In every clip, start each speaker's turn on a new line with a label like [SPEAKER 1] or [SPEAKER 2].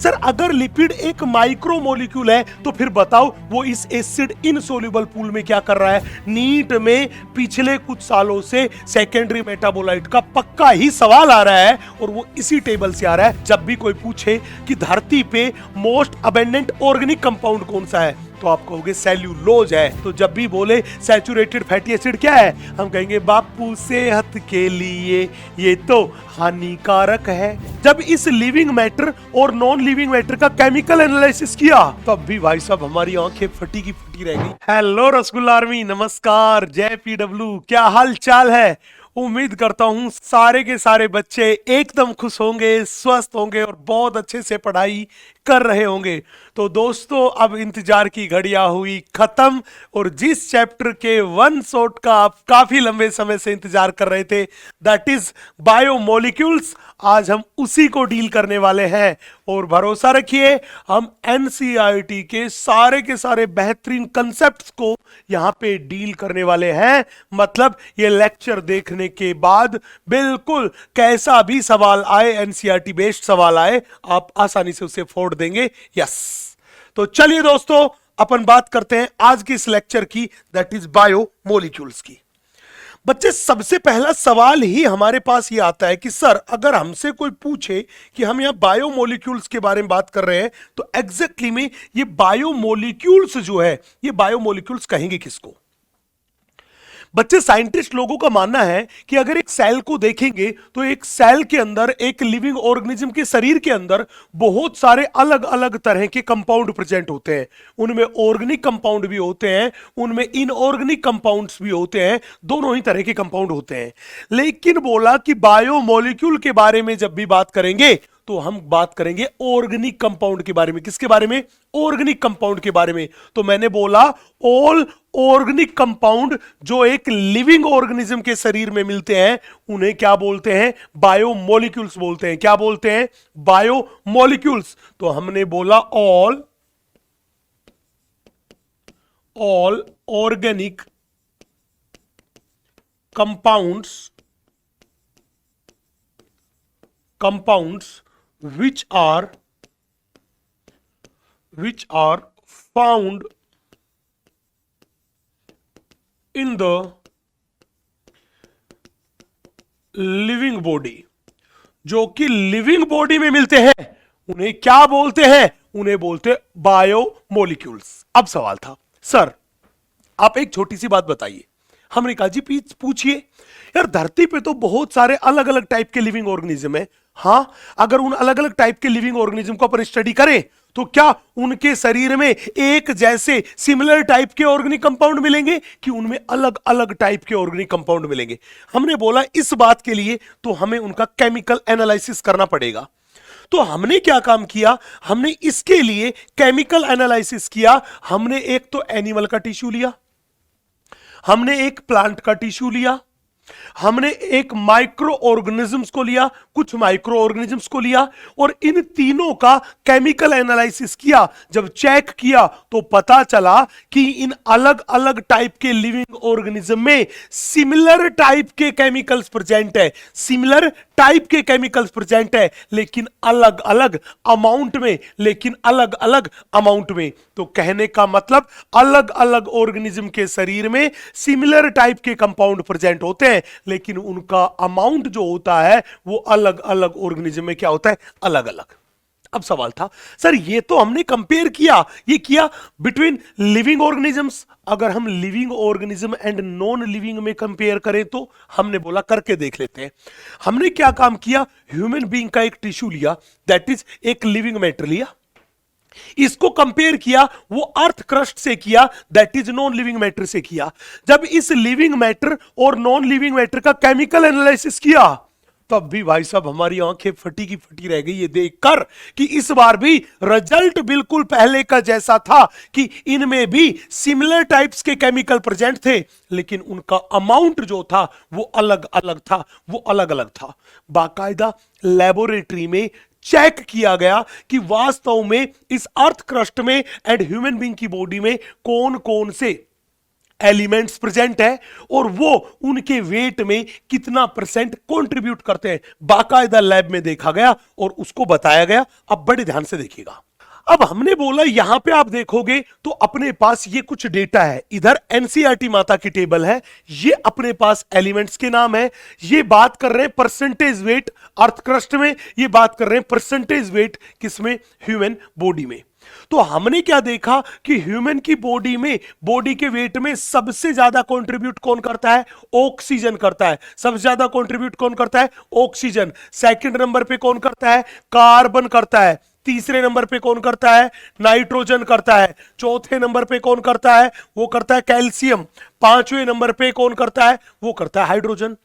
[SPEAKER 1] Sir अगर lipid एक micro molecule है तो फिर बताओ वो इस एसिड इनसोल्यूबल पूल में क्या कर रहा है। नीट में पिछले कुछ सालों से सेकेंडरी मेटाबोलाइट का पक्का ही सवाल आ रहा है और वो इसी टेबल से आ रहा है। जब भी कोई पूछे कि धरती पे मोस्ट अबेंडेंट ऑर्गेनिक कंपाउंड कौन सा है तो आप कहोगे सेल्यूलोज है। तो जब भी बोले सैचुरेटेड फैटी एसिड क्या है, हम कहेंगे बापू सेहत के लिए ये तो हानिकारक है। जब इस लिविंग मैटर और नॉन लिविंग मैटर का केमिकल एनालिसिस किया तब भी भाई साहब हमारी आंखें फटी की फटी रह गई। हेलो रसगुल्ला आर्मी, नमस्कार, जय पीडब्ल्यू, क्या हाल चाल है। उम्मीद करता हूं सारे के सारे बच्चे एकदम खुश होंगे, स्वस्थ होंगे और बहुत अच्छे से पढ़ाई कर रहे होंगे। तो दोस्तों अब इंतजार की घड़ियां हुई खत्म और जिस चैप्टर के वन शॉट का आप काफी लंबे समय से इंतजार कर रहे थे दैट इज बायोमोलिक्यूल्स, आज हम उसी को डील करने वाले हैं। और भरोसा रखिए हम एनसीईआरटी के सारे बेहतरीन कंसेप्ट्स को यहां पे डील करने वाले हैं। मतलब ये लेक्चर देखने के बाद बिल्कुल कैसा भी सवाल आए, एनसीईआरटी बेस्ड सवाल आए, आप आसानी से उसे फोड़ देंगे। यस, तो चलिए दोस्तों अपन बात करते हैं आज की इस लेक्चर की, दैट इज बायोमोलिक्यूल्स की। बच्चे सबसे पहला सवाल ही हमारे पास ये आता है कि सर अगर हमसे कोई पूछे कि हम यहां बायोमोलिक्यूल्स के बारे में बात कर रहे हैं तो एग्जैक्टली में ये बायोमोलिक्यूल्स जो है ये बायोमोलिक्यूल्स कहेंगे किसको। बच्चे साइंटिस्ट लोगों का मानना है कि अगर एक सेल को देखेंगे तो एक सेल के अंदर, एक लिविंग ऑर्गेनिज्म के शरीर के अंदर बहुत सारे अलग अलग तरह के कंपाउंड प्रेजेंट होते हैं। उनमें ऑर्गेनिक कंपाउंड भी होते हैं, उनमें इनऑर्गेनिक कंपाउंड्स भी होते हैं, दोनों ही तरह के कंपाउंड होते हैं। लेकिन बोला कि बायोमोलिक्यूल के बारे में जब भी बात करेंगे तो हम बात करेंगे ऑर्गेनिक कंपाउंड के बारे में। किसके बारे में? ऑर्गेनिक कंपाउंड के बारे में। तो मैंने बोला ऑल ऑर्गेनिक कंपाउंड जो एक लिविंग ऑर्गेनिज्म के शरीर में मिलते हैं उन्हें क्या बोलते हैं? बायोमोलिक्यूल्स बोलते हैं। क्या बोलते हैं? बायोमोलिक्यूल्स। तो हमने बोला all organic compounds which are found in the living body, जो कि लिविंग बॉडी में मिलते हैं उन्हें क्या बोलते हैं? उन्हें बोलते बायोमोलिक्यूल्स। अब सवाल था सर आप एक छोटी सी बात बताइए। हमने कहा जी पूछिए। यार धरती पे तो बहुत सारे अलग अलग टाइप के लिविंग ऑर्गेनिज्म है। हां, अगर उन अलग अलग टाइप के लिविंग ऑर्गेनिज्म को अपन स्टडी करें तो क्या उनके शरीर में एक जैसे सिमिलर टाइप के ऑर्गेनिक कंपाउंड मिलेंगे कि उनमें अलग अलग टाइप के ऑर्गेनिक कंपाउंड मिलेंगे? हमने बोला इस बात के लिए तो हमें उनका केमिकल एनालिसिस करना पड़ेगा। तो हमने क्या काम किया? हमने इसके लिए केमिकल एनालिसिस किया। हमने एक तो एनिमल का टिश्यू लिया, हमने एक प्लांट का टिश्यू लिया, हमने एक माइक्रो ऑर्गेनिजम्स को लिया, कुछ माइक्रो ऑर्गेनिजम्स को लिया और इन तीनों का केमिकल एनालिसिस किया। जब चेक किया तो पता चला कि इन अलग अलग टाइप के लिविंग ऑर्गेनिज्म में सिमिलर टाइप के केमिकल्स प्रेजेंट है, सिमिलर टाइप के केमिकल्स प्रेजेंट है, लेकिन अलग अलग अमाउंट में, तो कहने का मतलब अलग अलग ऑर्गेनिज्म के शरीर में सिमिलर टाइप के कंपाउंड प्रेजेंट होते हैं लेकिन उनका अमाउंट जो होता है वो अलग अलग ऑर्गेनिज्म में क्या होता है? अलग अलग। अब सवाल था सर ये तो हमने कंपेयर किया, ये किया बिटवीन लिविंग ऑर्गेनिजम्स। अगर हम living organism and non living में कंपेयर करें तो हमने बोला करके देख लेते हैं। हमने क्या काम किया? ह्यूमन बीइंग का एक टिश्यू लिया, दैट इज एक लिविंग मैटर लिया, इसको कंपेयर किया, वो अर्थ क्रस्ट से किया, that is non living matter से किया। जब इस लिविंग मैटर और नॉन लिविंग मैटर का केमिकल एनालिसिस किया तब भी भाई साहब हमारी आंखें फटी की फटी रह गई ये देखकर कि इस बार भी रिजल्ट बिल्कुल पहले का जैसा था कि इनमें भी सिमिलर टाइप्स के केमिकल प्रेजेंट थे लेकिन उनका अमाउंट जो था वो अलग अलग था। बाकायदा लेबोरेटरी में चेक किया गया कि वास्तव में इस अर्थ क्रस्ट में एंड ह्यूमन बीइंग की बॉडी में कौन कौन से एलिमेंट्स प्रेजेंट है और वो उनके वेट में कितना परसेंट कंट्रीब्यूट करते हैं, बाकायदा लैब में देखा गया और उसको बताया गया। अब बड़े ध्यान से देखिएगा। अब हमने बोला यहां पे आप देखोगे तो अपने पास ये कुछ डेटा है, इधर एनसीईआरटी माता की टेबल है, ये अपने पास एलिमेंट्स के नाम है, ये बात कर रहे हैं परसेंटेज वेट अर्थ क्रस्ट में, ये बात कर रहे हैं परसेंटेज वेट किसमें, ह्यूमन बॉडी में। तो हमने क्या देखा कि ह्यूमन की बॉडी में, बॉडी के वेट में सबसे ज्यादा कंट्रीब्यूट कौन करता है, ऑक्सीजन करता है। सबसे ज्यादा कंट्रीब्यूट कौन करता है, ऑक्सीजन। सेकंड नंबर पे कौन करता है, कार्बन करता है। तीसरे नंबर पे कौन करता है, नाइट्रोजन करता है। चौथे नंबर पे कौन करता है, वो करता है कैल्शियम। पांचवें नंबर पे कौन करता है, वो करता है हाइड्रोजन।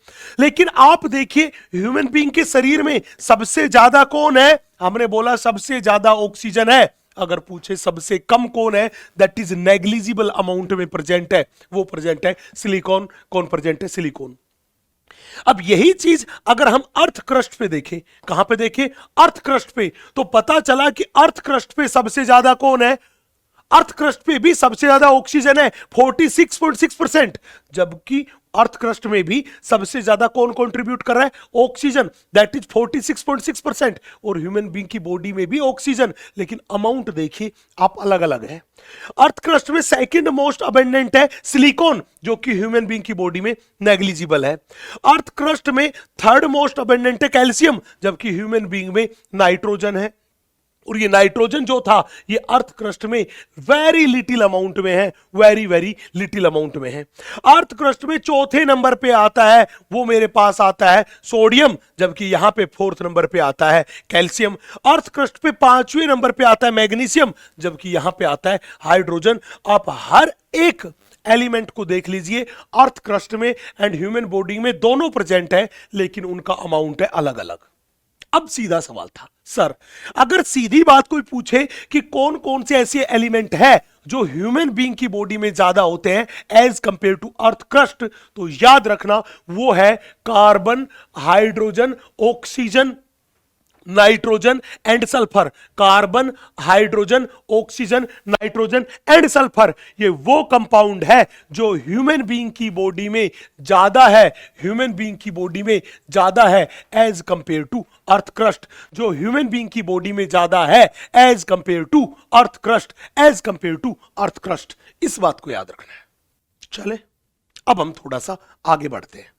[SPEAKER 1] लेकिन आप देखिए ह्यूमन बीइंग के शरीर में सबसे ज्यादा कौन है, हमने बोला सबसे ज्यादा ऑक्सीजन है। अगर पूछे सबसे कम कौन है, दैट इज नेग्लिजिबल अमाउंट में प्रेजेंट है, वो प्रेजेंट है सिलिकॉन। कौन प्रेजेंट है, सिलिकॉन। अब यही चीज अगर हम अर्थ क्रस्ट पे देखें, कहां पे देखें, अर्थ क्रस्ट पे, तो पता चला कि अर्थ क्रस्ट पे सबसे ज्यादा कौन है, अर्थ क्रस्ट पे भी सबसे ज्यादा ऑक्सीजन है 46.6%, जबकि अर्थ क्रस्ट में भी सबसे ज्यादा कौन कंट्रीब्यूट कर रहा है, ऑक्सीजन, दैट इज 46.6%। और ह्यूमन बीइंग की बॉडी में भी ऑक्सीजन, लेकिन अमाउंट देखिए आप अलग अलग है। अर्थ क्रस्ट में सेकंड मोस्ट अबेंडेंट है सिलिकॉन, जो कि ह्यूमन बीइंग की बॉडी में नेग्लिजिबल है। अर्थ क्रस्ट में थर्ड मोस्ट अबेंडेंट है कैल्शियम, जबकि ह्यूमन बीइंग में नाइट्रोजन है। और ये नाइट्रोजन जो था ये अर्थ क्रस्ट में वेरी लिटिल अमाउंट में है, वेरी वेरी लिटिल अमाउंट में है। अर्थ क्रस्ट में चौथे नंबर पे आता है, वो मेरे पास आता है सोडियम, जबकि यहां पे फोर्थ नंबर पे आता है कैल्शियम। अर्थ क्रस्ट पे पांचवें नंबर पे आता है मैग्नीशियम, जबकि यहां पे आता है हाइड्रोजन। आप हर एक एलिमेंट को देख लीजिए, अर्थ क्रस्ट में एंड ह्यूमन बॉडी में दोनों प्रेजेंट है, लेकिन उनका अमाउंट है अलग अलग। अब सीधा सवाल था, सर अगर सीधी बात कोई पूछे कि कौन कौन से ऐसे एलिमेंट है जो ह्यूमन बीइंग की बॉडी में ज्यादा होते हैं as compared to earth crust, तो याद रखना वो है carbon, hydrogen, oxygen, nitrogen and sulphur. Carbon, hydrogen, oxygen, nitrogen and sulphur, ये वो कंपाउंड है जो ह्यूमन बीइंग की बॉडी में ज्यादा है, ह्यूमन बीइंग की बॉडी में ज्यादा है as compared to earth crust, जो ह्यूमन बीइंग की बॉडी में ज्यादा है as compared to earth crust, as compared to earth crust. इस बात को याद रखना है। चले अब हम थोड़ा सा आगे बढ़ते हैं।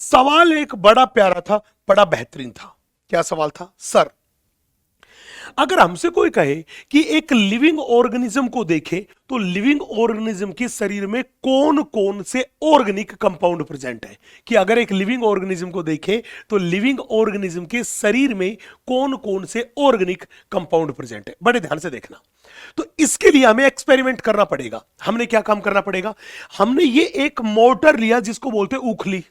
[SPEAKER 1] सवाल एक बड़ा प्यारा था, बड़ा बेहतरीन था। क्या सवाल था, सर अगर हमसे कोई कहे कि एक लिविंग ऑर्गेनिज्म को देखे तो लिविंग ऑर्गेनिज्म के शरीर में कौन कौन से ऑर्गेनिक कंपाउंड प्रेजेंट है, कि अगर एक लिविंग ऑर्गेनिज्म को देखे तो लिविंग ऑर्गेनिज्म के शरीर में कौन कौन से ऑर्गेनिक कंपाउंड प्रेजेंट है, बड़े ध्यान से देखना। तो इसके लिए हमें एक्सपेरिमेंट करना पड़ेगा। हमने क्या काम करना पड़ेगा, हमने ये एक मोटर लिया जिसको बोलते हैं उखली।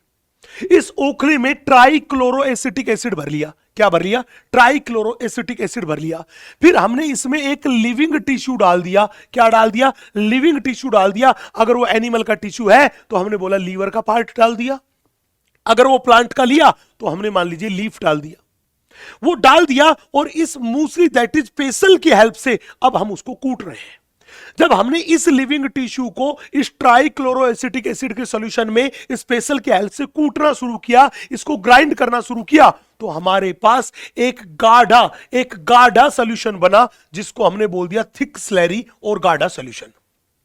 [SPEAKER 1] इस ओखली में ट्राइक्लोरो एसिटिक एसिड भर लिया। क्या भर लिया, ट्राइक्लोरो एसिटिक एसिड भर लिया। फिर हमने इसमें एक लिविंग टिश्यू डाल दिया। क्या डाल दिया, लिविंग टिश्यू डाल दिया। अगर वो एनिमल का टिश्यू है तो हमने बोला लीवर का पार्ट डाल दिया, अगर वो प्लांट का लिया तो हमने मान लीजिए लीफ डाल दिया। वो डाल दिया और इस मूसली दैट इज पेसल की हेल्प से अब हम उसको कूट रहे हैं। जब हमने इस लिविंग टिश्यू को इस ट्राइक्लोरो एसिटिक एसिड के सॉल्यूशन में स्पेशल की हेल्प से कूटना शुरू किया, इसको ग्राइंड करना शुरू किया, तो हमारे पास एक गाढ़ा सॉल्यूशन बना जिसको हमने बोल दिया थिक स्लैरी और गाढ़ा सॉल्यूशन।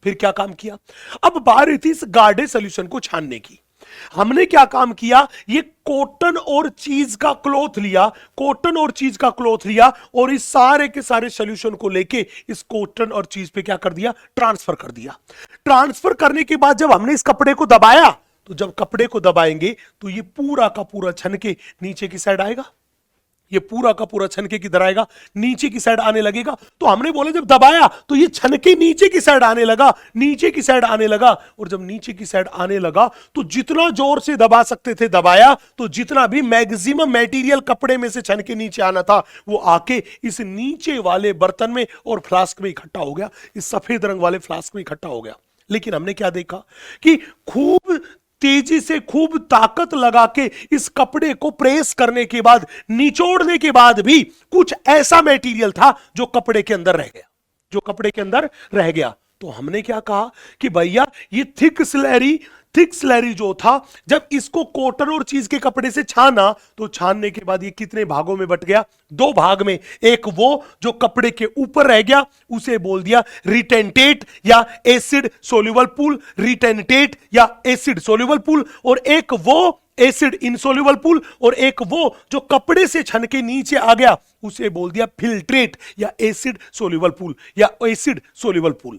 [SPEAKER 1] फिर क्या काम किया, अब बारी थी इस गाढ़े सॉल्यूशन को छानने की। हमने क्या काम किया, ये कॉटन और चीज का क्लॉथ लिया, कॉटन और चीज का क्लॉथ लिया और इस सारे के सारे सॉल्यूशन को लेके इस कॉटन और चीज पे क्या कर दिया, ट्रांसफर कर दिया। ट्रांसफर करने के बाद जब हमने इस कपड़े को दबाया, तो जब कपड़े को दबाएंगे तो ये पूरा का पूरा छन के नीचे की साइड आएगा, ये पूरा का पूरा छनके की तरह आएगा, नीचे की साइड आने लगेगा। तो हमने बोला जब दबाया तो ये छनके नीचे की साइड आने लगा, नीचे की साइड आने लगा। और जब नीचे की साइड आने लगा तो जितना जोर से दबा सकते थे दबाया, तो जितना भी मैक्सिमम मटेरियल कपड़े में से छनके नीचे आना था वो आके इस नीचे वाले बर्तन में और फ्लास्क में इकट्ठा हो गया, इस सफेद रंग वाले फ्लास्क में इकट्ठा हो गया। लेकिन हमने क्या देखा कि खूब तेजी से, खूब ताकत लगा के इस कपड़े को प्रेस करने के बाद, निचोड़ने के बाद भी कुछ ऐसा मटेरियल था जो कपड़े के अंदर रह गया, जो कपड़े के अंदर रह गया। तो हमने क्या कहा कि भैया ये थिक स्लैरी जो था, जब इसको कॉटन और चीज के कपड़े से छाना तो छानने के बाद ये कितने भागों में बट गया? दो भाग में। एक वो जो कपड़े के ऊपर रह गया उसे बोल दिया रिटेंटेट या एसिड सोल्यूबल पूल, रिटेंटेट या एसिड सोल्यूबल पूल, और एक वो एसिड इनसोल्यूबल पूल, और एक वो जो कपड़े से छन के नीचे आ गया उसे बोल दिया फिल्ट्रेट या एसिड सोल्यूबल पूल या एसिड सोल्यूबल पूल।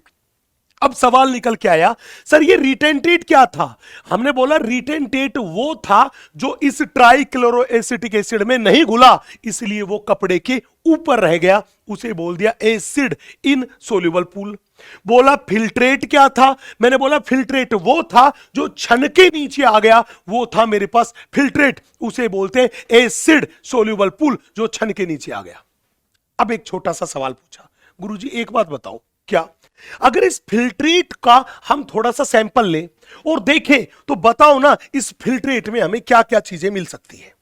[SPEAKER 1] अब सवाल निकल के आया, सर ये रिटेंटेट क्या था? हमने बोला रिटेंटेट वो था जो इस ट्राइक्लोरोएसिटिक एसिड में नहीं घुला, इसलिए वो कपड़े के ऊपर रह गया, उसे बोल दिया एसिड इनसोल्यूबल पूल। बोला फिल्ट्रेट क्या था? मैंने बोला फिल्ट्रेट वो था जो छन के नीचे आ गया, वो था मेरे पास फिल्ट्रेट, उसे बोलते एसिड सोल्यूबल पूल जो छन के नीचे आ गया। अब एक छोटा सा सवाल पूछा, गुरुजी एक बात बताओ, क्या अगर इस फिल्ट्रेट का हम थोड़ा सा सैंपल लें और देखें तो बताओ ना इस फिल्ट्रेट में हमें क्या क्या चीजें मिल सकती है?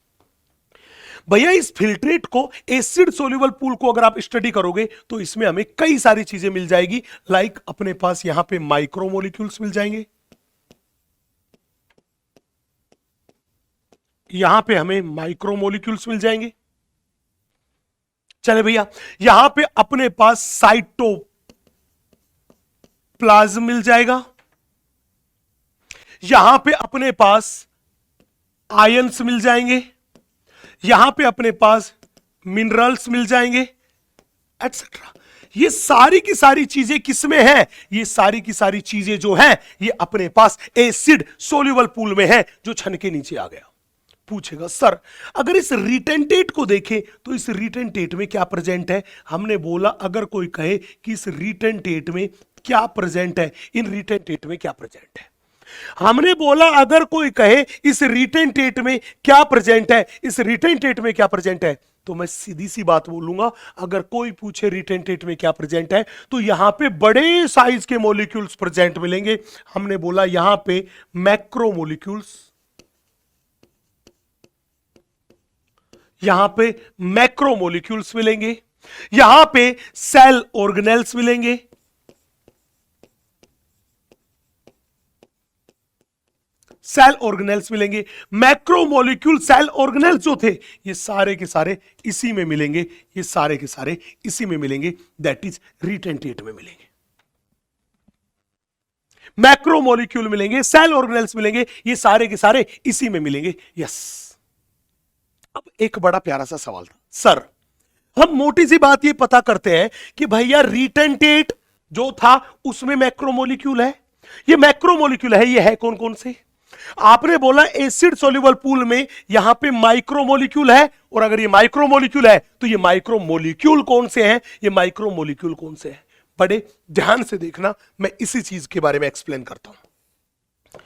[SPEAKER 1] भैया इस फिल्ट्रेट को एसिड सोल्यूबल पूल को अगर आप स्टडी करोगे तो इसमें हमें कई सारी चीजें मिल जाएगी। लाइक अपने पास यहां पे माइक्रोमोलिक्यूल्स मिल जाएंगे, यहां पे हमें माइक्रोमोलिक्यूल्स मिल जाएंगे। चले भैया यहां पे अपने पास साइटोप्लाज्म मिल जाएगा, यहां पे अपने पास आयंस मिल जाएंगे, यहां पे अपने पास मिनरल्स मिल जाएंगे एटसेट्रा। ये सारी की सारी चीजें किसमें हैं? ये सारी की सारी चीजें जो हैं ये अपने पास एसिड सोल्यूबल पूल में है जो छन के नीचे आ गया। पूछेगा सर अगर इस रिटेंटेट को देखें तो इस रिटेंटेट में क्या प्रेजेंट है? हमने बोला अगर कोई कहे कि इस रिटेंटेट में क्या प्रेजेंट है, इन रिटेंटेट में क्या प्रेजेंट है, हमने बोला अगर कोई कहे इस रिटेंटेट में क्या प्रेजेंट है, इस रिटेंटेट में क्या प्रेजेंट है, तो मैं सीधी सी बात बोलूंगा, अगर कोई पूछे रिटेंटेट में क्या प्रेजेंट है तो यहां पे बड़े साइज के मॉलिक्यूल्स प्रेजेंट मिलेंगे। हमने बोला यहां पे मैक्रोमोलिक्यूल्स, यहां पे मैक्रोमोलिक्यूल्स मिलेंगे, यहां पे सेल ऑर्गेनेल्स मिलेंगे, सेल ऑर्गेनेल्स मिलेंगे। मैक्रोमोलिक्यूल सेल ऑर्गेनेल्स जो थे ये सारे के सारे इसी में मिलेंगे, ये सारे के सारे इसी में मिलेंगे, दैट इज रिटेंटेट में मिलेंगे। मैक्रोमोलिक्यूल मिलेंगे, सेल ऑर्गेनेल्स मिलेंगे, ये सारे के सारे इसी में मिलेंगे। यस। अब एक बड़ा प्यारा सा सवाल था, सर हम मोटी सी बात ये पता करते हैं कि भैया रिटेंटेट जो था उसमें मैक्रोमोलिक्यूल है, ये मैक्रोमोलिक्यूल है, ये है कौन कौन से? आपने बोला एसिड सोल्यूबल पूल में यहां पे माइक्रोमोलिक्यूल है, और अगर ये माइक्रोमोलिक्यूल है तो ये माइक्रोमोलिक्यूल कौन से हैं? ये माइक्रोमोलिक्यूल कौन से हैं? बड़े ध्यान से देखना, मैं इसी चीज के बारे में एक्सप्लेन करता हूं।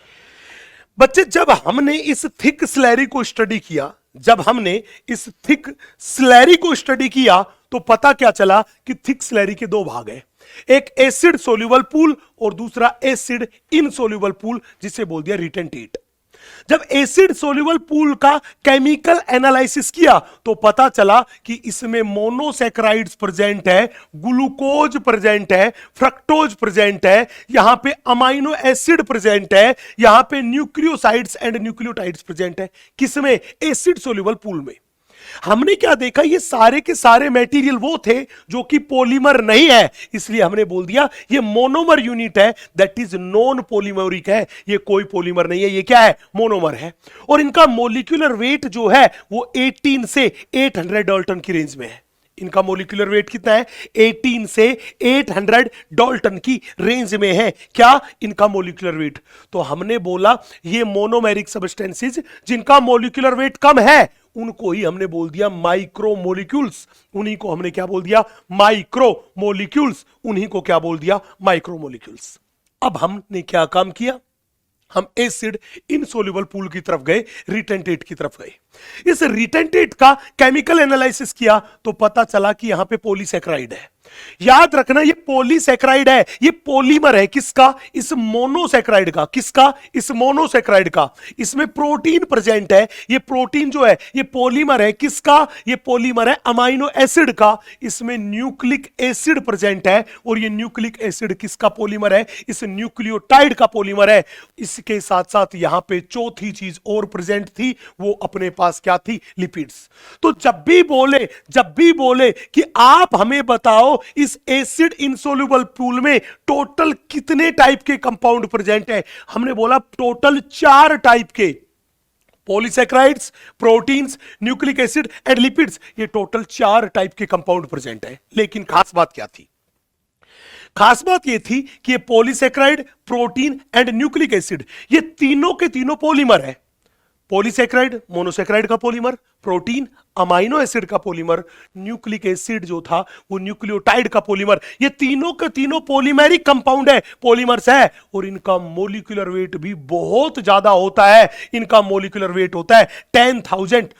[SPEAKER 1] बच्चे जब हमने इस थिक स्लैरी को स्टडी किया, जब हमने इस थिक स्लैरी को स्टडी किया तो पता क्या चला कि थिक स्लैरी के दो भाग हैं, एक एसिड सोल्यूबल पूल और दूसरा एसिड इनसोल्यूबल पूल, जिसे बोल दिया रिटेंटेट। जब एसिड सोल्यूबल पूल का केमिकल एनालिसिस किया तो पता चला कि इसमें मोनोसैकेराइड्स प्रेजेंट है, ग्लूकोज प्रेजेंट है, फ्रक्टोज प्रेजेंट है, यहां पे अमाइनो एसिड प्रेजेंट है, यहां पे न्यूक्लियोसाइड्स एंड न्यूक्लियोटाइड्स प्रेजेंट है। किसमें? एसिड सोल्यूबल पूल में। हमने क्या देखा, ये सारे के सारे मटेरियल वो थे जो कि पॉलीमर नहीं है, इसलिए हमने बोल दिया ये मोनोमर यूनिट है, दैट इज नॉन पॉलीमरिक है, ये कोई पॉलीमर नहीं है, ये क्या है? मोनोमर है। और इनका मोलिकुलर वेट जो है वो 18 से 800 डाल्टन की रेंज में है। इनका मोलिकुलर वेट कितना है? 18 से 800 डाल्टन की रेंज में है। क्या इनका मोलिकुलर वेट? तो हमने बोला ये मोनोमेरिक सब्सटेंसेस जिनका मोलिकुलर वेट कम है उनको ही हमने बोल दिया माइक्रोमोलिक्यूल्स, उन्हीं को हमने क्या बोल दिया? माइक्रोमोलिक्यूल्स, उन्हीं को क्या बोल दिया? माइक्रोमोलिक्यूल्स। अब हमने क्या काम किया? हम एसिड इनसोल्यूबल पूल की तरफ गए, रिटेंटेट की तरफ गए। इस रिटेंटेट का केमिकल एनालिसिस किया तो पता चला कि यहां पे पॉलीसैकेराइड है। याद रखना ये पॉलीसैकेराइड है, ये पॉलीमर है किसका, इस मोनोसैकेराइड का। किसका, इस मोनोसैकेराइड का। इसमें प्रोटीन प्रेजेंट है, ये प्रोटीन जो है ये पॉलीमर है किसका, ये पॉलीमर है अमाइनो एसिड का। इसमें न्यूक्लिक एसिड प्रेजेंट है और ये न्यूक्लिक एसिड किसका पॉलीमर है, इस न्यूक्लियोटाइड का पॉलीमर है। इसके साथ साथ यहां पे चौथी चीज और प्रेजेंट थी, वो अपने पास क्या थी, लिपिड्स। तो जब भी बोले कि आप हमें बताओ इस एसिड इनसोल्यूबल पूल में टोटल कितने टाइप के कंपाउंड प्रेजेंट है, हमने बोला टोटल 4 टाइप के, polysaccharides, proteins, nucleic acid and lipids, ये टोटल 4 टाइप के कंपाउंड प्रेजेंट है। लेकिन खास बात क्या थी, खास बात यह थी कि ये polysaccharide, protein and nucleic acid ये तीनों के तीनों पॉलीमर है। पॉलीसैकेराइड मोनोसैकेराइड का पॉलीमर, प्रोटीन अमाइनो एसिड का पॉलीमर, न्यूक्लिक एसिड जो था वो न्यूक्लियोटाइड का पॉलीमर। ये तीनों के तीनों पॉलीमेरिक कंपाउंड है, पॉलीमर्स है, और इनका मोलिकुलर वेट भी बहुत ज्यादा होता है। इनका मोलिकुलर वेट होता है 10,000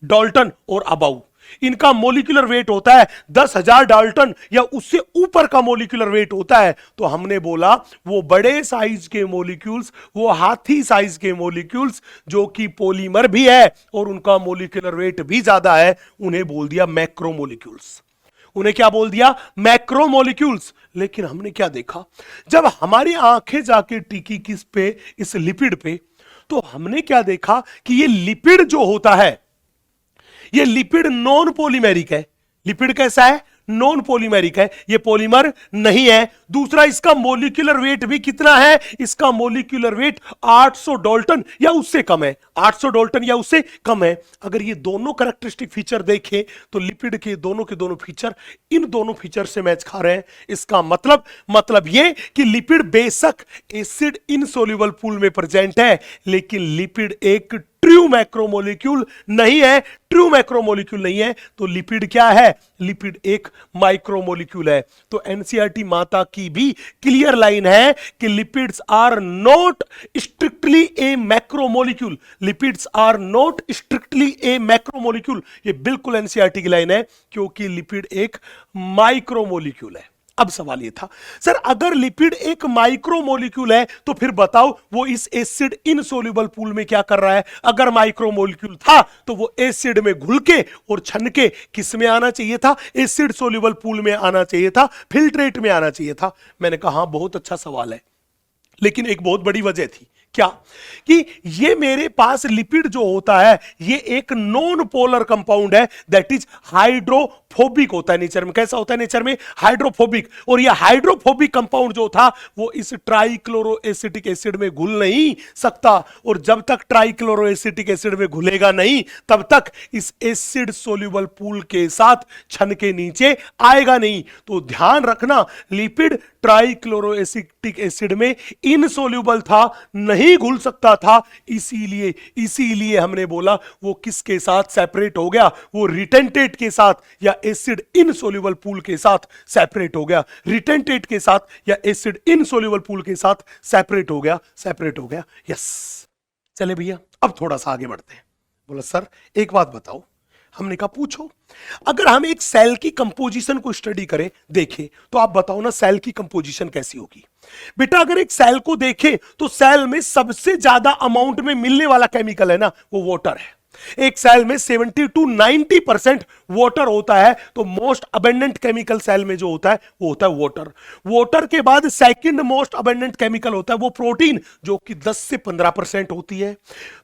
[SPEAKER 1] डाल्टन और अबाउ। इनका मोलिकुलर वेट होता है 10,000 डाल्टन या उससे ऊपर का मोलिकुलर वेट होता है। तो हमने बोला वो बड़े साइज के मोलिक्यूल्स, वो हाथी साइज के मोलिक्यूल्स जो कि पॉलीमर भी है और उनका मोलिकुलर वेट भी ज्यादा है, उन्हें बोल दिया मैक्रोमोलिक्यूल्स। उन्हें क्या बोल दिया, मैक्रोमोलिक्यूल्स। लेकिन हमने क्या देखा, जब हमारी आंखें जाके टिकी किस पे, इस लिपिड पे, तो हमने क्या देखा कि ये लिपिड जो होता है, ये लिपिड नॉन पॉलीमेरिक है। लिपिड कैसा है, नॉन पॉलीमेरिक है, ये पॉलीमर नहीं है। दूसरा, इसका मोलिकुलर वेट भी कितना है, इसका मोलिकुलर वेट 800 डाल्टन या उससे कम है, 800 डाल्टन या उससे कम है। अगर ये दोनों कैरेक्टरिस्टिक फीचर देखें तो लिपिड के दोनों फीचर इन दोनों फीचर से मैच खा रहे हैं। इसका मतलब ये कि लिपिड बेशक एसिड इनसोल्यूबल पूल में प्रेजेंट है, लेकिन लिपिड एक ट्रू मैक्रोमोलिक्यूल नहीं है। ट्रू मैक्रोमोलिक्यूल नहीं है तो लिपिड क्या है, लिपिड एक माइक्रोमोलिक्यूल है। तो एनसीईआरटी माता की भी क्लियर लाइन है कि lipids are not strictly a macromolecule. Lipids are not strictly a macromolecule, ये बिल्कुल एनसीईआरटी की लाइन है, क्योंकि लिपिड एक माइक्रोमोलिक्यूल है। अब सवाल ये था, सर अगर लिपिड एक माइक्रोमोलिक्यूल है तो फिर बताओ वो इस एसिड इनसोल्यूबल पूल में क्या कर रहा है। अगर माइक्रोमोलिक्यूल था तो वो एसिड में घुल के और छन के किस में आना चाहिए था, एसिड सोल्यूबल पूल में आना चाहिए था, फिल्ट्रेट में आना चाहिए था। मैंने कहा हाँ, बहुत अच्छा सवाल है, लेकिन एक बहुत बड़ी वजह थी। क्या, कि ये मेरे पास लिपिड जो होता है ये एक नॉन पोलर कंपाउंड है, दैट इज हाइड्रोफोबिक होता है नेचर में। कैसा होता है नेचर में, हाइड्रोफोबिक। और ये हाइड्रोफोबिक कंपाउंड जो था वो इस ट्राइक्लोरोएसिटिक एसिड में घुल नहीं सकता, और जब तक ट्राइक्लोरोएसिटिक एसिड में घुलेगा नहीं तब तक इस एसिड सोल्यूबल पूल के साथ छन के नीचे आएगा नहीं। तो ध्यान रखना, लिपिड ट्राइक्लोरोएसिटिक एसिड में इनसोल्यूबल था, नहीं घुल सकता था, इसीलिए हमने बोला वो किसके साथ सेपरेट हो गया, वो रिटेंटेट के साथ या एसिड इनसोल्यूबल पूल के साथ सेपरेट हो गया। रिटेंटेट के साथ या एसिड इनसोल्यूबल पूल के साथ सेपरेट हो गया। यस, चले भैया अब थोड़ा सा आगे बढ़ते हैं। बोला सर एक बात बताओ। हमने कहा पूछो। अगर हम एक सेल की कंपोजिशन को स्टडी करें, देखें, तो आप बताओ ना सेल की कंपोजिशन कैसी होगी। बेटा अगर एक सेल को देखें तो सेल में सबसे ज्यादा अमाउंट में मिलने वाला केमिकल है ना, वो वाटर है। एक सेल में 70 to 90% वाटर होता है, तो मोस्ट अबेंडेंट केमिकल सेल में जो होता है वो होता है वाटर। वाटर के बाद सेकंड मोस्ट अबेंडेंट केमिकल होता है वो प्रोटीन, जो कि 10 से 15% होती है।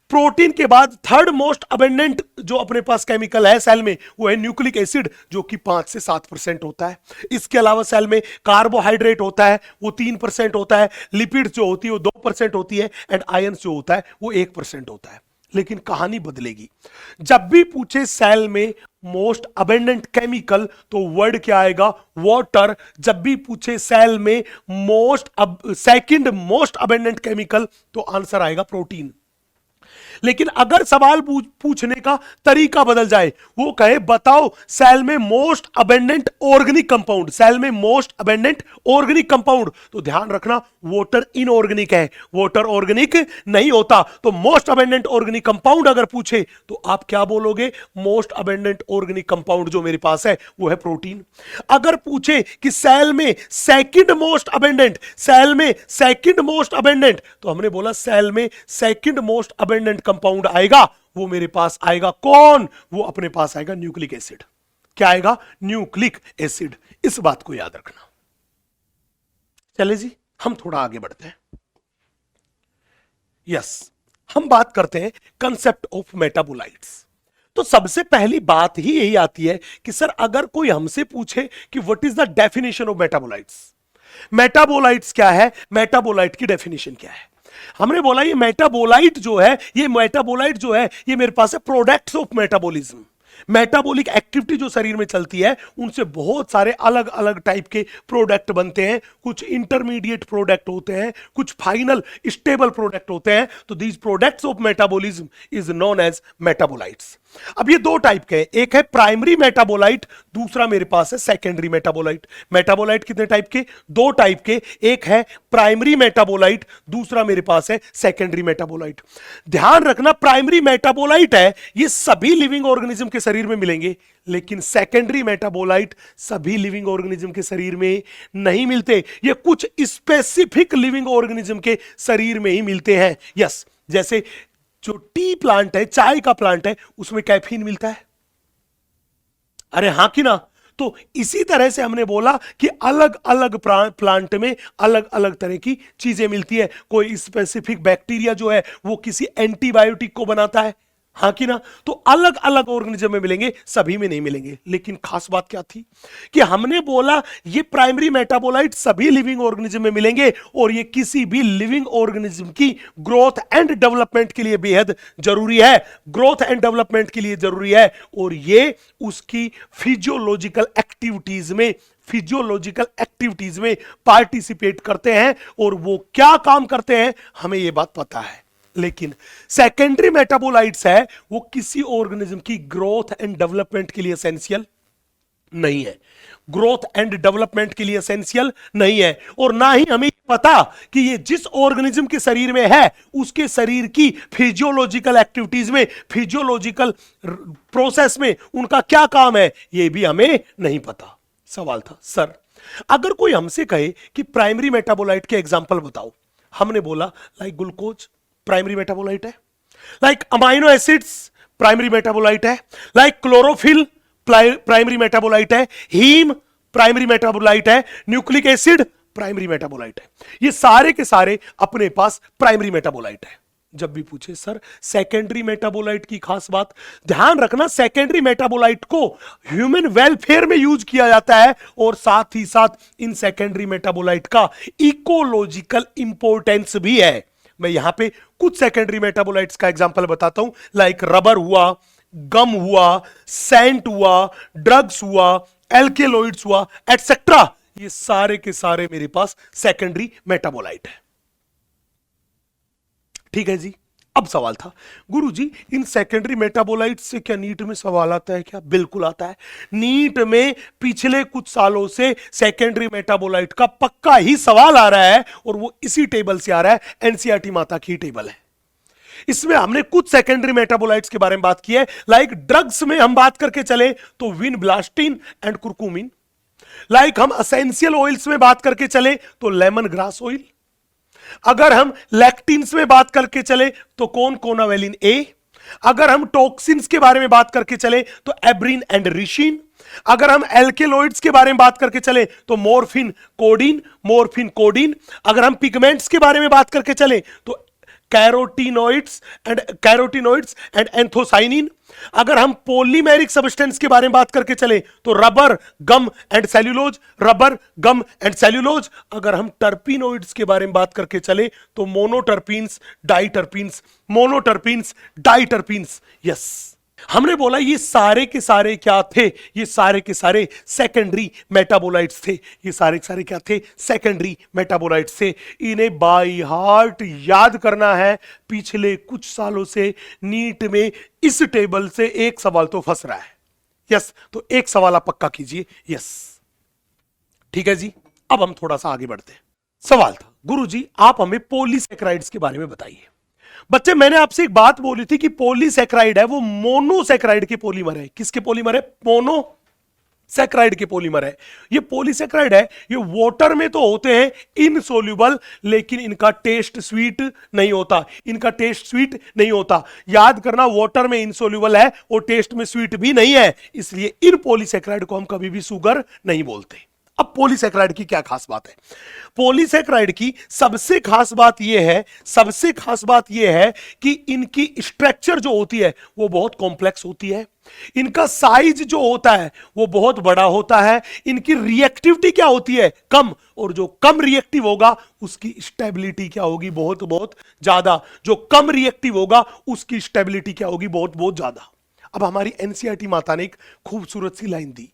[SPEAKER 1] प्रोटीन के बाद थर्ड मोस्ट अबेंडेंट जो अपने पास केमिकल है सेल में वो है न्यूक्लिक एसिड, जो कि 5 से 7% होता है। इसके अलावा सेल में कार्बोहाइड्रेट होता है, वो 3% होता है। लिपिड जो होती है वो 2% होती है, एंड आयंस जो होता है वो 1% होता है। लेकिन कहानी बदलेगी, जब भी पूछे सेल में मोस्ट अबेंडेंट केमिकल तो वर्ड क्या आएगा, वाटर। जब भी पूछे सेल में सेकंड मोस्ट अबेंडेंट केमिकल तो आंसर आएगा प्रोटीन। लेकिन अगर सवाल पूछने का तरीका बदल जाए, वो कहे बताओ सेल में most abundant organic compound, cell में मोस्ट अबेंडेंट ऑर्गेनिक कंपाउंड, तो ध्यान रखना वाटर इनऑर्गेनिक है, वाटर ऑर्गेनिक नहीं होता। तो मोस्ट अबेंडेंट ऑर्गेनिक कंपाउंड अगर पूछे तो आप क्या बोलोगे? मोस्ट अबेंडेंट ऑर्गेनिक कंपाउंड जो मेरे पास है वो है प्रोटीन। अगर पूछे कि सेल में सेकंड मोस्ट अबेंडेंट, सेल में सेकंड मोस्ट अबेंडेंट, तो हमने बोला सेल में सेकंड मोस्ट अबेंडेंट कंपाउंड आएगा, वो मेरे पास आएगा कौन? वो अपने पास आएगा न्यूक्लिक एसिड। क्या आएगा? Nucleic acid. इस बात को याद रखना। चले जी, हम थोड़ा आगे बढ़ते हैं। यस, हम बात करते हैं कंसेप्ट ऑफ मेटाबोलाइट्स। तो सबसे पहली बात ही यही आती है कि सर अगर कोई हमसे पूछे कि what is the definition of metabolites, metabolites क्या है, मेटाबोलाइट की डेफिनेशन क्या है? हमने बोला ये मेटाबोलाइट जो है, ये मेटाबोलाइट जो है, ये मेरे पास है products of metabolism. Metabolic activity जो शरीर में चलती है, उनसे बहुत सारे अलग अलग टाइप के प्रोडक्ट बनते हैं। कुछ इंटरमीडिएट प्रोडक्ट होते हैं, कुछ फाइनल स्टेबल प्रोडक्ट होते हैं। तो these products of metabolism is known as metabolites. अब ये दो टाइप के हैं, एक है प्राइमरी मेटाबोलाइट, दूसरा मेरे पास है सेकेंडरी मेटाबोलाइट। मेटाबोलाइट कितने टाइप के? दो टाइप के, एक है प्राइमरी मेटाबोलाइट, दूसरा मेरे पास है सेकेंडरी मेटाबोलाइट। ध्यान रखना, प्राइमरी मेटाबोलाइट है ये सभी लिविंग ऑर्गेनिज्म के शरीर में मिलेंगे, लेकिन सेकेंडरी मेटाबोलाइट सभी लिविंग ऑर्गेनिज्म के शरीर में नहीं मिलते। ये कुछ स्पेसिफिक लिविंग ऑर्गेनिज्म के शरीर में ही मिलते हैं। यस, जैसे जो टी प्लांट है, चाय का प्लांट है, उसमें कैफीन मिलता है। अरे हां कि ना? तो इसी तरह से हमने बोला कि अलग अलग प्लांट में अलग अलग तरह की चीजें मिलती है। कोई स्पेसिफिक बैक्टीरिया जो है वो किसी एंटीबायोटिक को बनाता है, हाँ कि ना? तो अलग अलग ऑर्गेनिज्म में मिलेंगे, सभी में नहीं मिलेंगे। लेकिन खास बात क्या थी कि हमने बोला ये प्राइमरी मेटाबोलाइट सभी लिविंग ऑर्गेनिज्म में मिलेंगे और ये किसी भी लिविंग ऑर्गेनिज्म की ग्रोथ एंड डेवलपमेंट के लिए बेहद जरूरी है, ग्रोथ एंड डेवलपमेंट के लिए जरूरी है। और ये उसकी फिजियोलॉजिकल एक्टिविटीज में पार्टिसिपेट करते हैं। और वो क्या काम करते हैं हमें ये बात पता है। लेकिन सेकेंडरी मेटाबोलाइट्स है वो किसी ऑर्गेनिज्म की ग्रोथ एंड डेवलपमेंट के लिए एसेंशियल नहीं है, ग्रोथ एंड डेवलपमेंट के लिए एसेंशियल नहीं है। और ना ही हमें पता कि ये जिस ऑर्गेनिज्म के शरीर में है उसके शरीर की फिजियोलॉजिकल एक्टिविटीज में, फिजियोलॉजिकल प्रोसेस में उनका क्या काम है, ये भी हमें नहीं पता। सवाल था सर अगर कोई हमसे कहे कि प्राइमरी मेटाबोलाइट के एग्जांपल बताओ, हमने बोला लाइक ग्लूकोज प्राइमरी मेटाबोलाइट है, like amino acids primary metabolite है, लाइक क्लोरोफिल प्राइमरी मेटाबोलाइट है, हीम प्राइमरी मेटाबोलाइट है, न्यूक्लिक एसिड प्राइमरी मेटाबोलाइट है। ये सारे के सारे अपने पास प्राइमरी मेटाबोलाइट है। जब भी पूछे सर सेकेंडरी मेटाबोलाइट की खास बात, ध्यान रखना सेकेंडरी मेटाबोलाइट को ह्यूमन वेलफेयर में यूज किया जाता है और साथ ही साथ इन सेकेंडरी मेटाबोलाइट का इकोलॉजिकल इंपॉर्टेंस भी है। मैं यहां पे कुछ सेकेंडरी मेटाबोलाइट्स का एग्जांपल बताता हूं, लाइक रबर हुआ, गम हुआ, सेंट हुआ, ड्रग्स हुआ, एल्केलॉइड्स हुआ, एटसेट्रा। ये सारे के सारे मेरे पास सेकेंडरी मेटाबोलाइट है। ठीक है जी। अब सवाल था गुरुजी इन सेकेंडरी मेटाबोलाइट से क्या नीट में सवाल आता है क्या? बिल्कुल आता है। नीट में पिछले कुछ सालों से सेकेंडरी मेटाबोलाइट का पक्का ही सवाल आ रहा है और वो इसी टेबल से आ रहा है, एनसीईआरटी माता की टेबल है। इसमें हमने कुछ सेकेंडरी मेटाबोलाइट्स के बारे में बात की है, लाइक ड्रग्स में हम बात करके चले तो विनब्लास्टिन एंड कुरकुमिन, लाइक हम एसेंशियल ऑयल्स में बात करके चले तो लेमन ग्रास ऑयल, अगर हम लैक्टिन्स में बात करके चले तो कोनावेलिन ए, अगर हम टॉक्सिन्स के बारे में बात करके चले तो एब्रिन एंड रिशिन, अगर हम एल्केलॉइड्स के बारे में बात करके चले तो मोरफिन कोडीन, अगर हम पिगमेंट्स के बारे में बात करके चले तो कैरोटीनोइड्स एंड एंथोसाइनिन, अगर हम पॉलीमेरिक सब्सटेंस के बारे में बात करके चले तो रबर गम एंड सेल्यूलोज, अगर हम टर्पिनोइड्स के बारे में बात करके चले तो मोनोटर्पीन्स डाइटर्पीन्स। यस, हमने बोला ये सारे के सारे क्या थे, ये सारे के सारे सेकेंडरी मेटाबोलाइट्स थे, ये सारे के सारे क्या थे, सेकेंडरी मेटाबोलाइट्स थे। इन्हें बाय हार्ट याद करना है। पिछले कुछ सालों से नीट में इस टेबल से एक सवाल तो फंस रहा है। यस, तो एक सवाल आप पक्का कीजिए। यस, ठीक है जी। अब हम थोड़ा सा आगे बढ़ते हैं। सवाल था, गुरुजी आप हमें पॉलीसेकेराइड्स के बारे में बताइए। बच्चे मैंने आपसे एक बात बोली थी कि पॉलीसेकेराइड है वो मोनोसेकेराइड के पॉलीमर है। किसके पॉलीमर है? मोनोसेकेराइड के पॉलीमर है। ये पॉलीसेकेराइड है, ये वाटर में तो होते हैं इनसोल्यूबल, लेकिन इनका टेस्ट स्वीट नहीं होता। इनका टेस्ट स्वीट नहीं होता। याद करना, वाटर में इनसोल्यूबल है और टेस्ट में स्वीट भी नहीं है, इसलिए इन पॉलीसेकेराइड को हम कभी भी शुगर नहीं बोलते। अब पॉलीसेकेराइड की क्या खास बात है? पॉलीसेकेराइड की सबसे खास बात यह है, सबसे खास बात यह है कि इनकी स्ट्रक्चर जो होती है वो बहुत कॉम्प्लेक्स होती है। इनका साइज जो होता है वो बहुत बड़ा होता है। इनकी रिएक्टिविटी क्या होती है? कम। और जो कम रिएक्टिव होगा उसकी स्टेबिलिटी क्या होगी? बहुत बहुत ज्यादा। जो कम रिएक्टिव होगा उसकी स्टेबिलिटी क्या होगी? बहुत बहुत ज्यादा। अब हमारी एनसीईआरटी माता ने एक खूबसूरत सी लाइन दी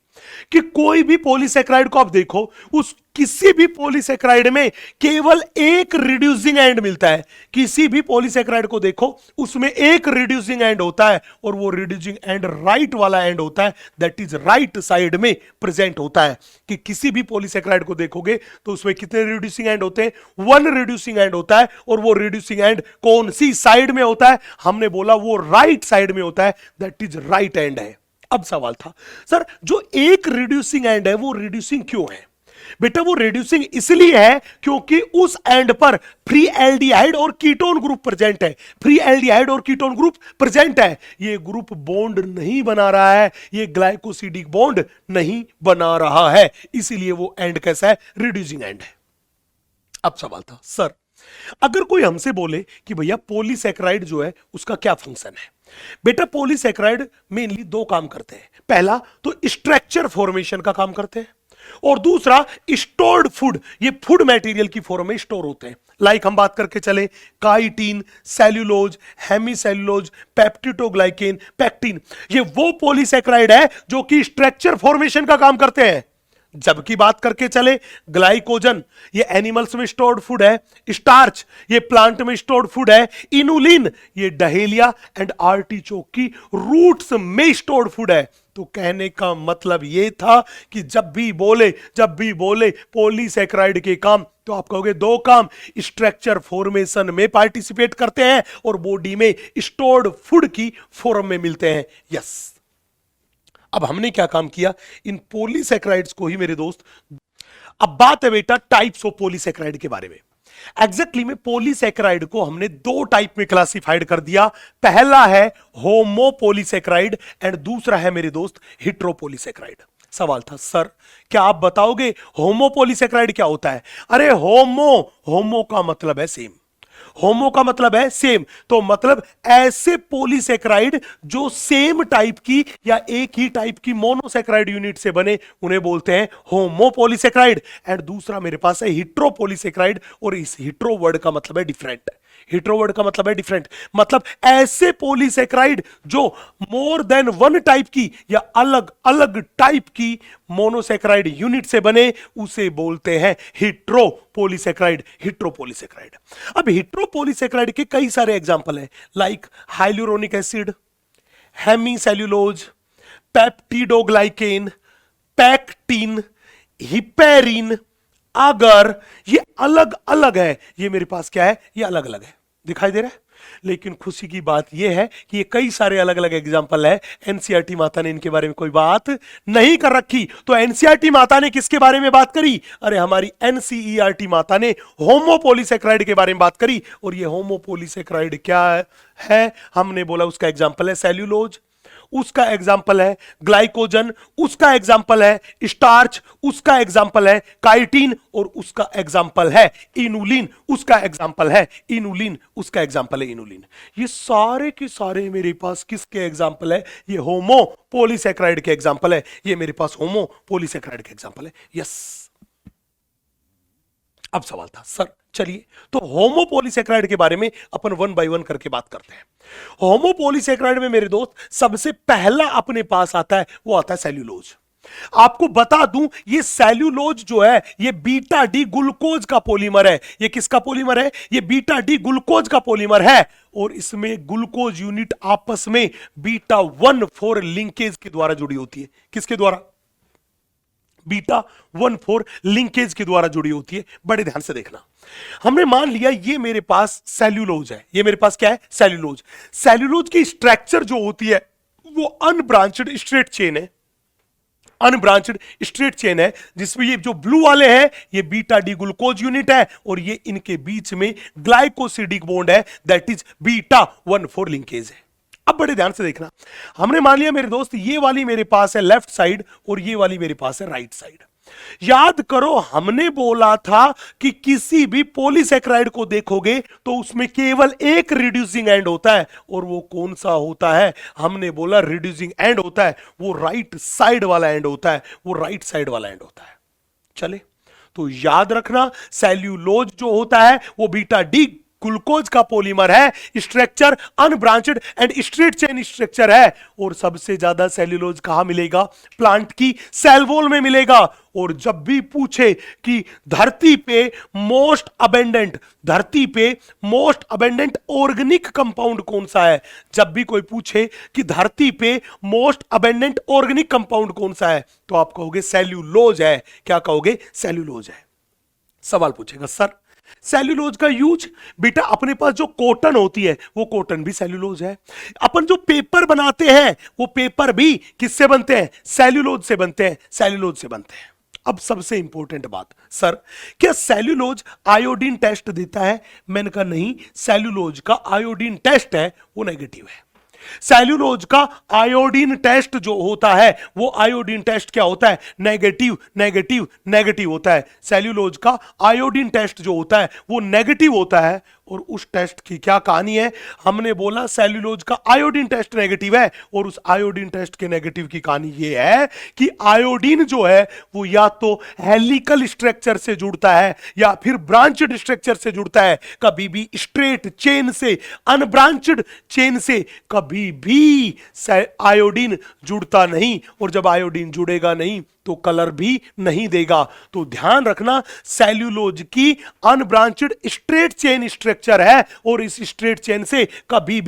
[SPEAKER 1] कि कोई भी पॉलीसेकेराइड को आप देखो, उस किसी भी पॉलीसेकेराइड में केवल एक रिड्यूसिंग एंड मिलता है। किसी भी पॉलीसेकेराइड को देखो उसमें एक रिड्यूसिंग एंड होता है और वो रिड्यूसिंग एंड राइट वाला एंड होता है, दैट इज राइट साइड में प्रेजेंट होता है। कि किसी भी पॉलीसेकेराइड को देखोगे तो उसमें कितने रिड्यूसिंग एंड होते हैं? वन रिड्यूसिंग एंड होता है। और वो रिड्यूसिंग एंड कौन सी साइड में होता है? हमने बोला वो राइट साइड में होता है, दैट इज राइट एंड है। अब सवाल था, सर जो एक रिड्यूसिंग एंड है वो रिड्यूसिंग क्यों है? बेटा वो रिड्यूसिंग इसलिए है क्योंकि उस एंड पर फ्री एल्डिहाइड और कीटोन ग्रुप प्रेजेंट है। फ्री एल्डिहाइड और कीटोन ग्रुप प्रेजेंट है। ये ग्रुप बॉन्ड नहीं बना रहा है, ये ग्लाइकोसिडिक बॉन्ड नहीं बना रहा है, इसीलिए वो एंड कैसा है? रिड्यूसिंग एंड है। अब सवाल था, सर अगर कोई हमसे बोले कि भैया पॉलीसेकेराइड जो है उसका क्या फंक्शन है? बेटा पॉलीसेकेराइड मेनली दो काम करते हैं। पहला तो स्ट्रक्चर फॉर्मेशन का काम करते हैं और दूसरा स्टोर्ड फूड, ये फूड मटेरियल की फॉर्म में स्टोर होते हैं। लाइक हम बात करके चले, chitin, cellulose, hemicellulose, peptidoglycan, pectin, ये वो पॉलीसेकेराइड है जो कि स्ट्रक्चर फॉर्मेशन का काम करते हैं। जबकि बात करके चले ग्लाइकोजन, ये एनिमल्स में स्टोर्ड फूड है। स्टार्च, ये प्लांट में स्टोर्ड फूड है। इनुलिन, ये डहेलिया एंड आर्टिचोक की रूट्स में स्टोर्ड फूड है। तो कहने का मतलब यह था कि जब भी बोले पॉलीसेकेराइड के काम, तो आप कहोगे दो काम, स्ट्रक्चर फॉर्मेशन में पार्टिसिपेट करते हैं और बॉडी में स्टोर्ड फूड की फॉर्म में मिलते हैं। यस। अब हमने क्या काम किया? इन पॉलीसेकेराइड्स को ही मेरे दोस्त, अब बात है बेटा टाइप्स ऑफ पॉलीसेकेराइड के बारे में। एग्जैक्टली में पॉलीसेकेराइड को हमने दो टाइप में क्लासिफाइड कर दिया। पहला है होमोपॉलीसेकेराइड एंड दूसरा है मेरे दोस्त हेटेरोपॉलीसेकेराइड। सवाल था, सर क्या आप बताओगे होमोपॉलीसेकेराइड क्या होता है? अरे होमो का मतलब है सेम। होमो का मतलब है सेम, तो मतलब ऐसे पॉलीसेकेराइड जो सेम टाइप की या एक ही टाइप की मोनोसेकेराइड यूनिट से बने, उन्हें बोलते हैं होमोपॉलीसेकेराइड। एंड दूसरा मेरे पास है हेटेरोपॉलीसेकेराइड, और इस हेटेरो वर्ड का मतलब है डिफरेंट। हेटेरो वर्ड का मतलब है डिफरेंट, मतलब ऐसे पॉलीसेकेराइड जो मोर देन वन टाइप की या अलग अलग टाइप की मोनोसेकेराइड यूनिट से बने, उसे बोलते हैं हेटेरोपॉलीसेकेराइड। हेटेरोपॉलीसेकेराइड। अब हेटेरोपॉलीसेकेराइड के कई सारे एग्जांपल हैं, like hyaluronic acid, hemicellulose, peptidoglycan, pectin, heparin. अगर ये अलग अलग है, ये मेरे पास क्या है? ये अलग अलग है, दिखाई दे रहा है। लेकिन खुशी की बात यह है कि ये कई सारे अलग अलग एग्जाम्पल है। एनसीईआरटी माता ने इनके बारे में कोई बात नहीं कर रखी। तो एनसीईआरटी माता ने किसके बारे में बात करी? अरे हमारी एनसीईआरटी माता ने होमोपॉलीसेकेराइड के बारे में बात करी। और ये होमोपॉलीसेकेराइड क्या है? हमने बोला उसका एग्जाम्पल है सेल्यूलोज, उसका एग्जाम्पल है ग्लाइकोजन, उसका एग्जाम्पल है स्टार्च, उसका एग्जाम्पल है काइटिन, और उसका एग्जाम्पल है इनुलिन, उसका एग्जाम्पल है इनुलिन, उसका एग्जाम्पल है इनुलिन। ये सारे के सारे मेरे पास किसके एग्जाम्पल है? ये होमो पॉलीसेकेराइड के एग्जाम्पल है। ये मेरे पास होमो पॉलीसेकेराइड के एग्जाम्पल है। यस। अब सवाल था, सर चलिए, तो होमोपॉलीसेकेराइड के बारे में अपन वन बाय वन करके बात करते हैं। होमोपॉलीसेकेराइड में मेरे दोस्त सबसे पहला अपने पास आता है, वो आता है सेल्यूलोज। आपको बता दूं, ये सेल्यूलोज जो है ये बीटा डी ग्लूकोज का पॉलीमर है। ये किसका पॉलीमर है? ये बीटा डी ग्लूकोज का पॉलीमर है, और इसमें ग्लूकोज यूनिट आपस में बीटा 1,4 लिंकेज के द्वारा जुड़ी होती है। किसके द्वारा? बीटा 1,4 लिंकेज के द्वारा जुड़ी होती है। बड़े ध्यान से देखना, हमने मान लिया ये मेरे पास सेल्यूलोज है। ये मेरे पास क्या है? सेल्यूलोज। सेल्यूलोज की स्ट्रक्चर जो होती है वो अनब्रांचड स्ट्रेट चेन है। अनब्रांचड स्ट्रेट चेन है, जिसमें ये जो ब्लू वाले हैं ये बीटा डी ग्लूकोज यूनिट है, और ये इनके बीच में ग्लाइकोसिडिक बॉन्ड है, दैट इज बीटा 1,4 लिंकेज है। अब बड़े ध्यान से देखना, हमने मान लिया मेरे दोस्त ये वाली मेरे पास है लेफ्ट साइड और ये वाली मेरे पास है राइट साइड। याद करो, हमने बोला था कि किसी भी पॉलीसेकेराइड को देखोगे तो उसमें केवल एक रिड्यूसिंग एंड होता है, और वो कौन सा होता है? हमने बोला रिड्यूसिंग एंड होता है, वो राइट साइड वाला एंड होता है, वो राइट साइड वाला एंड होता है। चले, तो याद रखना, सेल्यूलोज जो होता है वो बीटा डी ग्लूकोज का पॉलीमर है, structure अनब्रांचड and straight chain structure है, और सबसे ज्यादा सेल्यूलोज कहां मिलेगा? प्लांट की सेल वॉल में मिलेगा। और जब भी पूछे कि धरती पे मोस्ट अबेंडेंट ऑर्गेनिक कंपाउंड कौन सा है, जब भी कोई पूछे कि धरती पे मोस्ट अबेंडेंट ऑर्गेनिक कंपाउंड कौन सा है, तो आप कहोगे सेल्यूलोज है। क्या कहोगे? सेल्यूलोज है। सवाल पूछेगा, सर सेल्यूलोज का यूज? बेटा, अपने पास जो कॉटन होती है वो कॉटन भी सेल्यूलोज है। अपन जो पेपर बनाते हैं वो पेपर भी किससे बनते हैं? सेल्यूलोज से बनते हैं, सेल्यूलोज से बनते हैं। अब सबसे इंपॉर्टेंट बात, सर क्या सेल्यूलोज आयोडीन टेस्ट देता है? मैंने कहा नहीं, सेल्यूलोज का आयोडीन टेस्ट है वो नेगेटिव है। सेल्यूलोज का आयोडीन टेस्ट जो होता है वो आयोडीन टेस्ट क्या होता है? नेगेटिव नेगेटिव नेगेटिव होता है। सेल्यूलोज का आयोडीन टेस्ट जो होता है वो नेगेटिव होता है, और उस टेस्ट की क्या कहानी है? हमने बोला सेल्यूलोज का आयोडीन टेस्ट नेगेटिव है, और उस आयोडीन टेस्ट के नेगेटिव की कहानी ये है कि आयोडीन जो है वो या तो हेलिकल स्ट्रक्चर से जुड़ता है या फिर ब्रांचड स्ट्रक्चर से जुड़ता है, कभी भी स्ट्रेट चेन से, अनब्रांचड चेन से कभी भी आयोडीन जुड़ता नहीं, और जब आयोडीन जुड़ेगा नहीं तो कलर भी नहीं देगा। तो ध्यान रखना, सेल्यूलोज की अनब्रांचड स्ट्रेट चेन स्ट्रक्चर है, और इस स्ट्रेट चेन से कभी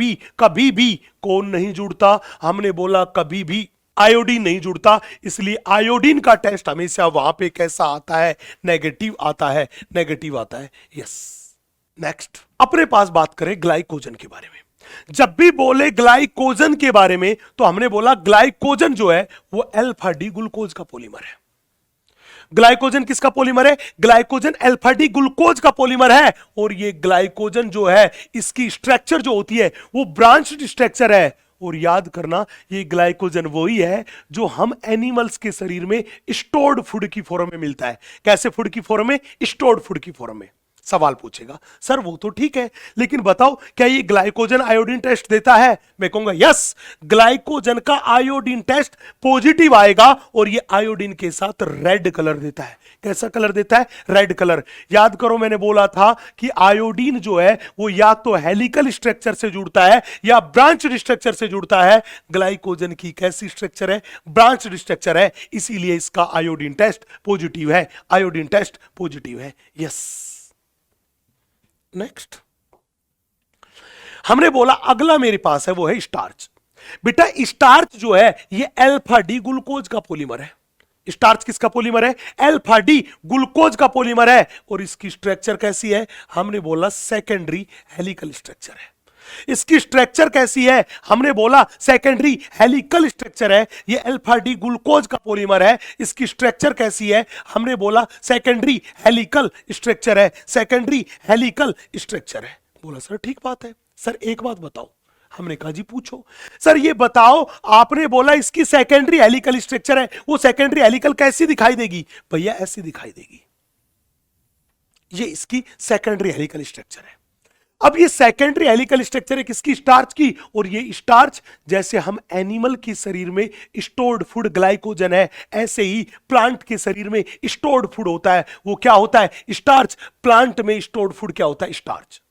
[SPEAKER 1] भी कौन नहीं जुड़ता? हमने बोला कभी भी आयोडीन नहीं जुड़ता, इसलिए आयोडीन का टेस्ट हमेशा वहां पे कैसा आता है? नेगेटिव आता है, नेगेटिव आता है। यस। नेक्स्ट, अपने पास बात करें ग्लाइकोजन के बारे में। जब भी बोले ग्लाइकोजन के बारे में तो हमने बोला ग्लाइकोजन जो है वो अल्फा डी ग्लूकोज का पॉलीमर है। ग्लाइकोजन किसका पॉलीमर है? ग्लाइकोजन अल्फा डी ग्लूकोज का पॉलीमर है, और ये ग्लाइकोजन जो है इसकी स्ट्रक्चर जो होती है वो ब्रांच्ड स्ट्रक्चर है। और याद करना, ये ग्लाइकोजन वही है जो हम एनिमल्स के शरीर में स्टोर्ड फूड की फॉर्म में मिलता है। कैसे फूड की फॉर्म में? स्टोर्ड फूड की फॉर्म में। सवाल पूछेगा, सर वो तो ठीक है, लेकिन बताओ क्या ये ग्लाइकोजन आयोडीन टेस्ट देता है? मैं कहूंगा यस, ग्लाइकोजन का आयोडीन टेस्ट पॉजिटिव आएगा, और ये आयोडीन के साथ रेड कलर देता है। कैसा कलर देता है? Red colour. याद करो, मैंने बोला था कि आयोडीन जो है वो या तो हेलिकल स्ट्रक्चर से जुड़ता है या ब्रांच्ड स्ट्रक्चर से जुड़ता है। ग्लाइकोजन की कैसी स्ट्रक्चर है? ब्रांच्ड स्ट्रक्चर है, इसीलिए इसका आयोडीन टेस्ट पॉजिटिव है। आयोडीन टेस्ट पॉजिटिव है। यस। नेक्स्ट, हमने बोला अगला मेरे पास है वो है स्टार्च। बेटा, स्टार्च जो है ये अल्फा डी ग्लूकोज का पॉलीमर है। स्टार्च किसका पॉलीमर है? अल्फा डी ग्लूकोज का पॉलीमर है, और इसकी स्ट्रक्चर कैसी है? हमने बोला सेकेंडरी हेलिकल स्ट्रक्चर है। इसकी स्ट्रक्चर कैसी है? हमने बोला सेकेंडरी हेलिकल स्ट्रक्चर है। ये अल्फा डी ग्लूकोज का पॉलीमर है। इसकी स्ट्रक्चर कैसी है? हमने बोला सेकेंडरी हेलिकल स्ट्रक्चर है। सेकेंडरी हेलिकल स्ट्रक्चर है। बोला सर ठीक बात है, सर एक बात बताओ। हमने कहा जी पूछो। सर ये बताओ, आपने बोला इसकी सेकेंडरी हेलिकल स्ट्रक्चर है, वो सेकेंडरी हेलिकल कैसी दिखाई देगी? भैया ऐसी दिखाई देगी, ये इसकी सेकेंडरी हेलिकल स्ट्रक्चर है। अब ये सेकेंडरी हेलिकल स्ट्रक्चर है किसकी? स्टार्च की। और ये स्टार्च जैसे हम एनिमल के शरीर में स्टोर्ड फूड ग्लाइकोजन है, ऐसे ही प्लांट के शरीर में स्टोर्ड फूड होता है। वो क्या होता है? स्टार्च। प्लांट में स्टोर्ड फूड क्या होता है? स्टार्च।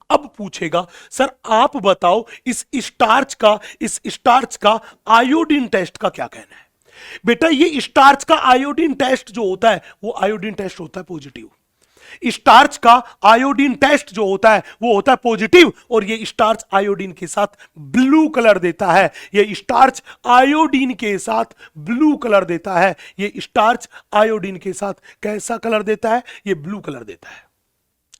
[SPEAKER 1] अब पूछेगा सर आप बताओ इस स्टार्च का आयोडीन टेस्ट का क्या कहना है? बेटा ये स्टार्च का आयोडीन टेस्ट जो होता है वो आयोडीन टेस्ट होता है पॉजिटिव। स्टार्च का आयोडीन टेस्ट जो होता है वो होता है पॉजिटिव, और ये स्टार्च आयोडीन के साथ ब्लू कलर देता है। ये स्टार्च आयोडीन के साथ ब्लू कलर देता है। ये स्टार्च आयोडीन के साथ कैसा कलर देता है? ये ब्लू कलर देता है।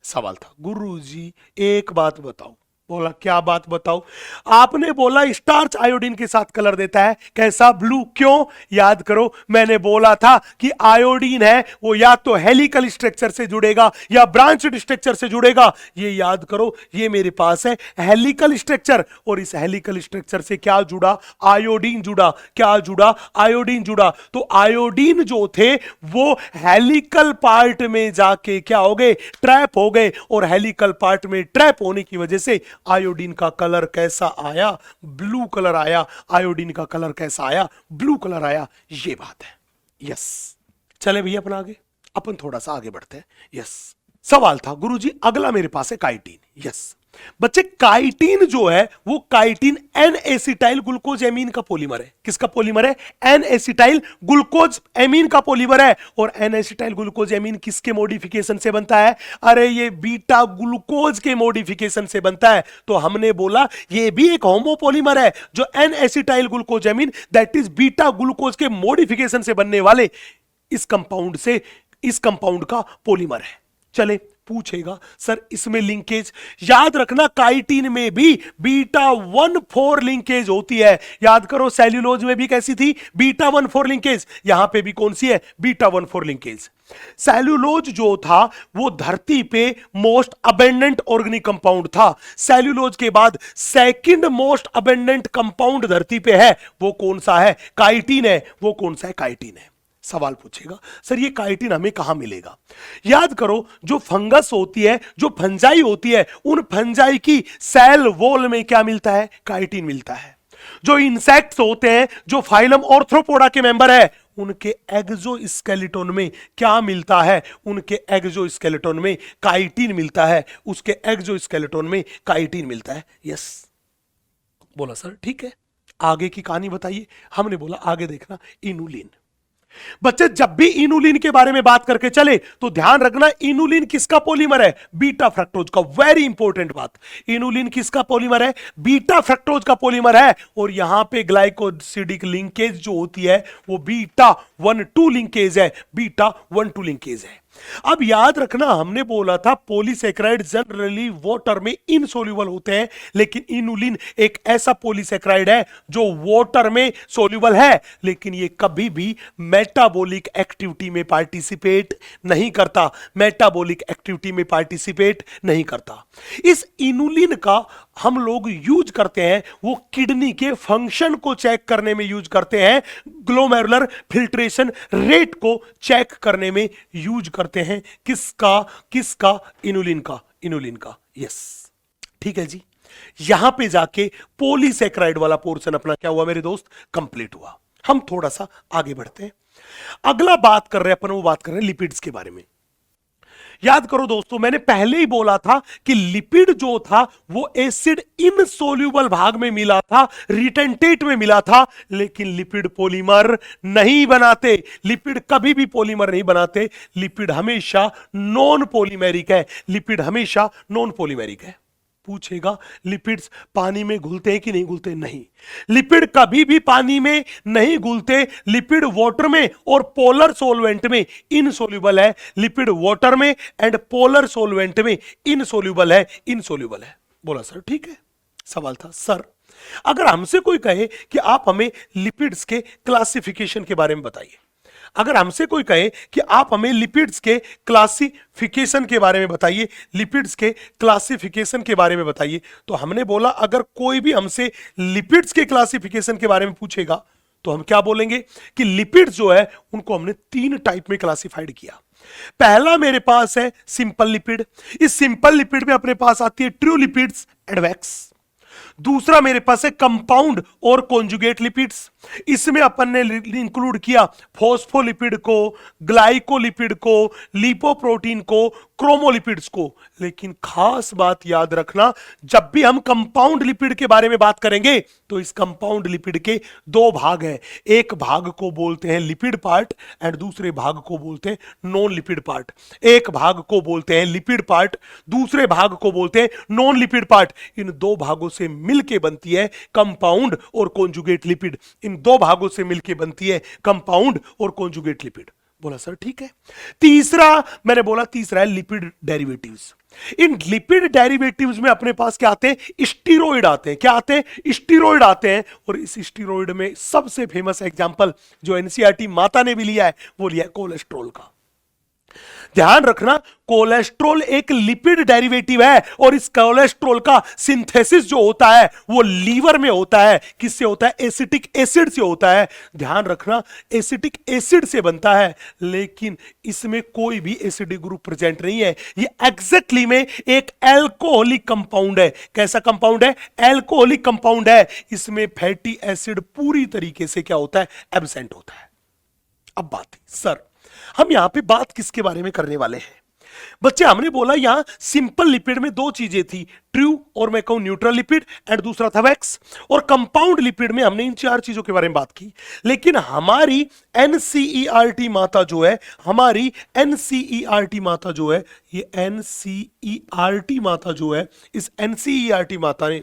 [SPEAKER 1] सवाल था गुरुजी एक बात बताओ। बोला क्या बात बताओ? आपने बोला स्टार्च आयोडीन के साथ कलर देता है, कैसा? ब्लू। क्यों? याद करो मैंने बोला था कि आयोडीन है वो या तो हेलिकल स्ट्रक्चर से जुड़ेगा या ब्रांचड स्ट्रक्चर से जुड़ेगा। ये याद करो, ये मेरे पास है हेलिकल स्ट्रक्चर, और इस हेलिकल स्ट्रक्चर से क्या जुड़ा? आयोडीन जुड़ा। क्या जुड़ा? आयोडीन जुड़ा। तो आयोडीन जो थे वो हेलिकल पार्ट में जाके क्या हो गए? ट्रैप हो गए, और हेलिकल पार्ट में ट्रैप होने की वजह से आयोडीन का कलर कैसा आया? ब्लू कलर आया। आयोडीन का कलर कैसा आया? ब्लू कलर आया। ये बात है। यस, चले भैया अपन आगे, अपन थोड़ा सा आगे बढ़ते हैं। यस, सवाल था गुरुजी अगला मेरे पास है काइटिन। यस बच्चे, काइटिन जो है वो chitin N acetyl glucosamine का पॉलीमर है। किसका पॉलीमर है? एन एसिटाइल ग्लूकोज एमीन का पॉलीमर है। और एन एसिटाइल ग्लूकोज एमीन किसके मॉडिफिकेशन से बनता है? अरे ये बीटा ग्लूकोज के मॉडिफिकेशन से बनता है। तो हमने बोला ये भी एक होमोपॉलीमर है जो N acetyl glucosamine that is beta glucose के मॉडिफिकेशन से बनने वाले इस कंपाउंड का पॉलीमर है। चले पूछेगा सर इसमें लिंकेज, याद रखना काइटिन में भी बीटा 1,4 लिंकेज होती है। याद करो सेल्यूलोज में भी कैसी थी? Beta 1,4 linkage. यहां पे भी कौन सी है? Beta 1,4 linkage. सेल्यूलोज जो था वो धरती पे मोस्ट अबेंडेंट ऑर्गेनिक कंपाउंड था। सेल्यूलोज के बाद सेकंड मोस्ट अबेंडेंट कंपाउंड धरती पे है, वो कौन सा है? काइटिन है। वो कौन सा है? काइटिन है। सवाल पूछेगा सर ये काइटिन हमें कहां मिलेगा? याद करो जो फंगस होती है, जो फंजाई होती है, उन फंजाई की सेल वॉल में क्या मिलता है? काइटिन मिलता है। जो इंसेक्ट्स होते हैं, जो फाइलम ऑर्थ्रोपोडा के मेंबर है, उनके एक्सोस्केलेटन में क्या मिलता है? उनके एक्सोस्केलेटन में काइटिन मिलता है। उसके एक्सोस्केलेटन में काइटिन मिलता है। यस, बोला सर ठीक है, आगे की कहानी बताइए। हमने बोला आगे देखना इनुलिन। बच्चे जब भी इनुलिन के बारे में बात करके चले तो ध्यान रखना इनुलिन किसका पॉलीमर है? बीटा फ्रक्टोज का। वेरी इंपॉर्टेंट बात, इनुलिन किसका पॉलीमर है? बीटा फ्रक्टोज का पॉलीमर है। और यहां पे ग्लाइकोसिडिक लिंकेज जो होती है वो बीटा 1,2 लिंकेज है। बीटा 1,2 लिंकेज है। अब याद रखना हमने बोला था पॉलीसैकेराइड जनरली वाटर में इनसोल्यूबल होते हैं, लेकिन इनुलिन एक ऐसा पॉलीसैकेराइड है जो वाटर में सोल्यूबल है, लेकिन ये कभी भी मेटाबॉलिक एक्टिविटी में पार्टिसिपेट नहीं करता। मेटाबॉलिक एक्टिविटी में पार्टिसिपेट नहीं करता। इस इनुलिन का हम लोग यूज करते हैं, वो किडनी के फंक्शन को चेक करने में यूज करते हैं, ग्लोमेरुलर फिल्ट्रेशन रेट को चेक करने में यूज करते हैं। किसका? इनुलिन का। यस, ठीक है जी। यहां पे जाके पॉलीसैकेराइड वाला पोर्शन अपना क्या हुआ मेरे दोस्त? कंप्लीट हुआ। हम थोड़ा सा आगे बढ़ते हैं। अगला बात कर रहे हैं अपन, वो बात कर रहे हैं लिपिड्स के बारे में। याद करो दोस्तों मैंने पहले ही बोला था कि लिपिड जो था वो एसिड इनसोल्यूबल भाग में मिला था, रिटेंटेट में मिला था, लेकिन लिपिड पॉलीमर नहीं बनाते। लिपिड कभी भी पॉलीमर नहीं बनाते। लिपिड हमेशा नॉन पॉलीमेरिक है। लिपिड हमेशा नॉन पॉलीमेरिक है। पूछेगा लिपिड्स पानी में घुलते हैं कि नहीं घुलते? नहीं, लिपिड कभी भी पानी में नहीं घुलते। लिपिड वाटर में और पोलर सॉल्वेंट में इनसोल्यूबल है। लिपिड वाटर में एंड पोलर सॉल्वेंट में इनसोल्यूबल है। बोला सर ठीक है। सवाल था सर अगर हमसे कोई कहे कि आप हमें लिपिड्स के क्लासिफिकेशन के बारे में बताइए, अगर हमसे कोई कहे कि आप हमें लिपिड्स के क्लासिफिकेशन के बारे में बताइए, लिपिड्स के क्लासिफिकेशन के बारे में बताइए, तो हमने बोला अगर कोई भी हमसे लिपिड्स के क्लासिफिकेशन के बारे में पूछेगा तो हम क्या बोलेंगे कि लिपिड जो है उनको हमने 3 टाइप में क्लासिफाइड किया। पहला मेरे पास है सिंपल लिपिड। इस सिंपल लिपिड में अपने पास आती है ट्रू लिपिड्स एंड वैक्स। दूसरा मेरे पास है कंपाउंड और कॉन्जुगेट लिपिड्स। इसमें अपन ने इंक्लूड किया फॉस्फोलिपिड को, ग्लाइकोलिपिड को, लिपोप्रोटीन को, क्रोमोलिपिड्स को। लेकिन खास बात याद रखना, जब भी हम कंपाउंड लिपिड के बारे में बात करेंगे तो इस कंपाउंड लिपिड के 2 भाग हैं। एक भाग को बोलते हैं लिपिड पार्ट एंड दूसरे भाग को बोलते हैं नॉन लिपिड पार्ट। एक भाग को बोलते हैं लिपिड पार्ट, दूसरे भाग को बोलते हैं नॉन लिपिड पार्ट। इन 2 भागों से मिलके बनती है कंपाउंड और कॉन्जुगेट लिपिड। इन 2 भागों से मिलके बनती है कंपाउंड और कॉन्जुगेट लिपिड। बोला सर ठीक है। तीसरा मैंने बोला, तीसरा है lipid derivatives. In lipid derivatives में अपने पास क्या आते हैं? स्टीरॉइड आते हैं। क्या आते हैं? स्टीरॉइड आते हैं। और इस स्टीरॉइड में सबसे फेमस एग्जांपल जो एनसीईआरटी माता ने भी लिया है वो लिया है कोलेस्ट्रॉल का। ध्यान रखना, कोलेस्ट्रॉल एक लिपिड डेरिवेटिव है और इस कोलेस्ट्रॉल का सिंथेसिस जो होता है वो लीवर में होता है। किससे होता है? एसिटिक एसिड से होता है। ध्यान रखना, एसिटिक एसिड से बनता है, लेकिन इसमें कोई भी एसिडिक ग्रुप प्रेजेंट नहीं है। ये एग्जैक्टली में एक एल्कोहलिक कंपाउंड है। कैसा कंपाउंड है? एल्कोहलिक कंपाउंड है। इसमें फैटी एसिड पूरी तरीके से क्या होता है? एब्सेंट होता है। अब बात है सर, हम यहां पे बात किसके बारे में करने वाले हैं? बच्चे हमने बोला यहां सिंपल लिपिड में 2 चीजें थी, ट्रू और मैं कहूं न्यूट्रल लिपिड, एंड दूसरा था वैक्स। और कंपाउंड लिपिड में हमने इन 4 चीजों के बारे में बात की। लेकिन हमारी एनसीईआरटी माता जो है, हमारी एनसीईआरटी माता जो है, ये एनसीईआरटी माता जो है, इस एनसीईआरटी माता ने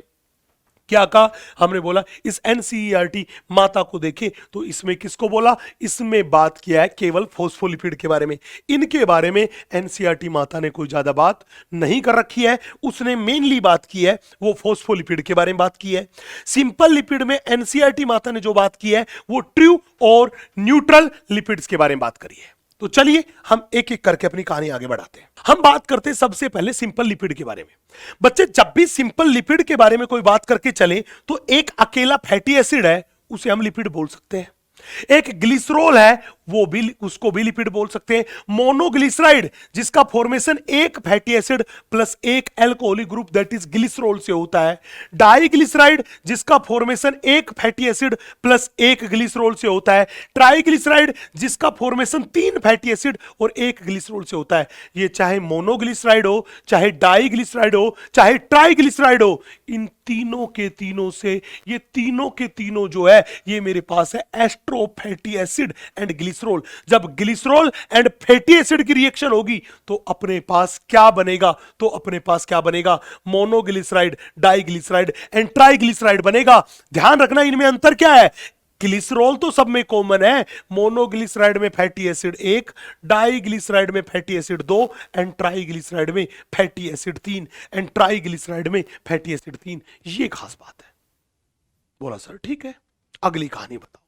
[SPEAKER 1] क्या कहा? हमने बोला इस एनसीईआरटी माता को देखें तो इसमें किसको बोला? इसमें बात किया है केवल फॉस्फोलिपिड के बारे में। इनके बारे में एनसीईआरटी माता ने कोई ज्यादा बात नहीं कर रखी है। उसने मेनली बात की है वो फॉस्फोलिपिड के बारे में बात की है। सिंपल लिपिड में एनसीईआरटी माता ने जो बात की है वो ट्रू और न्यूट्रल लिपिड्स के बारे में बात करी है। तो चलिए हम एक एक करके अपनी कहानी आगे बढ़ाते हैं। हम बात करते हैं सबसे पहले सिंपल लिपिड के बारे में। बच्चे, जब भी सिंपल लिपिड के बारे में कोई बात करके चले तो एक अकेला फैटी एसिड है, उसे हम लिपिड बोल सकते हैं। एक ग्लिसरॉल है, वो भी, उसको भी लिपिड बोल सकते हैं। मोनोग्लिसराइड, जिसका फॉर्मेशन एक फैटी एसिड प्लस एक alcoholic group that is glycerol से होता है। डाइग्लिसराइड, जिसका फॉर्मेशन एक फैटी एसिड प्लस एक ग्लिसरॉल से होता है। ट्राइग्लिसराइड, जिसका फॉर्मेशन 3 फैटी एसिड और एक ग्लिसरॉल से होता है। ये चाहे मोनोग्लिसराइड हो, चाहे डाइग्लिसराइड हो, चाहे ट्राइग्लिसराइड हो, इन तीनों के तीनों से, ये तीनों के तीनों जो है, ये मेरे पास है astro fatty acid and glycerol. जब ग्लिसरॉल एंड फैटी एसिड की रिएक्शन होगी तो अपने पास क्या बनेगा? तो अपने पास क्या बनेगा? मोनोग्लिसराइड, डाइग्लिसराइड एंड ट्राइग्लिसराइड बनेगा। ध्यान रखना, इनमें अंतर क्या है? ग्लिसरॉल तो सब में कॉमन है। मोनोग्लिसराइड में फैटी एसिड 1, डाइग्लिसराइड में फैटी एसिड 2 एंड ट्राइग्लिसराइड में फैटी एसिड 3 एंड ट्राइग्लिसराइड में फैटी एसिड 3। ये खास बात है। बोला सर ठीक है, अगली कहानी बताओ।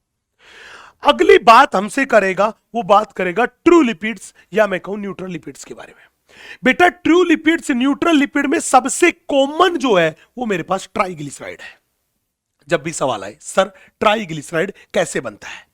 [SPEAKER 1] अगली बात हमसे करेगा, वो बात करेगा ट्रू लिपिड्स या मैं कहूं न्यूट्रल लिपिड्स के बारे में। बेटा, ट्रू लिपिड्स न्यूट्रल लिपिड में सबसे कॉमन जो है वो मेरे पास ट्राइग्लिसराइड है। जब भी सवाल आए सर ट्राइग्लिसराइड कैसे बनता है,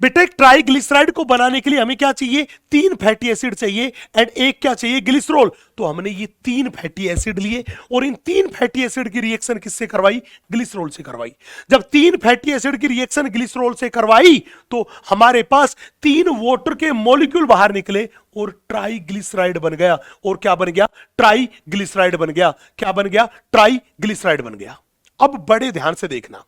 [SPEAKER 1] बेटा एक ट्राइग्लिसराइड को बनाने के लिए हमें क्या चाहिए? 3 फैटी एसिड चाहिए एंड एक क्या चाहिए? ग्लिसरॉल। तो हमने ये 3 फैटी एसिड लिए और इन 3 फैटी एसिड की रिएक्शन किससे करवाई? ग्लिसरॉल से करवाई। जब 3 फैटी एसिड की रिएक्शन ग्लिसरॉल से करवाई तो हमारे पास 3 वाटर के मॉलिक्यूल बाहर निकले और ट्राइग्लिसराइड बन गया। और क्या बन गया? ट्राइग्लिसराइड बन गया। क्या बन गया? ट्राइग्लिसराइड बन गया। अब बड़े ध्यान से देखना,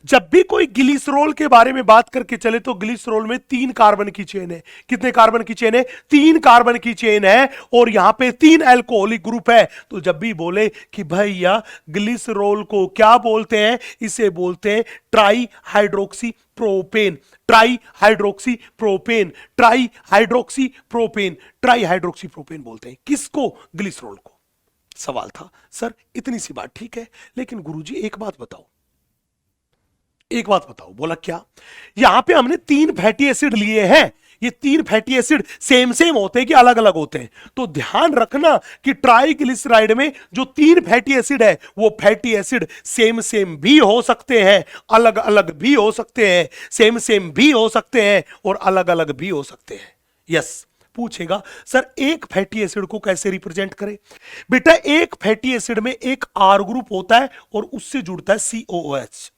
[SPEAKER 1] जब भी कोई ग्लिसरॉल के बारे में बात करके चले तो ग्लिसरॉल में 3 कार्बन की चेन है। कितने कार्बन की चेन है? 3 कार्बन की चेन है और यहां पे 3 अल्कोहलिक ग्रुप है। तो जब भी बोले कि भैया ग्लिसरॉल को क्या बोलते हैं? इसे बोलते हैं try hydroxy propane. Try hydroxy propane, try hydroxy propane, try hydroxy propane बोलते हैं किसको? ग्लिसरॉल को। सवाल था सर इतनी सी बात ठीक है, लेकिन गुरुजी एक बात बताओ, एक बात बताओ। बोला क्या? यहां पे हमने 3 फैटी एसिड लिए हैं, ये तीन फैटी एसिड सेम सेम होते हैं कि अलग अलग होते हैं? तो ध्यान रखना कि ट्राइग्लिसराइड में जो तीन फैटी एसिड है वो फैटी एसिड सेम सेम भी हो सकते हैं, अलग अलग भी हो सकते हैं, सेम सेम भी हो सकते हैं और अलग अलग भी हो सकते हैं। यस, पूछेगा सर एक फैटी एसिड को कैसे रिप्रेजेंट करें? बेटा एक फैटी एसिड में एक आर ग्रुप होता है और उससे जुड़ता है COOH।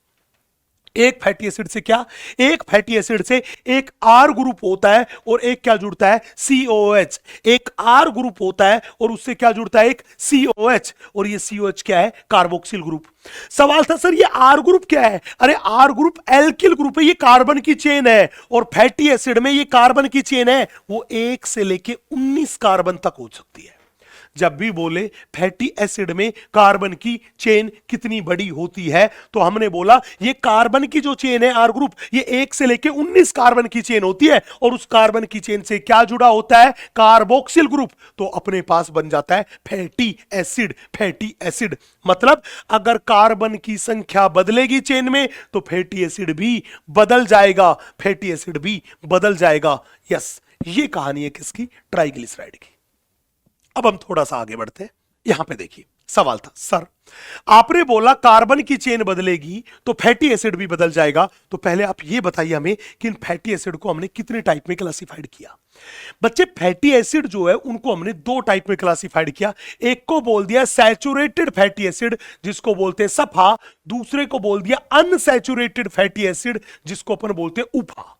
[SPEAKER 1] एक फैटी एसिड से क्या, एक फैटी एसिड से एक आर ग्रुप होता है और एक क्या जुड़ता है? COOH। एक आर ग्रुप होता है और उससे क्या जुड़ता है? एक COH। और ये COH क्या है? Carboxyl group. सवाल था सर ये आर ग्रुप क्या है? अरे आर ग्रुप एल्किल ग्रुप है, ये कार्बन की चेन है और फैटी एसिड में ये कार्बन की चेन है वो 1 से लेके 19 कार्बन तक हो सकती है। जब भी बोले फैटी एसिड में कार्बन की चेन कितनी बड़ी होती है तो हमने बोला ये कार्बन की जो चेन है आर ग्रुप ये 1 से लेके 19 कार्बन की चेन होती है और उस कार्बन की चेन से क्या जुड़ा होता है? Carboxyl group. तो अपने पास बन जाता है फैटी एसिड। फैटी एसिड मतलब अगर कार्बन की संख्या बदलेगी चेन में तो फैटी एसिड भी बदल जाएगा, फैटी एसिड भी बदल जाएगा। यस, ये कहानी है किसकी? ट्राइग्लिसराइड की। अब हम थोड़ा सा आगे बढ़ते हैं। यहां पे देखिए सवाल था सर आपने बोला कार्बन की चेन बदलेगी तो फैटी एसिड भी बदल जाएगा, तो पहले आप ये बताइए हमें कि इन फैटी एसिड को हमने कितने टाइप में क्लासिफाइड किया? बच्चे फैटी एसिड जो है उनको हमने दो टाइप में क्लासिफाइड किया। एक को बोल दिया सैचुरेटेड फैटी एसिड जिसको बोलते हैं सफा, दूसरे को बोल दिया अनसैचुरेटेड फैटी एसिड जिसको अपन बोलते हैं उफा।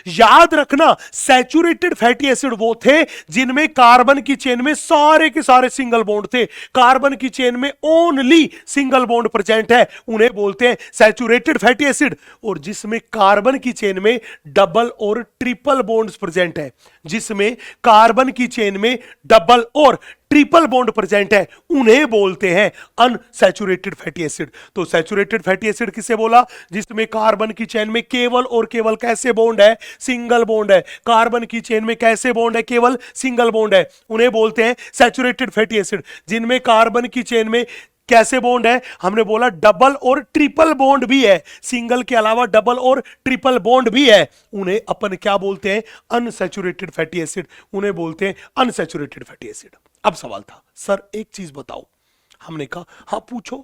[SPEAKER 1] याद रखना सैचुरेटेड फैटी एसिड वो थे जिनमें कार्बन की चेन में सारे के सारे सिंगल बॉन्ड थे, कार्बन की चेन में ओनली सिंगल बॉन्ड प्रेजेंट है, उन्हें बोलते हैं सैचुरेटेड फैटी एसिड। और जिसमें कार्बन की चेन में डबल और ट्रिपल बॉन्ड्स प्रेजेंट है, जिसमें कार्बन की चेन में डबल और ट्रिपल बॉन्ड प्रेजेंट है, उन्हें बोलते हैं अनसैचुरेटेड फैटी एसिड। तो सैचुरेटेड फैटी एसिड किसे बोला? जिसमें कार्बन की चेन में केवल और केवल कैसे बॉन्ड है? सिंगल बॉन्ड है। कार्बन की चेन में कैसे बॉन्ड है? केवल सिंगल बॉन्ड है, उन्हें बोलते हैं सैचुरेटेड फैटी एसिड। जिनमें कार्बन की चेन में कैसे बॉन्ड है? हमने बोला डबल और ट्रिपल बॉन्ड भी है, सिंगल के अलावा डबल और ट्रिपल बॉन्ड भी है, उन्हें अपन क्या बोलते हैं? Unsaturated fatty acid. उन्हें बोलते हैं अनसैचुरेटेड फैटी एसिड। अब सवाल था सर एक चीज बताओ। हमने कहा हाँ पूछो,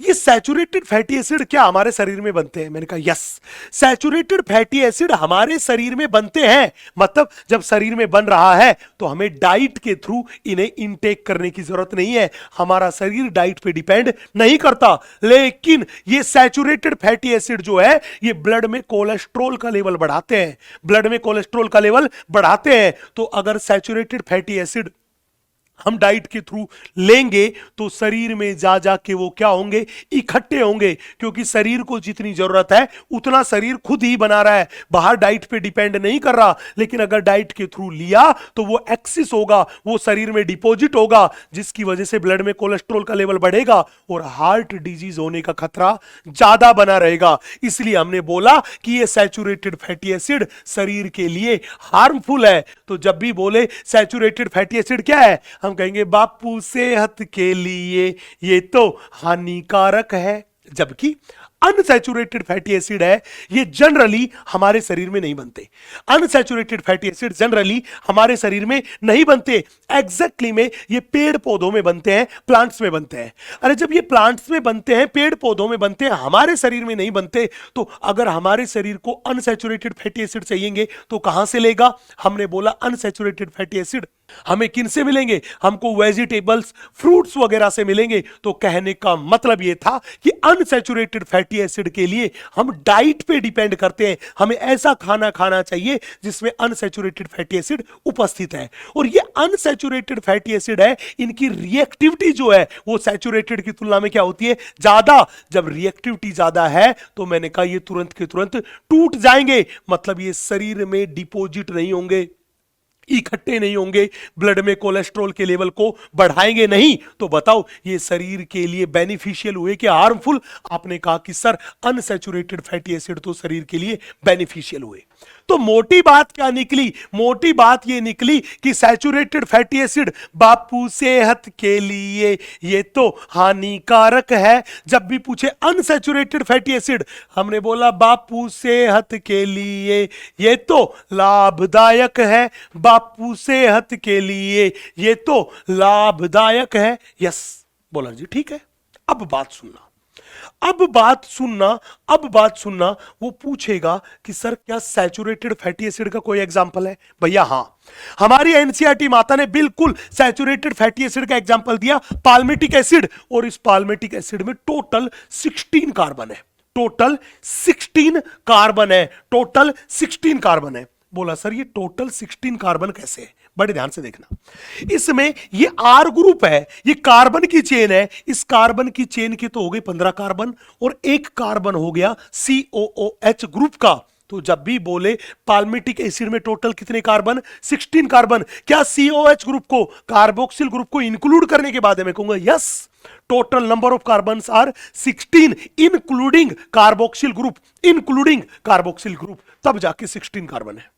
[SPEAKER 1] ये सैचुरेटेड फैटी एसिड क्या हमारे शरीर में बनते हैं? मैंने कहा यस, सैचुरेटेड फैटी एसिड हमारे शरीर में बनते हैं। मतलब जब शरीर में बन रहा है तो हमें डाइट के थ्रू इन्हें इनटेक करने की जरूरत नहीं है, हमारा शरीर डाइट पे डिपेंड नहीं करता। लेकिन ये सैचुरेटेड फैटी एसिड जो है ये ब्लड में कोलेस्ट्रॉल का लेवल बढ़ाते हैं, ब्लड में कोलेस्ट्रॉल का लेवल बढ़ाते हैं। तो अगर सैचुरेटेड फैटी एसिड हम डाइट के थ्रू लेंगे तो शरीर में जा जाके वो क्या होंगे? इकट्ठे होंगे, क्योंकि शरीर को जितनी जरूरत है उतना शरीर खुद ही बना रहा है, बाहर डाइट पे डिपेंड नहीं कर रहा। लेकिन अगर डाइट के थ्रू लिया तो वो एक्सेस होगा, वो शरीर में डिपॉजिट होगा, जिसकी वजह से ब्लड में कोलेस्ट्रॉल का लेवल बढ़ेगा और हार्ट डिजीज होने का खतरा ज्यादा बना रहेगा। इसलिए हमने बोला कि ये सैचुरेटेड फैटी एसिड शरीर के लिए हार्मफुल है। तो जब भी बोले सैचुरेटेड फैटी एसिड क्या है, हम कहेंगे बापू सेहत के लिए ये तो हानिकारक है। जबकि अनसैचुरेटेड फैटी एसिड है ये जनरली हमारे शरीर में नहीं बनते। अनसैचुरेटेड फैटी एसिड जनरली हमारे शरीर में नहीं बनते, एग्जैक्टली में ये पेड़ पौधों में बनते हैं, प्लांट्स में बनते हैं। अरे जब ये प्लांट्स में बनते हैं, पेड़ पौधों में बनते हैं, हमारे शरीर में नहीं बनते, तो अगर हमारे शरीर को अनसैचुरेटेड फैटी एसिड चाहिए तो कहां से लेगा? हमने बोला अनसैचुरेटेड फैटी एसिड हमें किन से मिलेंगे? हमको वेजिटेबल्स, फ्रूट्स वगैरह से मिलेंगे। तो कहने का मतलब यह था कि अनसैचुरेटेड फैटी एसिड के लिए हम डाइट पे डिपेंड करते हैं, हमें ऐसा खाना खाना चाहिए जिसमें अनसैचुरेटेड फैटी एसिड उपस्थित है। और ये अनसैचुरेटेड फैटी एसिड है, इनकी रिएक्टिविटी जो है वो सैचुरेटेड की तुलना में क्या होती है? ज्यादा। जब रिएक्टिविटी ज्यादा है तो मैंने कहा ये तुरंत के तुरंत टूट जाएंगे, मतलब ये शरीर में डिपॉजिट नहीं होंगे, इकट्ठे नहीं होंगे, ब्लड में कोलेस्ट्रॉल के लेवल को बढ़ाएंगे नहीं। तो बताओ ये शरीर के लिए बेनिफिशियल हुए कि हार्मफुल? आपने कहा कि सर अनसैचुरेटेड फैटी एसिड तो शरीर के लिए बेनिफिशियल हुए। तो मोटी बात क्या निकली? मोटी बात ये निकली कि सैचुरेटेड फैटी एसिड बापू सेहत के लिए ये तो हानिकारक है। जब भी पूछे अनसैचुरेटेड फैटी एसिड, हमने बोला बापू सेहत के लिए ये तो लाभदायक है, बापू सेहत के लिए ये तो लाभदायक है। यस बोला जी, ठीक है। अब बात सुनना, अब बात सुनना। वो पूछेगा कि सर क्या सैचुरेटेड फैटी एसिड का कोई एग्जांपल है? भैया हां, हमारी एनसीईआरटी माता ने बिल्कुल सैचुरेटेड फैटी एसिड का एग्जांपल दिया, पाल्मिटिक एसिड। और इस पाल्मिटिक एसिड में टोटल 16 कार्बन है, टोटल 16 कार्बन है, टोटल 16 कार्बन है। बोला सर ये टोटल 16 कार्बन कैसे है? बड़े ध्यान से देखना, इसमें ये आर ग्रुप है, ये कार्बन की चेन है, इस कार्बन की चेन की तो हो गई 15 कार्बन और एक कार्बन हो गया COOH ग्रुप का। तो जब भी बोले पाल्मिटिक एसिड में टोटल कितने कार्बन? 16 कार्बन। क्या COH ग्रुप को, कार्बोक्सिल ग्रुप को इंक्लूड करने के बाद मैं कहूंगा yes, total number of carbon are 16 including carboxyl group, including carboxyl group, तब जाके 16 कार्बन है।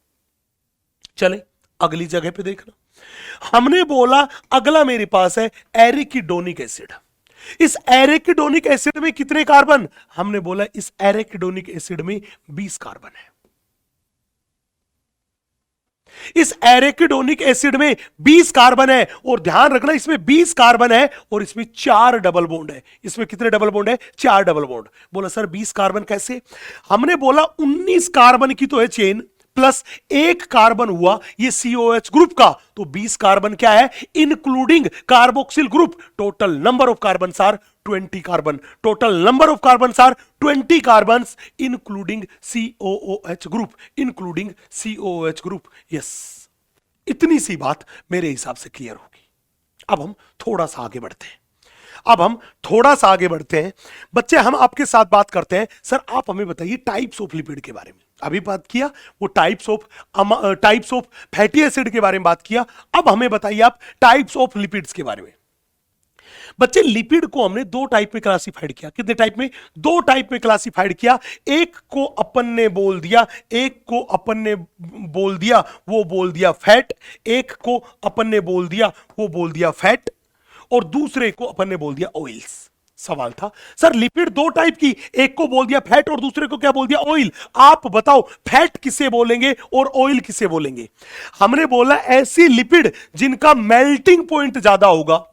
[SPEAKER 1] चले अगली जगह पे देखना, हमने बोला अगला मेरे पास है एरिकिडोनिक एसिड। इस एरिकिडोनिक एसिड में कितने कार्बन? हमने बोला इस एरिकिडोनिक एसिड में 20 कार्बन है। इस एरिकिडोनिक एसिड में 20 कार्बन है और ध्यान रखना इसमें 20 कार्बन है और इसमें 4 डबल बॉन्ड है। इसमें कितने डबल बॉन्ड है? 4 डबल बॉन्ड। बोला सर 20 कार्बन कैसे? हमने बोला 19 कार्बन की तो है चेन, प्लस एक कार्बन हुआ ये COH ग्रुप का, तो 20 कार्बन क्या है? Including carboxyl group. Total number of carbon are 20 carbon, total number of carbon are 20 carbon including COOH group, including COOH group. Yes, इतनी सी बात मेरे हिसाब से क्लियर होगी। अब हम थोड़ा सा आगे बढ़ते हैं, बच्चे हम आपके साथ बात करते हैं। सर आप हमें बताइए टाइप्स ऑफ लिपिड के बारे में। अभी बात किया वो टाइप्स ऑफ फैटी एसिड के बारे में बात किया, अब हमें बताइए आप टाइप्स ऑफ लिपिड्स के बारे में। बच्चे लिपिड को हमने दो टाइप में क्लासिफाइड किया। कितने टाइप में? दो टाइप में क्लासिफाइड किया। एक को अपन ने बोल दिया, वो बोल दिया फैट। एक को अपन ने बोल दिया, वो बोल दिया फैट, और दूसरे को अपन ने बोल दिया ऑयल्स। सवाल था सर लिपिड दो टाइप की, एक को बोल दिया फैट और दूसरे को क्या बोल दिया? ऑयल। आप बताओ फैट किसे बोलेंगे और ऑयल किसे बोलेंगे? हमने बोला ऐसी लिपिड जिनका मेल्टिंग पॉइंट ज्यादा होगा,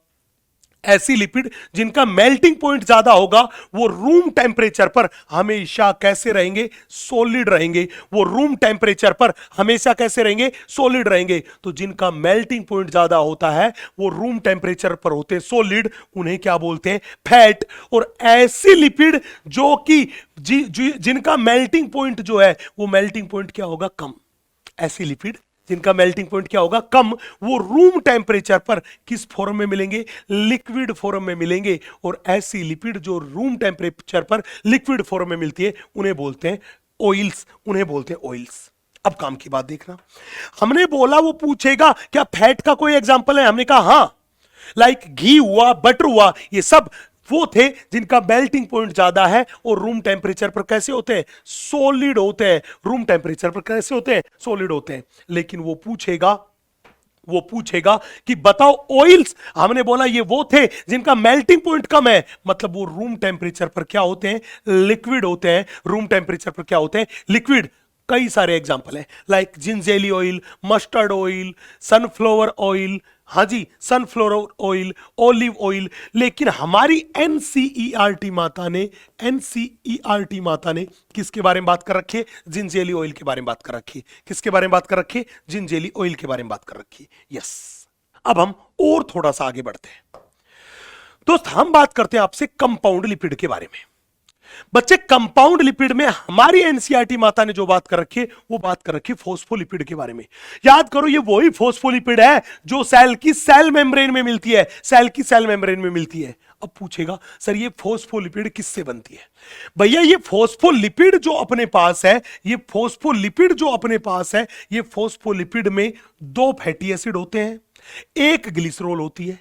[SPEAKER 1] ऐसी लिपिड जिनका मेल्टिंग पॉइंट ज्यादा होगा वो रूम टेम्परेचर पर हमेशा कैसे रहेंगे? सॉलिड रहेंगे। वो रूम टेम्परेचर पर हमेशा कैसे रहेंगे? सॉलिड रहेंगे। तो जिनका मेल्टिंग पॉइंट ज्यादा होता है, वो रूम टेम्परेचर पर होते हैं सॉलिड, उन्हें क्या बोलते हैं? फैट। और ऐसी लिपिड जो कि जिनका मेल्टिंग पॉइंट जो है वो मेल्टिंग पॉइंट क्या होगा? कम। ऐसी लिपिड जिनका मेल्टिंग पॉइंट क्या होगा? कम। वो रूम टेम्परेचर पर किस फॉर्म में मिलेंगे? लिक्विड फॉर्म में मिलेंगे। और ऐसी लिपिड जो रूम टेम्परेचर पर लिक्विड फॉर्म में मिलती है उन्हें बोलते हैं ऑयल्स, अब काम की बात देखना, हमने बोला वो पूछेगा क्या फैट का कोई एग्जांपल है? हमने कहा हां, लाइक घी हुआ, बटर हुआ, ये सब वो थे जिनका मेल्टिंग पॉइंट ज्यादा है और रूम टेम्परेचर पर कैसे होते हैं? सॉलिड होते हैं। रूम टेम्परेचर पर कैसे होते हैं? सॉलिड होते हैं। लेकिन वो पूछेगा कि बताओ ऑयल्स। हमने बोला ये वो थे जिनका मेल्टिंग पॉइंट कम है, मतलब वो रूम टेम्परेचर पर क्या होते हैं? लिक्विड होते हैं। रूम टेम्परेचर पर क्या होते हैं? लिक्विड। कई सारे एग्जांपल है like gingelly oil, mustard oil, sunflower oil, हाँ जी सनफ्लावर ऑयल, ऑलिव ऑयल। लेकिन हमारी एनसीईआरटी माता ने किसके बारे में बात कर रखी है? जिंजेली ऑयल के बारे में बात कर रखी है। किसके बारे में बात कर रखी है? जिंजेली ऑयल के बारे में बात कर रखी है। यस, अब हम और थोड़ा सा आगे बढ़ते हैं दोस्त, हम बात करते हैं आपसे कंपाउंड लिपिड के बारे में। बच्चे कंपाउंड लिपिड में हमारी एनसीईआरटी माता ने जो बात कर रखी है वो बात कर रखी है फोस्फोलिपिड के बारे में। याद करो ये वही फोस्फोलिपिड है जो सेल की सेल मेम्ब्रेन में मिलती है, अब पूछेगा सर ये फोस्फोलिपिड किससे बनती है? भैया ये फोस्फोलिपिड जो अपने पास है, ये फोस्फोलिपिड में दो फैटी एसिड होते हैं, एक ग्लिसरॉल होती है।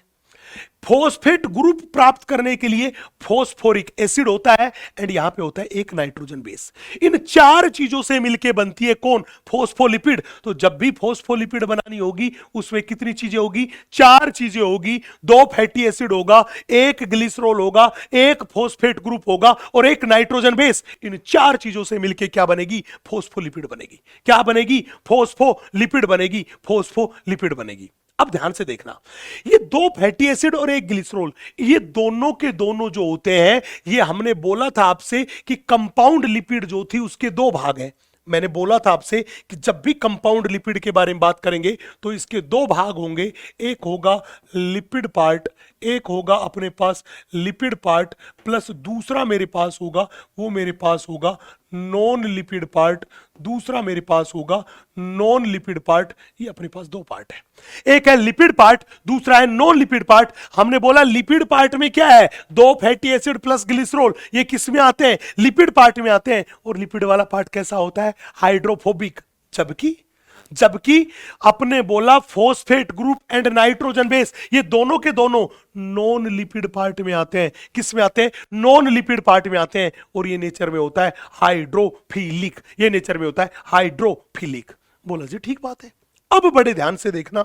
[SPEAKER 1] फॉस्फेट ग्रुप प्राप्त करने के लिए फॉस्फोरिक एसिड होता है एंड यहां पे होता है एक नाइट्रोजन बेस। इन चार चीजों से मिलकर बनती है कौन? फॉस्फोलिपिड। तो जब भी फॉस्फोलिपिड बनानी होगी उसमें कितनी चीजें होगी? चार चीजें होगी। दो फैटी एसिड होगा, एक ग्लिसरॉल होगा, एक फॉस्फेट ग्रुप होगा और एक नाइट्रोजन बेस। इन चार चीजों से मिलकर क्या बनेगी? फॉस्फोलिपिड बनेगी। क्या बनेगी? फॉस्फोलिपिड बनेगी। फॉस्फोलिपिड बनेगी। अब ध्यान से देखना, ये दो फैटी एसिड और एक ग्लिसरॉल, ये दोनों के दोनों जो होते हैं, ये हमने बोला था आपसे कि कंपाउंड लिपिड जो थी उसके दो भाग हैं। मैंने बोला था आपसे कि जब भी कंपाउंड लिपिड के बारे में बात करेंगे तो इसके दो भाग होंगे, एक होगा लिपिड पार्ट, एक होगा अपने पास लिपिड पार्ट प्लस दूसरा मेरे पास होगा, वो मेरे पास होगा नॉन लिपिड पार्ट, दूसरा मेरे पास होगा नॉन लिपिड पार्ट। ये अपने पास दो पार्ट है, एक है लिपिड पार्ट, दूसरा है नॉन लिपिड पार्ट। हमने बोला लिपिड पार्ट में क्या है? दो फैटी एसिड प्लस ग्लिसरॉल। ये किस में आते हैं? लिपिड पार्ट में आते हैं। और लिपिड वाला पार्ट कैसा होता है? हाइड्रोफोबिक। जबकि अपने बोला phosphate group and nitrogen base, ये दोनों के दोनों नॉन लिपिड पार्ट में आते हैं। किस में आते हैं? नॉन लिपिड पार्ट में आते हैं। और ये नेचर में होता है हाइड्रोफिलिक। ये नेचर में होता है हाइड्रोफिलिक। बोला जी ठीक बात है। अब बड़े ध्यान से देखना,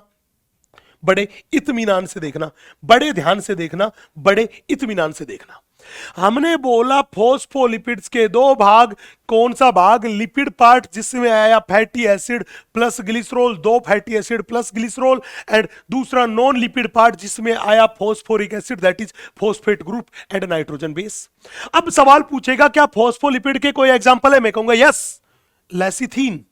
[SPEAKER 1] बड़े इत्मीनान से देखना, बड़े ध्यान से देखना, बड़े इत्मीनान से देखना। हमने बोला फॉस्फोलिपिड्स के दो भाग। कौन सा भाग? लिपिड पार्ट जिसमें आया फैटी एसिड प्लस ग्लिसरॉल, दो fatty acid plus glycerol, and दूसरा नॉन लिपिड पार्ट जिसमें आया phosphoric acid that is phosphate group and nitrogen base. अब सवाल पूछेगा क्या फॉस्फोलिपिड के कोई एग्जांपल है? मैं कहूंगा यस, लेसिथीन,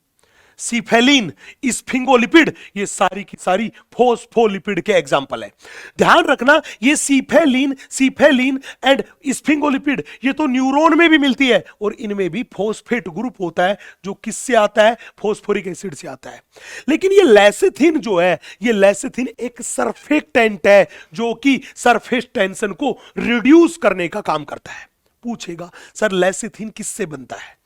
[SPEAKER 1] सिफेलिन, स्फिंगोलिपिड, ये सारी की सारी फॉस्फोलिपिड के एग्जांपल है। ध्यान रखना, ये सिफेलिन एंड स्फिंगोलिपिड ये तो न्यूरॉन में भी मिलती है और इनमें भी फॉस्फेट ग्रुप होता है जो किससे आता है? फॉस्फोरिक एसिड से आता है। लेकिन ये लेसिथिन जो है, ये लेसिथिन एक सरफेक्टेंट है जो कि सरफेस टेंशन को रिड्यूस करने का काम करता है। पूछेगा सर लेसिथिन किससे बनता है?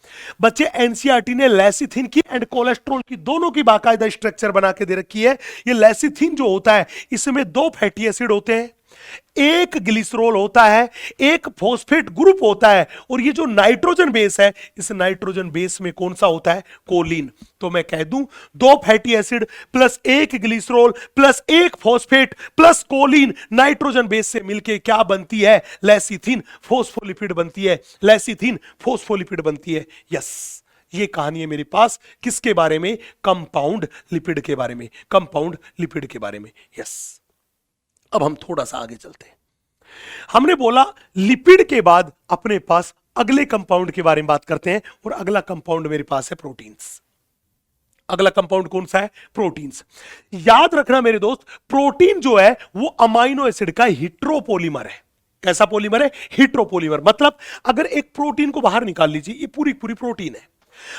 [SPEAKER 1] बच्चे एनसीईआरटी ने लेसिथिन की एंड कोलेस्ट्रॉल की दोनों की बाकायदा स्ट्रक्चर बना के दे रखी है। ये लेसिथिन जो होता है इसमें दो फैटी एसिड होते हैं, एक ग्लिसरॉल होता है, एक फॉस्फेट ग्रुप होता है, और ये जो नाइट्रोजन बेस है इस नाइट्रोजन बेस में कौन सा होता है? कोलिन। तो मैं कह दूं दो फैटी एसिड प्लस एक ग्लिसरॉल प्लस एक phosphate plus choline nitrogen base से मिलके क्या बनती है? लेसिथिन फॉस्फोलिपिड बनती है। लेसिथिन फॉस्फोलिपिड बनती है। यस, ये कहानी है मेरे पास किसके बारे में? कंपाउंड लिपिड के बारे में, कंपाउंड लिपिड के बारे में। यस, अब हम थोड़ा सा आगे चलते हैं। हमने बोला लिपिड के बाद अपने पास अगले कंपाउंड के बारे में बात करते हैं, और अगला कंपाउंड मेरे पास है प्रोटीन्स। अगला कंपाउंड कौन सा है? प्रोटीन्स। याद रखना मेरे दोस्त, प्रोटीन जो है वो अमाइनो एसिड का हिट्रोपोलीमर है। कैसा पोलीमर है? हिट्रोपोलीमर। मतलब अगर एक प्रोटीन को बाहर निकाल लीजिए, ये पूरी पूरी प्रोटीन है।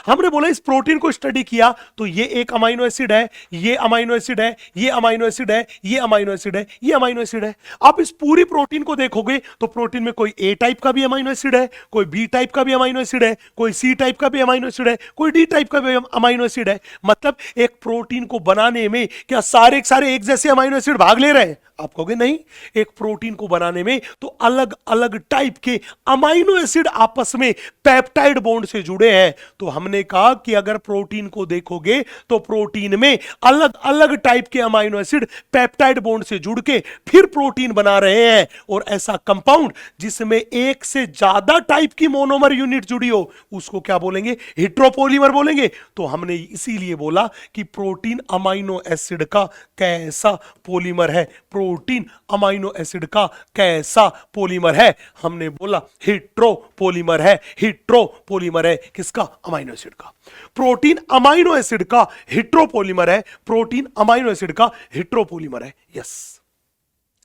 [SPEAKER 1] हमने बोला इस प्रोटीन को स्टडी किया तो ये एक अमाइनो एसिड है, ये अमाइनो एसिड है, ये अमाइनो एसिड है, ये अमाइनो एसिड है, ये अमाइनो एसिड है। आप इस पूरी प्रोटीन को देखोगे तो प्रोटीन में कोई ए टाइप का भी अमाइनो एसिड है, कोई बी टाइप का भी अमाइनो एसिड है, कोई सी टाइप का भी अमाइनो एसिड है, कोई डी टाइप का भी अमाइनो एसिड है। मतलब एक प्रोटीन को बनाने में क्या सारे सारे एक जैसे अमाइनो एसिड भाग ले रहे हैं? आप कहोगे नहीं, एक प्रोटीन को बनाने में तो अलग अलग टाइप के अमाइनो एसिड आपस में पेप्टाइड बॉन्ड से जुड़े हैं। तो हमने कहा कि अगर प्रोटीन को देखोगे तो प्रोटीन में अलग अलग टाइप के अमाइनो एसिड पेप्टाइड बॉन्ड से जुड़ के फिर प्रोटीन बना रहे हैं। और ऐसा कंपाउंड जिसमें एक से ज्यादा टाइप की मोनोमर यूनिट जुड़ी हो उसको क्या बोलेंगे? हिट्रोपोलीमर बोलेंगे। तो हमने इसीलिए बोला कि प्रोटीन अमाइनो एसिड का कैसा पोलीमर है, प्रोटीन अमाइनो एसिड का कैसा पॉलीमर है? हमने बोला हिट्रोपोलीमर है। हिट्रोपोलीमर है किसका? अमाइनो एसिड का। प्रोटीन अमाइनो एसिड का हिट्रोपोलीमर है, प्रोटीन अमाइनो एसिड का हिट्रोपोलीमर है। यस,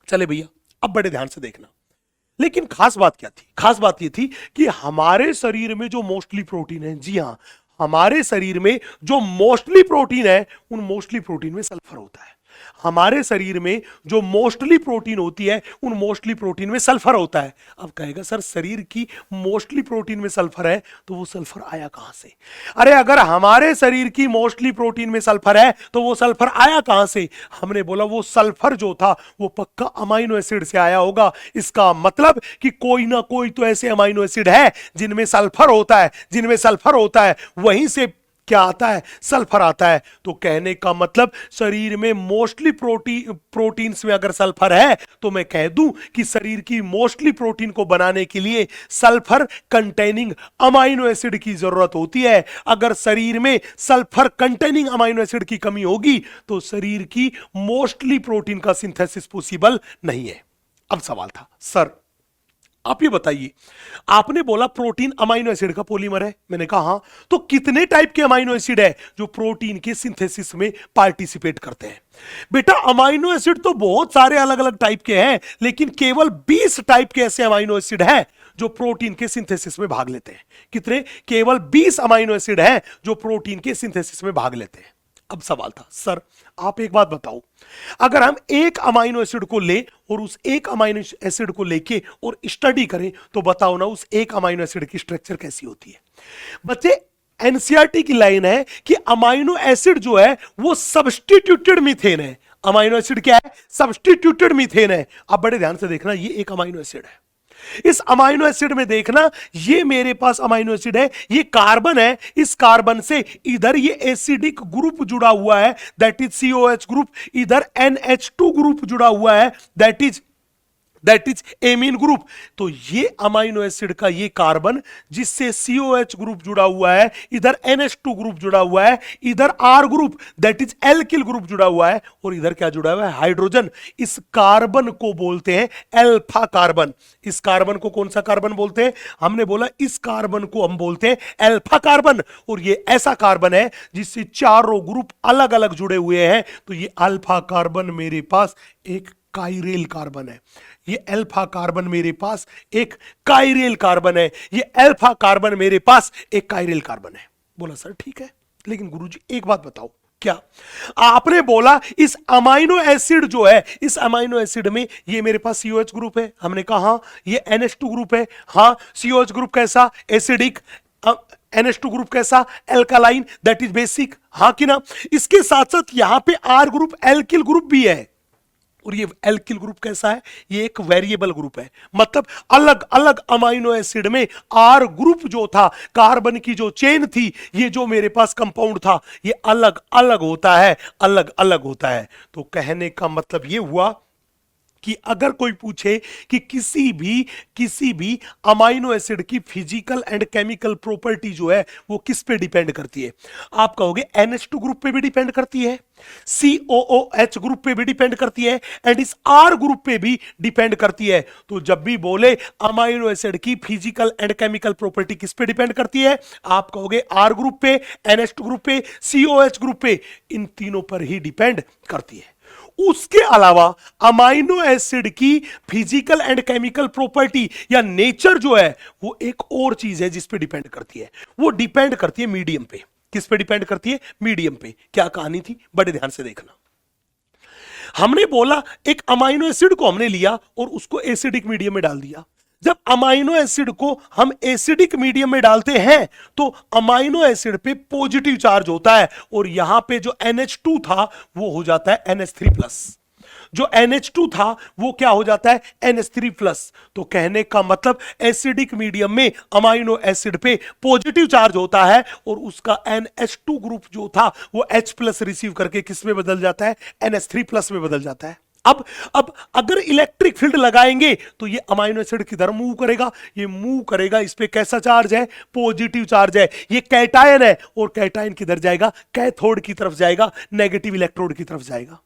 [SPEAKER 1] चले भैया अब बड़े ध्यान से देखना। लेकिन खास बात क्या थी? खास बात यह थी कि हमारे शरीर में जो मोस्टली प्रोटीन है, जी हां, हमारे शरीर में जो मोस्टली प्रोटीन है उन मोस्टली प्रोटीन में सल्फर होता है। हमारे शरीर में जो मोस्टली प्रोटीन होती है उन मोस्टली प्रोटीन में सल्फर होता है। अब कहेगा सर शरीर की मोस्टली प्रोटीन में सल्फर है तो वो सल्फर आया कहां से? अरे अगर हमारे शरीर की मोस्टली प्रोटीन में सल्फर है तो वो सल्फर आया कहां से? हमने बोला वो सल्फर जो था वो पक्का अमाइनो एसिड से आया होगा। इसका मतलब कि कोई ना कोई तो ऐसे अमाइनो एसिड है जिनमें सल्फर होता है, जिनमें सल्फर होता है वहीं से क्या आता है? सल्फर आता है। तो कहने का मतलब शरीर में मोस्टली प्रोटीन्स में अगर सल्फर है तो मैं कह दूं कि शरीर की मोस्टली प्रोटीन को बनाने के लिए सल्फर कंटेनिंग अमाइनो एसिड की जरूरत होती है। अगर शरीर में सल्फर कंटेनिंग अमाइनो एसिड की कमी होगी तो शरीर की मोस्टली प्रोटीन का सिंथेसिस पॉसिबल नहीं है। अब सवाल था सर आप ये बताइए, आपने बोला प्रोटीन अमाइनो एसिड का पॉलीमर है, मैंने कहा हां, तो कितने टाइप के अमाइनो एसिड है जो प्रोटीन के सिंथेसिस में पार्टिसिपेट करते हैं? बेटा अमाइनो एसिड तो बहुत सारे अलग अलग टाइप के हैं, लेकिन केवल 20 टाइप के ऐसे अमाइनो एसिड हैं जो प्रोटीन के सिंथेसिस में भाग लेते हैं। कितने? केवल 20 अमाइनो एसिड हैं जो प्रोटीन के सिंथेसिस में भाग लेते हैं। अब सवाल था सर आप एक बात बताओ, अगर हम एक अमाइनो एसिड को ले और उस एक अमाइनो एसिड को लेके और स्टडी करें तो बताओ ना उस एक अमाइनो एसिड की स्ट्रक्चर कैसी होती है? बच्चे एनसीईआरटी की लाइन है कि अमाइनो एसिड जो है वो सब्स्टिट्यूटेड मीथेन है। अमाइनो एसिड क्या है? सब्स्टिट्यूटेड मीथेन है। अब बड़े ध्यान से देखना, ये एक अमाइनो एसिड है। इस अमाइनो एसिड में देखना, ये मेरे पास अमाइनो एसिड है, ये कार्बन है, इस कार्बन से इधर ये एसिडिक ग्रुप जुड़ा हुआ है दैट इज COH ग्रुप, इधर NH2 ग्रुप जुड़ा हुआ है दैट इज एमीन ग्रुप। तो ये अमाइनो एसिड का ये कार्बन जिससे COH ग्रुप जुड़ा हुआ है, इधर NH2 ग्रुप जुड़ा हुआ है, इधर R group that is alkyl group जुड़ा हुआ है, और इधर क्या जुड़ा हुआ है? हाइड्रोजन। इस कार्बन को बोलते हैं अल्फा कार्बन। इस कार्बन को कौन सा कार्बन बोलते हैं? हमने बोला इस कार्बन को हम बोलते हैं अल्फा कार्बन। और ये ऐसा कार्बन है जिससे चारों ग्रुप अलग अलग जुड़े हुए हैं। तो ये अल्फा कार्बन मेरे पास एक काइरेल कार्बन है, ये अल्फा कार्बन मेरे पास एक काइरेल कार्बन है, ये अल्फा कार्बन मेरे पास एक काइरेल कार्बन है। बोला सर ठीक है, लेकिन गुरुजी एक बात बताओ, क्या आपने बोला इस अमाइनो एसिड जो है, इस अमाइनो एसिड में ये मेरे पास COH ग्रुप है, हमने कहा हाँ, ये NH2 ग्रुप है, हाँ COH ग्रुप कैसा? एसिडिक। NH2 ग्रुप कैसा? एल्कालाइन दैट इज बेसिक, हाँ कि ना? इसके साथ साथ यहां पे R ग्रुप एल्किल ग्रुप भी है, और ये एल्किल ग्रुप कैसा है? ये एक वेरिएबल ग्रुप है। मतलब अलग अलग अमाइनो एसिड में R ग्रुप जो था, कार्बन की जो चेन थी, ये जो मेरे पास कंपाउंड था, ये अलग अलग होता है, अलग अलग होता है। तो कहने का मतलब ये हुआ कि अगर कोई पूछे कि किसी भी अमाइनो एसिड की फिजिकल एंड केमिकल प्रॉपर्टी जो है वो किस पे डिपेंड करती है, आप कहोगे NH2 ग्रुप पे भी डिपेंड करती है, COOH ग्रुप पे भी डिपेंड करती है, एंड इस R ग्रुप पे भी डिपेंड करती है। तो जब भी बोले अमाइनो एसिड की फिजिकल एंड केमिकल प्रॉपर्टी किस पे डिपेंड करती है, आप कहोगे R ग्रुप पे, NH2 ग्रुप पे, COH ग्रुप पे, इन तीनों पर ही डिपेंड करती है। उसके अलावा अमाइनो एसिड की फिजिकल एंड केमिकल प्रॉपर्टी या नेचर जो है वो एक और चीज है जिस पे डिपेंड करती है, वो डिपेंड करती है मीडियम पे। किस पे डिपेंड करती है? मीडियम पे। क्या कहानी थी? बड़े ध्यान से देखना। हमने बोला एक अमाइनो एसिड को हमने लिया और उसको एसिडिक मीडियम में डाल दिया। जब अमाइनो एसिड को हम एसिडिक मीडियम में डालते हैं तो अमाइनो एसिड पे पॉजिटिव चार्ज होता है, और यहां पे जो NH2 था वो हो जाता है NH3+। जो NH2 था वो क्या हो जाता है? NH3+। तो कहने का मतलब एसिडिक मीडियम में अमाइनो एसिड पे पॉजिटिव चार्ज होता है, और उसका NH2 ग्रुप जो था वो H+ रिसीव करके किस में बदल जाता है? NH3+ में बदल जाता है। अब अगर इलेक्ट्रिक फील्ड लगाएंगे तो ये अमाइनो एसिड किधर मूव करेगा? ये मूव करेगा, इस पे कैसा चार्ज है? पॉजिटिव चार्ज है। ये कैटायन है, और कैटायन किधर जाएगा? कैथोड की तरफ जाएगा, नेगेटिव इलेक्ट्रोड की तरफ जाएगा।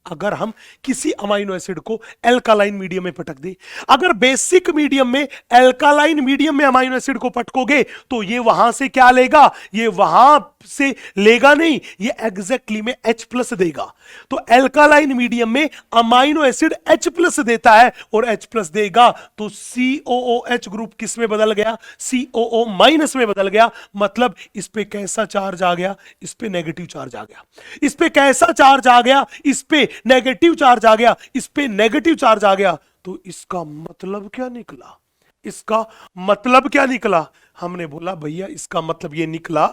[SPEAKER 1] अगर हम किसी अमाइनो एसिड को एल्कालाइन मीडियम में पटक दें, अगर बेसिक मीडियम में एल्कालाइन मीडियम में अमाइनो एसिड को पटकोगे तो ये वहां से क्या लेगा? ये वहां से लेगा नहीं, ये एग्जैक्टली में H+ देगा। तो एल्कालाइन मीडियम में अमाइनो एसिड H+ देता है, और H+ देगा तो COOH ग्रुप किस में बदल गया? COO- में बदल गया। मतलब इस पे कैसा चार्ज आ गया? इस पे नेगेटिव चार्ज आ गया। इस पे कैसा चार्ज आ गया? इस पे नेगेटिव चार्ज आ गया, इस पे नेगेटिव चार्ज आ गया, तो इसका मतलब क्या निकला? इसका मतलब क्या निकला? हमने बोला भैया इसका मतलब ये निकला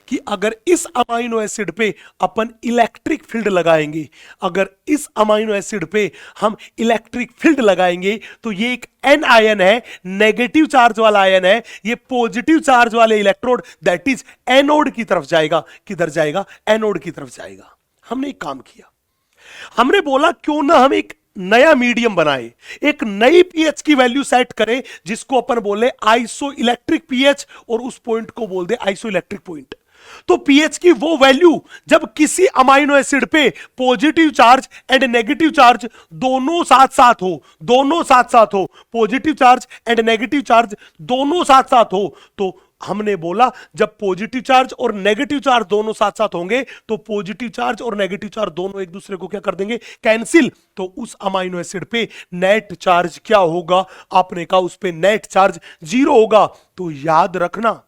[SPEAKER 1] कि अगर इस अमाइनो एसिड पे अपन इलेक्ट्रिक फील्ड लगाएंगे, अगर इस अमाइनो एसिड पे हम इलेक्ट्रिक फील्ड लगाएंगे, तो ये एक एन आयन है, नेगेटिव चार्ज वाला आयन है, ये पॉजिटिव चार्ज वाले इलेक्ट्रोड दैट इज एनोड की तरफ जाएगा। किधर जाएगा? एनोड की तरफ जाएगा। हमने एक काम किया, हमने बोला क्यों ना हम एक नया मीडियम बनाए, एक नई पीएच की वैल्यू सेट करें जिसको अपन बोले आइसो इलेक्ट्रिक पीएच, और उस पॉइंट को बोल दे आइसो इलेक्ट्रिक पॉइंट। तो पीएच की वो वैल्यू जब किसी अमाइनो एसिड पे positive charge and negative charge दोनों साथ साथ हो, दोनों साथ साथ हो, positive charge and negative charge दोनों साथ साथ हो, तो हमने बोला जब पॉजिटिव चार्ज और नेगेटिव चार्ज दोनों साथ साथ होंगे तो पॉजिटिव चार्ज और नेगेटिव चार्ज दोनों एक दूसरे को क्या कर देंगे? कैंसिल। तो उस अमाइनो एसिड पे नेट चार्ज क्या होगा? आपने कहा उस पे नेट चार्ज 0 होगा। तो याद रखना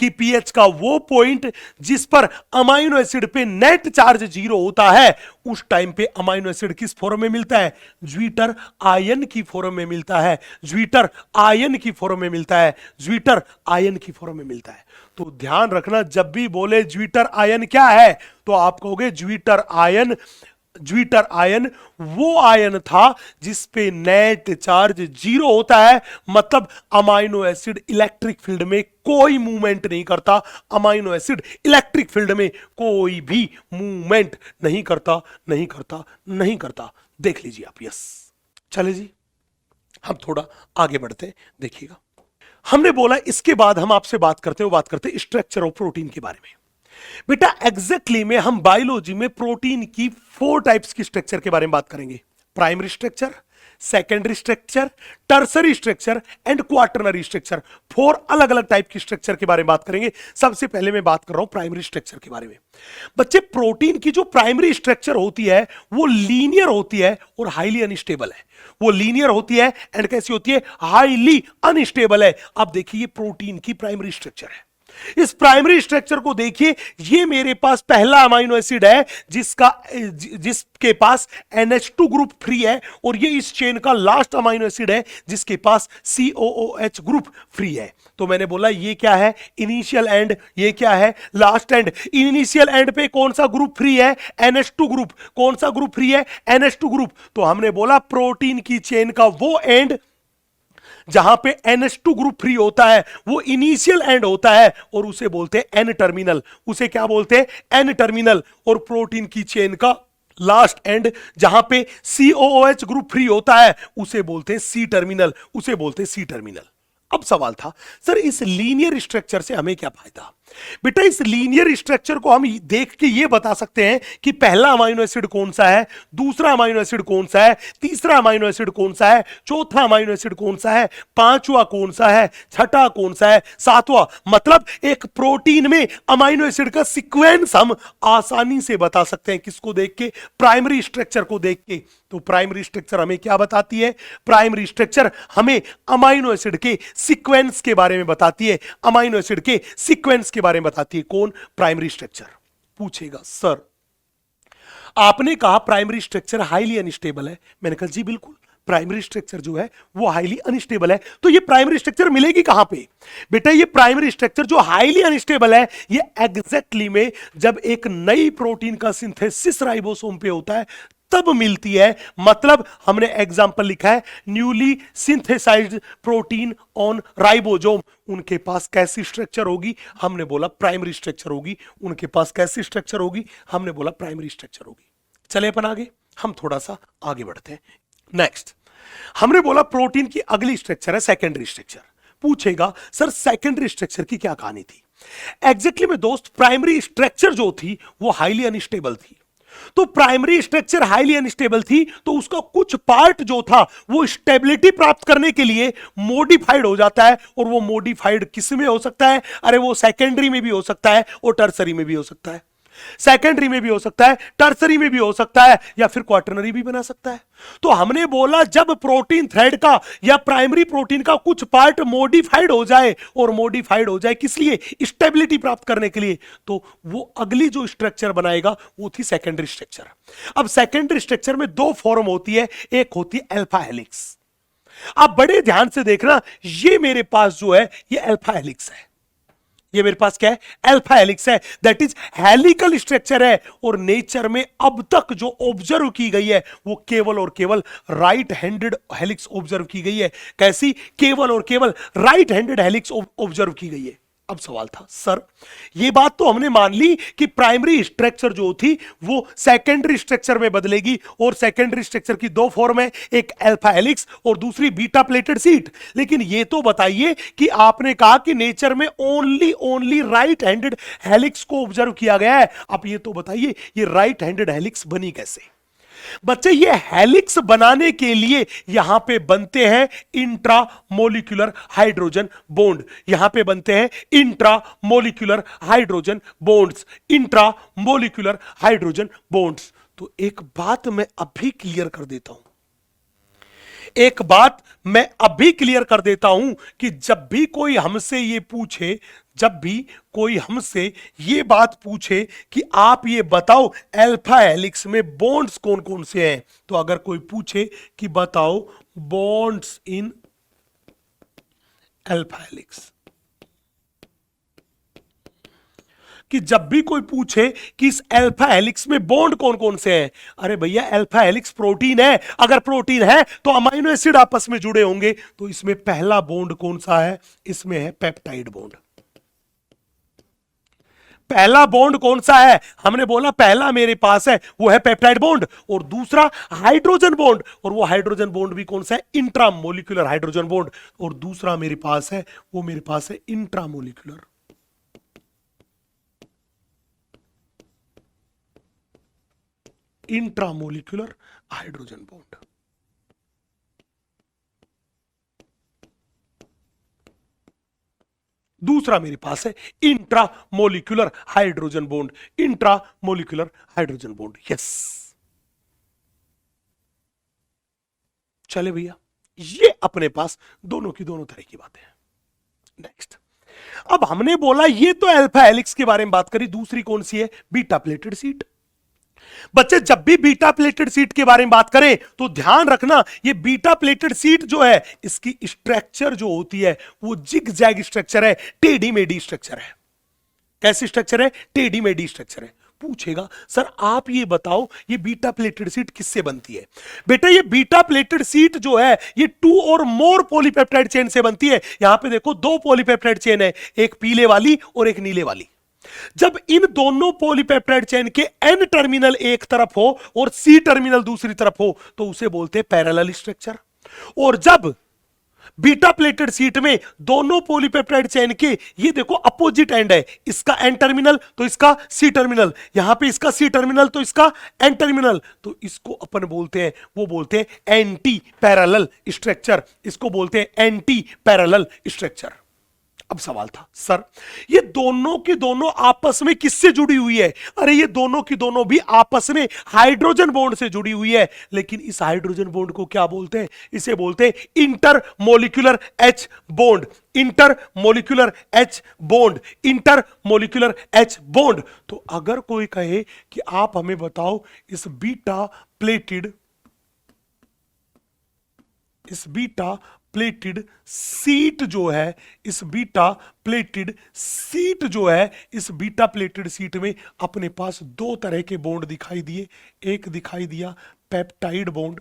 [SPEAKER 1] कि पीएच का वो पॉइंट जिस पर अमाइनो एसिड पे नेट चार्ज 0 होता है, उस टाइम पे अमाइनो एसिड किस फॉर्म में मिलता है? ज्विटर आयन की फॉर्म में मिलता है, ज्विटर आयन की फॉर्म में मिलता है, ज्विटर आयन की फॉर्म में मिलता है। तो ध्यान रखना, जब भी बोले ज्विटर आयन क्या है, तो आप कहोगे ज्विटर आयन, ज्विटर आयन वो आयन था जिस पे नेट चार्ज 0 होता है, मतलब अमाइनो एसिड इलेक्ट्रिक फील्ड में कोई मूवमेंट नहीं करता, अमाइनो एसिड इलेक्ट्रिक फील्ड में कोई भी मूवमेंट नहीं करता, नहीं करता, नहीं करता। देख लीजिए आप। यस, चले जी, हम थोड़ा आगे बढ़ते हैं, देखिएगा। हमने बोला इसके बाद हम आपसे बात करते स्ट्रक्चर ऑफ प्रोटीन के बारे में। बेटा एग्जैक्टली में हम बायोलॉजी में प्रोटीन की 4 टाइप्स की स्ट्रक्चर के बारे में बात करेंगे। Primary structure, secondary structure, tertiary structure and quaternary structure. 4 अलग अलग टाइप की स्ट्रक्चर के बारे में बात करेंगे। सबसे पहले मैं बात कर रहा हूं प्राइमरी स्ट्रक्चर के बारे में। बच्चे, प्रोटीन की जो प्राइमरी स्ट्रक्चर होती है वो लीनियर होती है और हाईली अनस्टेबल है। वो लीनियर होती है एंड कैसी होती है? हाईली अनस्टेबल है। अब देखिए, ये प्रोटीन की प्राइमरी स्ट्रक्चर है। इस प्राइमरी स्ट्रक्चर को देखिए, ये मेरे पास पहला अमाइनो एसिड है जिसके पास NH2 ग्रुप फ्री है, और ये इस चेन का लास्ट अमाइनो एसिड है जिसके पास COOH ग्रुप फ्री है। तो मैंने बोला ये क्या है? Initial and. ये क्या है? Last and. इनिशियल एंड पे कौन सा ग्रुप फ्री है? NH2 group. कौन सा ग्रुप फ्री है? NH2 group. तो हमने बोला प्रोटीन की चेन का वो एंड जहां पे NH2 ग्रुप फ्री होता है वो इनिशियल एंड होता है, और उसे बोलते हैं N टर्मिनल। उसे क्या बोलते हैं? N terminal. और प्रोटीन की चेन का लास्ट एंड जहां पे COOH ग्रुप फ्री होता है उसे बोलते हैं C टर्मिनल, उसे बोलते हैं C टर्मिनल। अब सवाल था, सर इस लीनियर स्ट्रक्चर से हमें क्या फायदा? बेटा, इस लीनियर स्ट्रक्चर को हम देख के ये बता सकते हैं कि पहला अमाइनो एसिड कौन सा है, दूसरा अमाइनो एसिड कौन सा है, तीसरा अमाइनो एसिड कौन सा है, चौथा अमाइनो एसिड कौन सा है, पांचवा कौन सा है, छठा कौन सा है, सातवां। मतलब एक प्रोटीन में अमाइनो एसिड का सीक्वेंस हम आसानी से बता सकते हैं। किसको देख के? प्राइमरी स्ट्रक्चर को देख के। तो प्राइमरी स्ट्रक्चर हमें क्या बताती है? प्राइमरी स्ट्रक्चर हमें अमाइनो एसिड के सीक्वेंस के बारे में बताती है, अमाइनो एसिड के सीक्वेंस के बारे में बताती है। कौन? Primary structure. पूछेगा सर आपने कहा प्राइमरी स्ट्रक्चर हाईली अनस्टेबल है। मैंने कहा जी बिल्कुल, प्राइमरी स्ट्रक्चर जो है वो हाईली अनस्टेबल है। तो ये प्राइमरी स्ट्रक्चर मिलेगी कहां पे? बेटा, ये प्राइमरी स्ट्रक्चर जो हाईली अनस्टेबल है ये एग्जैक्टली में जब एक नई प्रोटीन का सिंथेसिस राइबोसोम पे होता है तब मिलती है। मतलब हमने एग्जांपल लिखा है newly synthesized protein on ribosome. उनके पास कैसी स्ट्रक्चर होगी? हमने बोला प्राइमरी स्ट्रक्चर होगी। उनके पास कैसी स्ट्रक्चर होगी? हमने बोला प्राइमरी स्ट्रक्चर होगी। चले अपन आगे, हम थोड़ा सा आगे बढ़ते हैं। नेक्स्ट हमने बोला प्रोटीन की अगली स्ट्रक्चर है सेकेंडरी स्ट्रक्चर। पूछेगा सर सेकेंडरी स्ट्रक्चर की क्या कहानी थी? एग्जैक्टली में दोस्त, प्राइमरी स्ट्रक्चर जो थी वो हाईली अनस्टेबल थी। तो प्राइमरी स्ट्रक्चर हाईली अनस्टेबल थी तो उसका कुछ पार्ट जो था वो स्टेबिलिटी प्राप्त करने के लिए मॉडिफाइड हो जाता है। और वो मॉडिफाइड किस में हो सकता है? अरे वो सेकेंडरी में भी हो सकता है और टर्सरी में भी हो सकता है। सेकेंडरी में भी हो सकता है, टर्सरी में भी हो सकता है, या फिर क्वाटरनरी भी बना सकता है। तो हमने बोला जब प्रोटीन थ्रेड का या प्राइमरी प्रोटीन का कुछ पार्ट मॉडिफाइड हो जाए, और मॉडिफाइड हो जाए किस लिए? स्टेबिलिटी प्राप्त करने के लिए, तो वो अगली जो स्ट्रक्चर बनाएगा वो थी सेकेंडरी स्ट्रक्चर। अब सेकेंडरी स्ट्रक्चर में दो फॉर्म होती है, एक होती है अल्फा हेलिक्स। आप बड़े ध्यान से देखना, ये मेरे पास जो है ये अल्फा हेलिक्स है, ये मेरे पास क्या है? अल्फा हेलिक्स है, दैट इज हेलिकल स्ट्रक्चर है। और नेचर में अब तक जो ऑब्जर्व की गई है वो केवल और केवल राइट हैंडेड हेलिक्स ऑब्जर्व की गई है। कैसी? केवल और केवल राइट हैंडेड हेलिक्स ऑब्जर्व की गई है। अब सवाल था सर, ये बात तो हमने मान ली कि प्राइमरी स्ट्रक्चर जो थी वो सेकेंडरी स्ट्रक्चर में बदलेगी, और सेकेंडरी स्ट्रक्चर की दो फॉर्म है, एक अल्फा हेलिक्स और दूसरी बीटा प्लेटेड सीट। लेकिन ये तो बताइए कि आपने कहा कि नेचर में ओनली राइट हैंडेड हेलिक्स को ऑब्जर्व किया गया है। अब ये तो बताइए ये राइट हैंडेड हेलिक्स बनी कैसे? बच्चे ये हेलिक्स बनाने के लिए यहां पे बनते हैं इंट्रामोलिक्यूलर हाइड्रोजन बॉन्ड, यहां पे बनते हैं intramolecular hydrogen bonds, intramolecular hydrogen bonds. तो एक बात मैं अभी क्लियर कर देता हूं, एक बात मैं अभी क्लियर कर देता हूं कि जब भी कोई हमसे ये पूछे, जब भी कोई हमसे ये बात पूछे कि आप ये बताओ अल्फा हेलिक्स में बॉन्ड्स कौन कौन से हैं, तो अगर कोई पूछे कि बताओ बॉन्ड्स इन अल्फा हेलिक्स, कि जब भी कोई पूछे कि इस अल्फा हेलिक्स में बॉन्ड कौन कौन से हैं, अरे भैया अल्फा हेलिक्स प्रोटीन है, अगर प्रोटीन है तो अमाइनो एसिड आपस में जुड़े होंगे। तो इसमें पहला बॉन्ड कौन सा है? इसमें है पेप्टाइड बॉन्ड। पहला बॉन्ड कौन सा है? हमने बोला पहला मेरे पास है वो है पेप्टाइड बॉन्ड, और दूसरा हाइड्रोजन बॉन्ड, और वो हाइड्रोजन बॉन्ड भी कौन सा है? Intramolecular hydrogen bond. और दूसरा मेरे पास है वो मेरे पास है इंट्रामोलिक्यूलर इंट्रामोलिक्यूलर हाइड्रोजन बॉन्ड। दूसरा मेरे पास है intramolecular hydrogen bond, intramolecular hydrogen bond. Yes, चले भैया, ये अपने पास दोनों की दोनों तरह की बातें हैं। नेक्स्ट, अब हमने बोला ये तो अल्फा हेलिक्स के बारे में बात करी, दूसरी कौन सी है? Beta pleated seat. बच्चे जब भी बीटा प्लेटेड सीट के बारे में बात करें तो ध्यान रखना, ये बीटा प्लेटेड सीट जो है इसकी स्ट्रक्चर जो होती है वो जिग जैग स्ट्रक्चर है, टेढ़ी मेढ़ी स्ट्रक्चर है। कैसी स्ट्रक्चर है? टेढ़ी मेढ़ी स्ट्रक्चर है। पूछेगा सर आप ये बताओ ये बीटा प्लेटेड सीट किससे बनती है? बेटा ये बीटा प्लेटेड सीट जो है ये 2 और मोर पॉलीपेप्टाइड चेन से बनती है। यहां पे देखो 2 पॉलीपेप्टाइड चेन है, एक पीले वाली और एक नीले वाली। जब इन दोनों पॉलीपेप्टाइड चेन के एन टर्मिनल एक तरफ हो और सी टर्मिनल दूसरी तरफ हो तो उसे बोलते हैं पैरेलल स्ट्रक्चर। और जब बीटा प्लेटेड सीट में दोनों पॉलीपेप्टाइड चेन के ये देखो अपोजिट एंड है, इसका एन टर्मिनल तो इसका सी टर्मिनल, यहां पे इसका सी टर्मिनल तो इसका एन टर्मिनल, तो इसको अपन बोलते हैं, वो बोलते हैं एंटी पैरेलल स्ट्रक्चर, इसको बोलते हैं एंटी पैरेलल स्ट्रक्चर। अब सवाल था सर ये दोनों की दोनों आपस में किससे जुड़ी हुई है? अरे ये दोनों की दोनों भी आपस में हाइड्रोजन बॉन्ड से जुड़ी हुई है, लेकिन इस हाइड्रोजन बॉन्ड को क्या बोलते हैं? इसे बोलते हैं intermolecular H bond, intermolecular H bond, intermolecular H bond. तो अगर कोई कहे कि आप हमें बताओ इस बीटा प्लेटेड सीट जो है, इस बीटा प्लेटेड सीट जो है, इस बीटा प्लेटेड सीट में अपने पास 2 तरह के बॉन्ड दिखाई दिए। एक दिखाई दिया पेप्टाइड बॉन्ड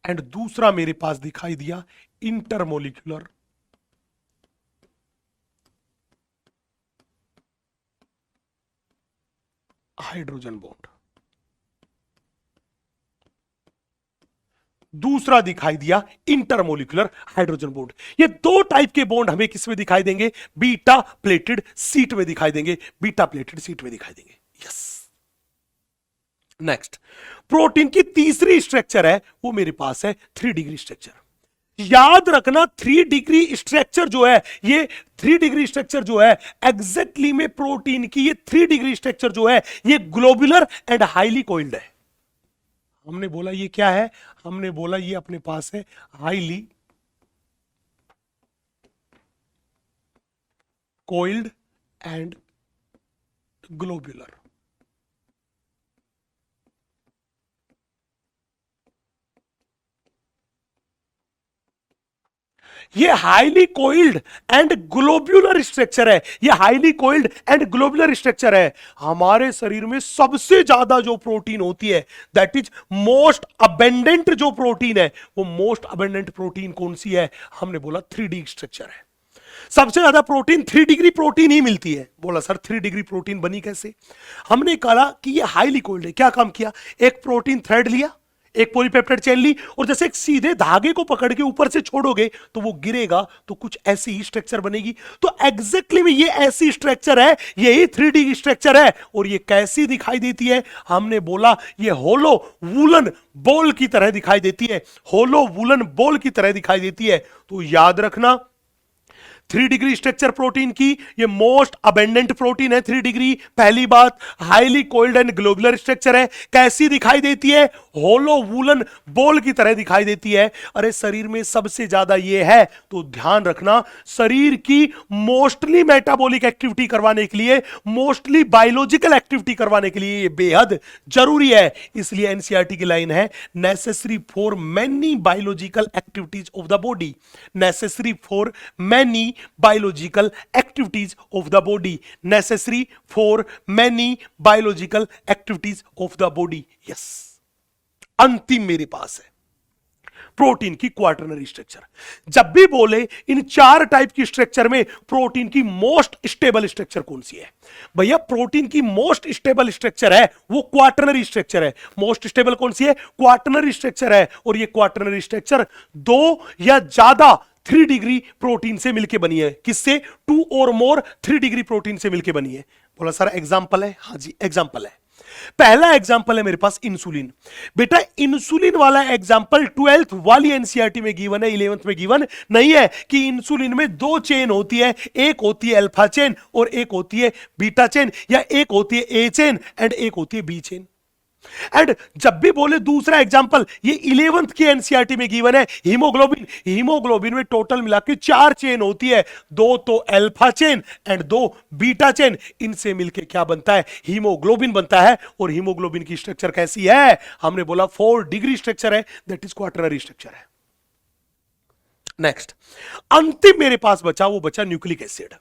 [SPEAKER 1] एंड दूसरा मेरे पास दिखाई दिया इंटरमोलिक्यूलर हाइड्रोजन बॉन्ड। दूसरा दिखाई दिया इंटरमोलिक्यूलर हाइड्रोजन बॉन्ड। ये 2 टाइप के बॉन्ड हमें किसमें दिखाई देंगे? बीटा प्लेटेड सीट में दिखाई देंगे, बीटा प्लेटेड सीट में दिखाई देंगे। यस, नेक्स्ट, प्रोटीन की तीसरी स्ट्रक्चर है वो मेरे पास है 3 डिग्री स्ट्रक्चर। याद रखना 3 डिग्री स्ट्रक्चर जो है, ये 3 डिग्री स्ट्रक्चर जो है एग्जैक्टली में प्रोटीन की, ये 3 डिग्री स्ट्रक्चर जो है ये ग्लोबुलर एंड हाईली कोइल्ड है। हमने बोला ये क्या है, हमने बोला ये अपने पास है हाईली कोइल्ड एंड ग्लोबुलर। ये highly coiled and globular structure है, ये highly coiled and globular structure है। हमारे शरीर में सबसे ज्यादा जो प्रोटीन होती है, दैट इज मोस्ट अबेंडेंट जो प्रोटीन है, वो मोस्ट अबेंडेंट प्रोटीन कौन सी है? हमने बोला 3D स्ट्रक्चर है। सबसे ज्यादा प्रोटीन 3 डिग्री प्रोटीन ही मिलती है। बोला सर 3 डिग्री प्रोटीन बनी कैसे? हमने कहा कि ये हाईली कोइल्ड है। क्या काम किया? एक प्रोटीन थ्रेड लिया, एक पॉलीपेप्टाइड चेन ली, और जैसे एक सीधे धागे को पकड़ के ऊपर से छोड़ोगे तो वो गिरेगा, तो कुछ ऐसी ही स्ट्रक्चर बनेगी। तो एग्जैक्टली में ये ऐसी स्ट्रक्चर है, यही 3D स्ट्रक्चर है। और ये कैसी दिखाई देती है? हमने बोला ये होलो वूलन बॉल की तरह दिखाई देती है, होलो वूलन बॉल की तरह दिखाई देती है। तो याद रखना 3 डिग्री स्ट्रक्चर प्रोटीन की, ये मोस्ट अबेंडेंट प्रोटीन है 3 डिग्री। पहली बात, highly coiled and globular structure है। कैसी दिखाई देती है? होलो वूलन बॉल की तरह दिखाई देती है। अरे शरीर में सबसे ज्यादा ये है, तो ध्यान रखना शरीर की मोस्टली मेटाबॉलिक एक्टिविटी करवाने के लिए, मोस्टली बायोलॉजिकल एक्टिविटी करवाने के लिए ये बेहद जरूरी है। इसलिए एनसीईआरटी की लाइन है necessary for many biological activities of the body, necessary for many biological activities of the body, necessary for many biological activities of the body. Yes, अंतिम मेरे पास है प्रोटीन की क्वार्टरनरी स्ट्रक्चर। जब भी बोले इन 4 टाइप की स्ट्रक्चर में प्रोटीन की मोस्ट स्टेबल स्ट्रक्चर कौन सी है? भैया प्रोटीन की मोस्ट स्टेबल स्ट्रक्चर है वो क्वार्टरनरी स्ट्रक्चर है। मोस्ट स्टेबल कौन सी है? क्वार्टरनरी स्ट्रक्चर है। और ये क्वार्टरनरी स्ट्रक्चर 2 या ज्यादा 3 डिग्री प्रोटीन से मिलकर बनी है। किससे? 2 और मोर 3 डिग्री प्रोटीन से मिलकर बनी है। बोला सर एग्जाम्पल है? हाँ जी एग्जाम्पल है। पहला एग्जाम्पल है मेरे पास इंसुलिन। बेटा इंसुलिन वाला एग्जाम्पल 12th वाली एनसीईआरटी में गिवन है, 11th में गिवन नहीं है कि इंसुलिन में 2 चेन होती है, एक होती है अल्फा चेन और एक होती है बीटा चेन, या एक होती है ए चेन एंड एक होती है बी चेन। एंड जब भी बोले दूसरा एग्जांपल, ये 11th की एनसीईआरटी में गिवन है हीमोग्लोबिन। हीमोग्लोबिन में टोटल मिला के 4 चेन होती है, 2 तो alpha chain and 2 beta chain. इनसे मिलके क्या बनता है? हीमोग्लोबिन बनता है। और हीमोग्लोबिन की स्ट्रक्चर कैसी है? हमने बोला 4 डिग्री स्ट्रक्चर है, दैट इज क्वार्टरनरी स्ट्रक्चर है। नेक्स्ट, अंतिम मेरे पास बचा, वो बचा न्यूक्लिक एसिड।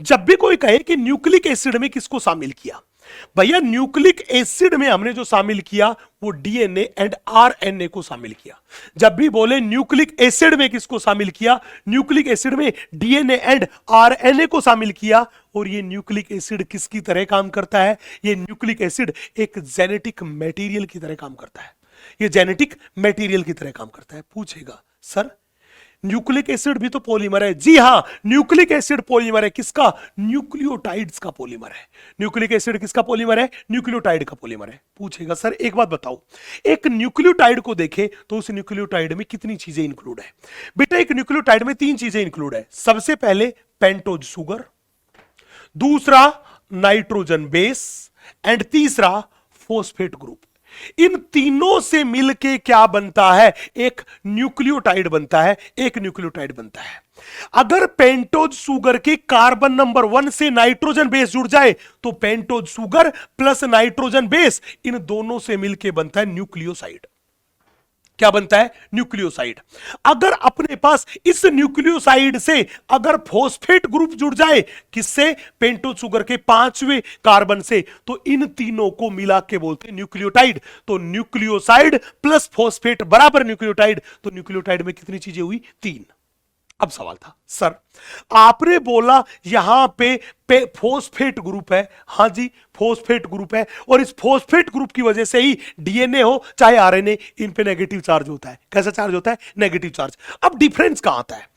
[SPEAKER 1] जब भी कोई कहे कि न्यूक्लिक एसिड में किसको शामिल किया, भैया न्यूक्लिक एसिड में हमने जो शामिल किया वो डीएनए एंड आरएनए को शामिल किया। जब भी बोले न्यूक्लिक एसिड में किसको शामिल किया, न्यूक्लिक एसिड में डीएनए एंड आरएनए को शामिल किया। और ये न्यूक्लिक एसिड किसकी तरह काम करता है? ये न्यूक्लिक एसिड एक जेनेटिक मटेरियल की तरह काम करता है। ये जेनेटिक मटेरियल की तरह काम करता है। पूछेगा सर न्यूक्लिक एसिड भी तो पॉलीमर है। जी हां, न्यूक्लिक एसिड पॉलीमर है। किसका? न्यूक्लियोटाइड्स का पॉलीमर है। न्यूक्लिक एसिड किसका पॉलीमर है? न्यूक्लियोटाइड का पॉलीमर है। पूछेगा सर एक बात बताओ, एक न्यूक्लियोटाइड को देखे तो उस न्यूक्लियोटाइड में कितनी चीजें इंक्लूड है? बेटा एक न्यूक्लियोटाइड में 3 चीजें इंक्लूड है। सबसे पहले पेंटोज सुगर, दूसरा नाइट्रोजन बेस एंड तीसरा फॉस्फेट ग्रुप। इन तीनों से मिलके क्या बनता है? एक न्यूक्लियोटाइड बनता है, एक न्यूक्लियोटाइड बनता है। अगर पेंटोज सुगर के कार्बन नंबर 1 से नाइट्रोजन बेस जुड़ जाए तो pentose sugar plus nitrogen base, इन दोनों से मिलके बनता है न्यूक्लियोसाइड। क्या बनता है? न्यूक्लियोसाइड। अगर अपने पास इस न्यूक्लियोसाइड से अगर फॉस्फेट ग्रुप जुड़ जाए, किससे? पेंटोज सुगर के 5वें कार्बन से, तो इन तीनों को मिला के बोलते हैं न्यूक्लियोटाइड। तो न्यूक्लियोसाइड प्लस फॉस्फेट बराबर न्यूक्लियोटाइड। तो न्यूक्लियोटाइड में कितनी चीजें हुई? 3। अब सवाल था सर आपने बोला यहां पे फॉस्फेट ग्रुप है। हां जी, फॉस्फेट ग्रुप है, और इस फॉस्फेट ग्रुप की वजह से ही डीएनए हो चाहे आरएनए, इन पे नेगेटिव चार्ज होता है। कैसा चार्ज होता है? Negative charge. अब डिफरेंस कहां आता है?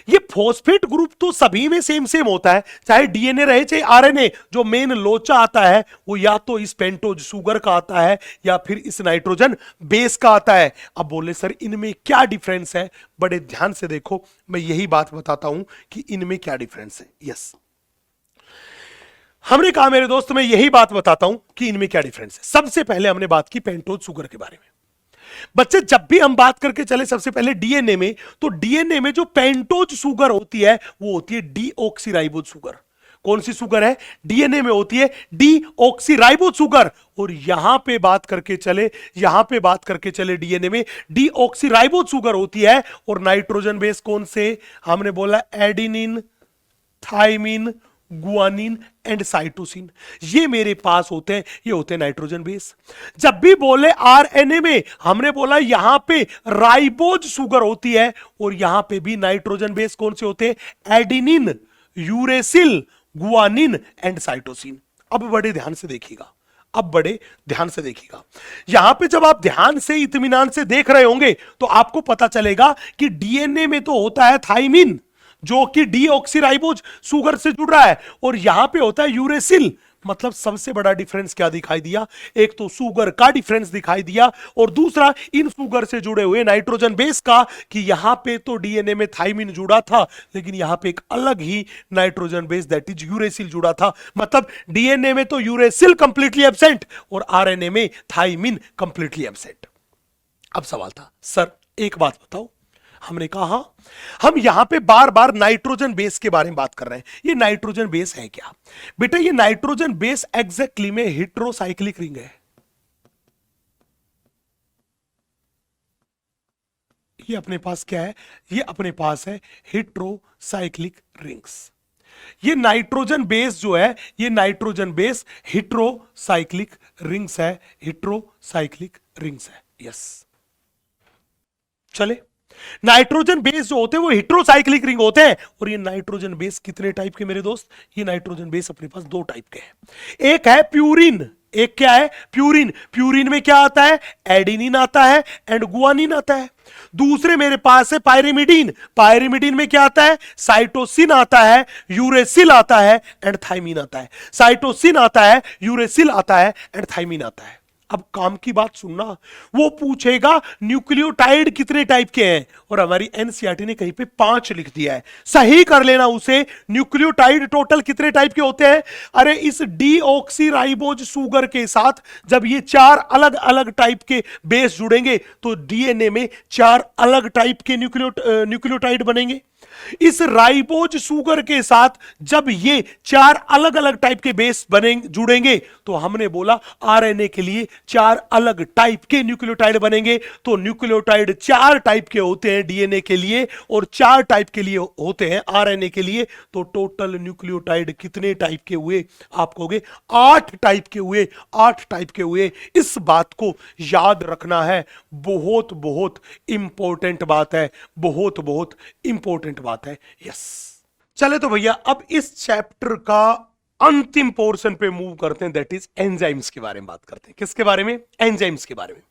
[SPEAKER 1] ये फॉस्फेट ग्रुप तो सभी में सेम सेम होता है, चाहे डीएनए रहे चाहे आरएनए। जो मेन लोचा आता है वो या तो इस पेंटोज शुगर का आता है या फिर इस नाइट्रोजन बेस का आता है। अब बोले सर इनमें क्या डिफरेंस है? बड़े ध्यान से देखो, मैं यही बात बताता हूं कि इनमें क्या डिफरेंस है। यस, हमने कहा मेरे दोस्त, मैं यही बात बताता हूं कि इनमें क्या डिफरेंस है। सबसे पहले हमने बात की पेंटोज शुगर के बारे में। बच्चे जब भी हम बात करके चले सबसे पहले डीएनए में, तो डीएनए में जो पेंटोज शुगर होती है वो होती है डीऑक्सीराइबोज शुगर। कौन सी शुगर है? डीएनए में होती है डीऑक्सीराइबोज शुगर। और यहां पे बात करके चले डीएनए में डीऑक्सीराइबोज शुगर होती है। और नाइट्रोजन बेस कौन से? हमने बोला adenine, thymine, guanine and cytosine. ये मेरे पास होते हैं, ये होते हैं नाइट्रोजन बेस। जब भी बोले आरएनए में, हमने बोला यहां पे राइबोज शुगर होती है, और यहां पे भी नाइट्रोजन बेस कौन से होते हैं? Adenine, uracil, guanine and cytosine. अब बड़े ध्यान से देखिएगा, यहां पे जब आप ध्यान से इत्मीनान से देख रहे होंगे तो आपको पता चलेगा कि डीएनए में तो होता है थाइमिन जो कि डीऑक्सीराइबोज शुगर से जुड़ रहा है, और यहां पे होता है यूरेसिल। मतलब सबसे बड़ा डिफरेंस क्या दिखाई दिया? एक तो शुगर का डिफरेंस दिखाई दिया, और दूसरा इन शुगर से जुड़े हुए नाइट्रोजन बेस का, कि यहां पे तो डीएनए में थाइमिन जुड़ा था, लेकिन यहां पे एक अलग ही nitrogen base that is uracil जुड़ा था। मतलब डीएनए में तो यूरेसिल कंप्लीटली एब्सेंट और आरएनए में थाइमिन कंप्लीटली एब्सेंट। अब सवाल था, सर एक बात बताओ, हमने कहा हम यहां पे बार बार नाइट्रोजन बेस के बारे में बात कर रहे हैं, ये नाइट्रोजन बेस है क्या? बेटा ये नाइट्रोजन बेस एग्जैक्टली में हेटेरोसाइक्लिक रिंग है। ये अपने पास क्या है? ये अपने पास है हेटेरोसाइक्लिक रिंग्स। ये नाइट्रोजन बेस जो है, ये नाइट्रोजन बेस हेटेरोसाइक्लिक रिंग्स है, हेटेरोसाइक्लिक रिंग्स है। यस, चले, नाइट्रोजन बेस जो होते हैं वो हेटेरोसाइक्लिक रिंग होते हैं। और ये नाइट्रोजन बेस कितने टाइप के मेरे दोस्त? ये नाइट्रोजन बेस अपने पास दो टाइप के हैं। एक है प्यूरिन, एक क्या है? प्यूरिन। प्यूरिन में क्या आता है? एडिनिन आता है एंड गुआनिन आता है। दूसरे मेरे पास है पायरिमिडीन। पायरिमिडीन में क्या आता है? साइटोसिन आता है, यूरेसिल आता है एंड थाइमिन आता है। साइटोसिन आता है, यूरेसिल आता है एंड थाइमिन आता है। अब काम की बात सुनना, वो पूछेगा न्यूक्लियोटाइड कितने टाइप के हैं, और हमारी एनसीईआरटी ने कहीं पे 5 लिख दिया है, सही कर लेना उसे। न्यूक्लियोटाइड टोटल कितने टाइप के होते हैं? अरे इस डीऑक्सीराइबोज शुगर के साथ जब ये 4 अलग अलग टाइप के बेस जुड़ेंगे तो डीएनए में 4 अलग टाइप के न्यूक्लियोटाइड बनेंगे। इस राइबोज शुगर के साथ जब ये 4 अलग अलग टाइप के बेस बनेंगे, जुड़ेंगे, तो हमने बोला आरएनए के लिए 4 अलग टाइप के न्यूक्लियोटाइड बनेंगे। तो न्यूक्लियोटाइड 4 टाइप के होते हैं डीएनए के लिए, और 4 टाइप के लिए होते हैं आरएनए के लिए। तो टोटल न्यूक्लियोटाइड कितने टाइप के हुए? आप कहोगे 8 टाइप के हुए, 8 टाइप के हुए। इस बात को याद रखना है, बहुत बहुत इंपॉर्टेंट बात है, बहुत बहुत इंपॉर्टेंट बात है। यस, चले तो भैया अब इस चैप्टर का अंतिम पोर्शन पे मूव करते हैं, दैट इज एंजाइम्स के बारे में बात करते हैं। किसके बारे में? एंजाइम्स के बारे में।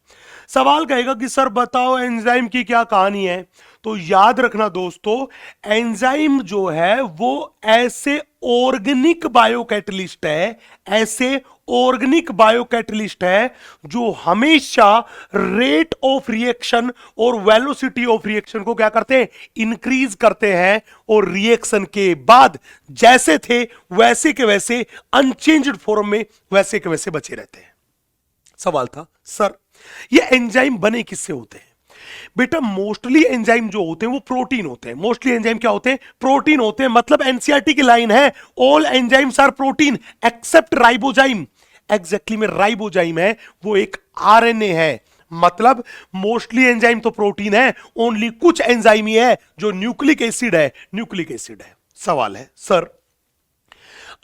[SPEAKER 1] सवाल कहेगा कि सर बताओ एंजाइम की क्या कहानी है? तो याद रखना दोस्तों, एंजाइम जो है वो ऐसे ऑर्गेनिक बायोकैटलिस्ट है, ऐसे ऑर्गेनिक बायोकैटलिस्ट है जो हमेशा रेट ऑफ रिएक्शन और वेलोसिटी ऑफ रिएक्शन को क्या करते हैं? इंक्रीज करते हैं, और रिएक्शन के बाद जैसे थे वैसे के वैसे अनचेंज्ड फॉर्म में वैसे के वैसे बचे रहते हैं। सवाल था सर ये एंजाइम बने किससे होते हैं? बेटा मोस्टली एंजाइम जो होते हैं वो प्रोटीन होते हैं। मोस्टली एंजाइम क्या होते हैं? प्रोटीन होते हैं। मतलब एनसीईआरटी की लाइन है, all enzymes are protein except ribozyme. Exactly में राइबोजाइम है वो एक आरएनए है। मतलब मोस्टली एंजाइम तो प्रोटीन है, ओनली कुछ एंजाइम ही है जो न्यूक्लिक एसिड है, न्यूक्लिक एसिड है। सवाल है सर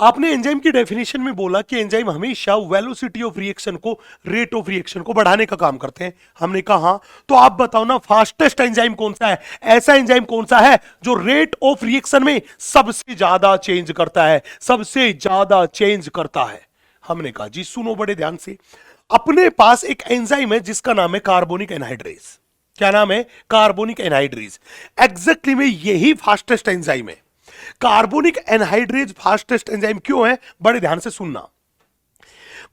[SPEAKER 1] आपने एंजाइम की डेफिनेशन में बोला कि एंजाइम हमेशा वेलोसिटी ऑफ रिएक्शन को, रेट ऑफ रिएक्शन को बढ़ाने का काम करते हैं। हमने कहा हाँ, तो आप बताओ ना फास्टेस्ट एंजाइम कौन सा है? ऐसा एंजाइम कौन सा है जो रेट ऑफ रिएक्शन में सबसे ज्यादा चेंज करता है, सबसे ज्यादा चेंज करता है? हमने कहा जी सुनो बड़े ध्यान से, अपने पास एक एंजाइम है जिसका नाम है कार्बोनिक एनहाइड्रेज। क्या नाम है? Carbonic anhydrase. एग्जैक्टली में यही फास्टेस्ट एंजाइम है। कार्बोनिक एनहाइड्रेज फास्टेस्ट एंजाइम क्यों है? बड़े ध्यान से सुनना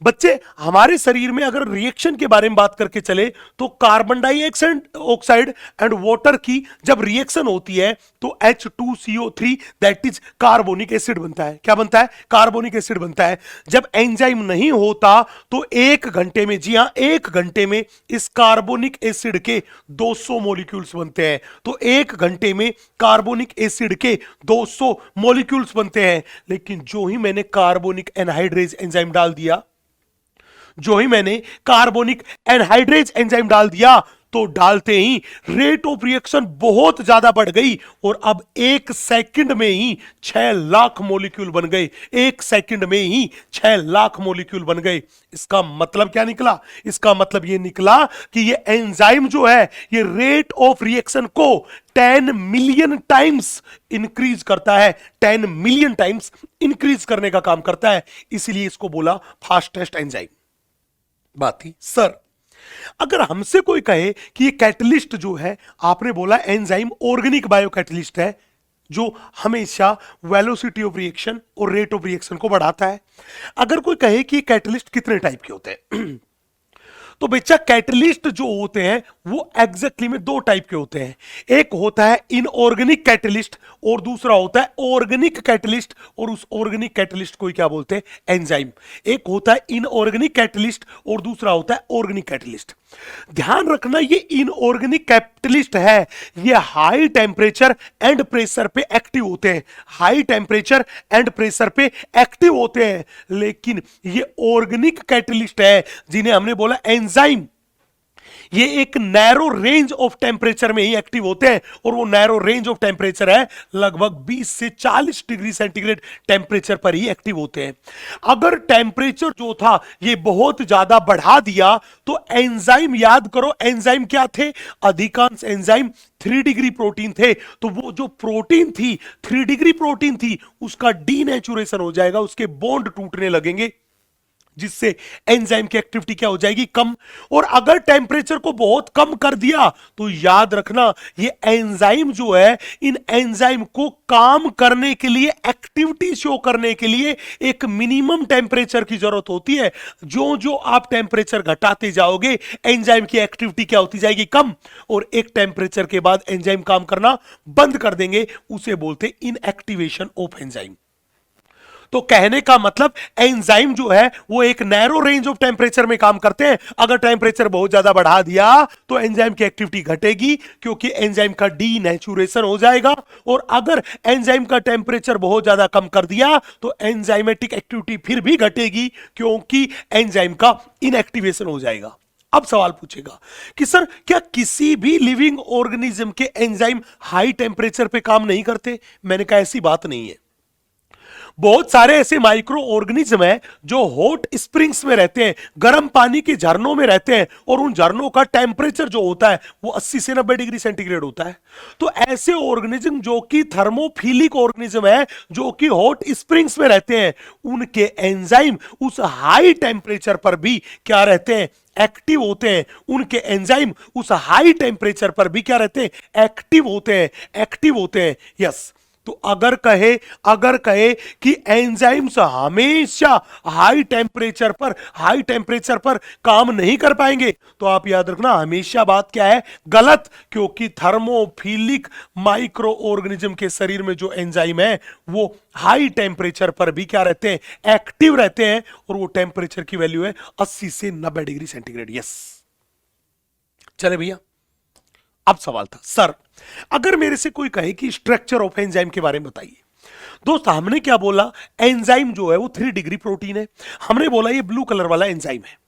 [SPEAKER 1] बच्चे, हमारे शरीर में अगर रिएक्शन के बारे में बात करके चले तो कार्बन डाइऑक्साइड एंड वाटर की जब रिएक्शन होती है तो H2CO3 that is carbonic acid बनता है। क्या बनता है? कार्बोनिक एसिड बनता है। जब एंजाइम नहीं होता तो 1 घंटे में, जी हां 1 घंटे में इस कार्बोनिक एसिड के 200 मॉलिक्यूल्स बनते हैं। तो 1 घंटे में कार्बोनिक एसिड के 200 मॉलिक्यूल्स बनते हैं। लेकिन जो ही मैंने कार्बोनिक एनहाइड्रेज एंजाइम डाल दिया, जो ही मैंने कार्बोनिक एनहाइड्रेज एंजाइम डाल दिया तो डालते ही रेट ऑफ रिएक्शन बहुत ज्यादा बढ़ गई और अब 1 सेकंड में ही 6 लाख मॉलिक्यूल बन गए। 1 सेकंड में ही 6 लाख मॉलिक्यूल बन गए। इसका मतलब क्या निकला? इसका मतलब यह निकला कि ये एंजाइम जो है ये रेट ऑफ रिएक्शन को 10 मिलियन टाइम्स इंक्रीज करता है। 10 मिलियन टाइम्स इंक्रीज करने का काम करता है, इसलिए इसको बोला फास्टेस्ट एंजाइम। बात थी सर, अगर हमसे कोई कहे कि ये कैटलिस्ट जो है, आपने बोला एंजाइम ऑर्गेनिक बायो कैटलिस्ट है जो हमेशा वेलोसिटी ऑफ रिएक्शन और रेट ऑफ रिएक्शन को बढ़ाता है। अगर कोई कहे कि कैटलिस्ट कितने टाइप के होते हैं तो बच्चा कैटलिस्ट जो होते हैं वो एग्जैक्टली में 2 टाइप के होते हैं। एक होता है इनऑर्गेनिक कैटलिस्ट और दूसरा होता है ऑर्गेनिक कैटलिस्ट, और उस ऑर्गेनिक कैटलिस्ट को क्या बोलते हैं? एंजाइम। एक होता है इनऑर्गेनिक कैटलिस्ट और दूसरा होता है ऑर्गेनिक कैटलिस्ट। ध्यान रखना ये इनऑर्गेनिक कैटलिस्ट है, ये हाई टेम्परेचर एंड प्रेशर पे एक्टिव होते हैं। हाई टेम्परेचर एंड प्रेशर पे एक्टिव होते हैं। लेकिन ये ऑर्गेनिक कैटलिस्ट है जिन्हें हमने बोला एंजाइम, ये एक नैरो रेंज ऑफ टेम्परेचर में ही एक्टिव होते हैं और वो नैरो रेंज ऑफ टेम्परेचर है लगभग 20 से 40 डिग्री सेंटीग्रेड टेम्परेचर पर ही एक्टिव होते हैं। अगर टेम्परेचर जो था ये बहुत ज्यादा बढ़ा दिया तो एंजाइम, याद करो एंजाइम क्या थे? अधिकांश एंजाइम 3 डिग्री प्रोटीन थे। तो वो जो प्रोटीन थी 3 डिग्री प्रोटीन थी उसका डीनेचुरेशन हो जाएगा, उसके बॉन्ड टूटने लगेंगे जिससे एंजाइम की एक्टिविटी क्या हो जाएगी? कम। और अगर टेम्परेचर को बहुत कम कर दिया तो याद रखना ये एंजाइम जो है, इन एंजाइम को काम करने के लिए, एक्टिविटी शो करने के लिए एक मिनिमम टेम्परेचर की जरूरत होती है। जो जो आप टेम्परेचर घटाते जाओगे एंजाइम की एक्टिविटी क्या होती जाएगी? कम। और एक टेम्परेचर के बाद एंजाइम काम करना बंद कर देंगे, उसे बोलते इनएक्टिवेशन ऑफ एंजाइम। तो कहने का मतलब एंजाइम जो है वो एक नैरो रेंज ऑफ टेम्परेचर में काम करते हैं। अगर टेम्परेचर बहुत ज्यादा बढ़ा दिया तो एंजाइम की एक्टिविटी घटेगी क्योंकि एंजाइम का डीनेचुरेशन हो जाएगा। और अगर एंजाइम का टेम्परेचर बहुत ज्यादा कम कर दिया तो एंजाइमेटिक एक्टिविटी फिर भी घटेगी क्योंकि एंजाइम का इनएक्टिवेशन हो जाएगा। अब सवाल पूछेगा कि सर क्या किसी भी लिविंग ऑर्गेनिज्म के एंजाइम हाई टेम्परेचर पे काम नहीं करते? मैंने कहा ऐसी बात नहीं है। बहुत सारे ऐसे माइक्रो ऑर्गेनिज्म हैं जो हॉट स्प्रिंग्स में रहते हैं, गर्म पानी के झरनों में रहते हैं और उन झरनों का टेम्परेचर जो होता है वो 80 से 90 डिग्री सेंटीग्रेड होता है। तो ऐसे ऑर्गेनिज्म जो कि थर्मोफिलिक ऑर्गेनिज्म है, जो कि हॉट स्प्रिंग्स में रहते हैं, उनके एंजाइम उस हाई टेम्परेचर पर भी क्या रहते हैं? एक्टिव होते हैं। उनके एंजाइम उस हाई टेम्परेचर पर भी क्या रहते हैं? एक्टिव होते हैं, एक्टिव होते हैं। यस। तो अगर कहे कि एंजाइम्स हमेशा हाई टेम्परेचर पर काम नहीं कर पाएंगे तो आप याद रखना हमेशा बात क्या है? गलत। क्योंकि थर्मोफिलिक माइक्रो ऑर्गेनिज्म के शरीर में जो एंजाइम है वो हाई टेम्परेचर पर भी क्या रहते हैं? एक्टिव रहते हैं। और वो टेम्परेचर की वैल्यू है 80 से 90 डिग्री सेंटीग्रेड। यस। चले भैया, अब सवाल था सर अगर मेरे से कोई कहे कि स्ट्रक्चर ऑफ एंजाइम के बारे में बताइए। दोस्त हमने क्या बोला? एंजाइम जो है वो 3 डिग्री प्रोटीन है। हमने बोला ये ब्लू कलर वाला एंजाइम है।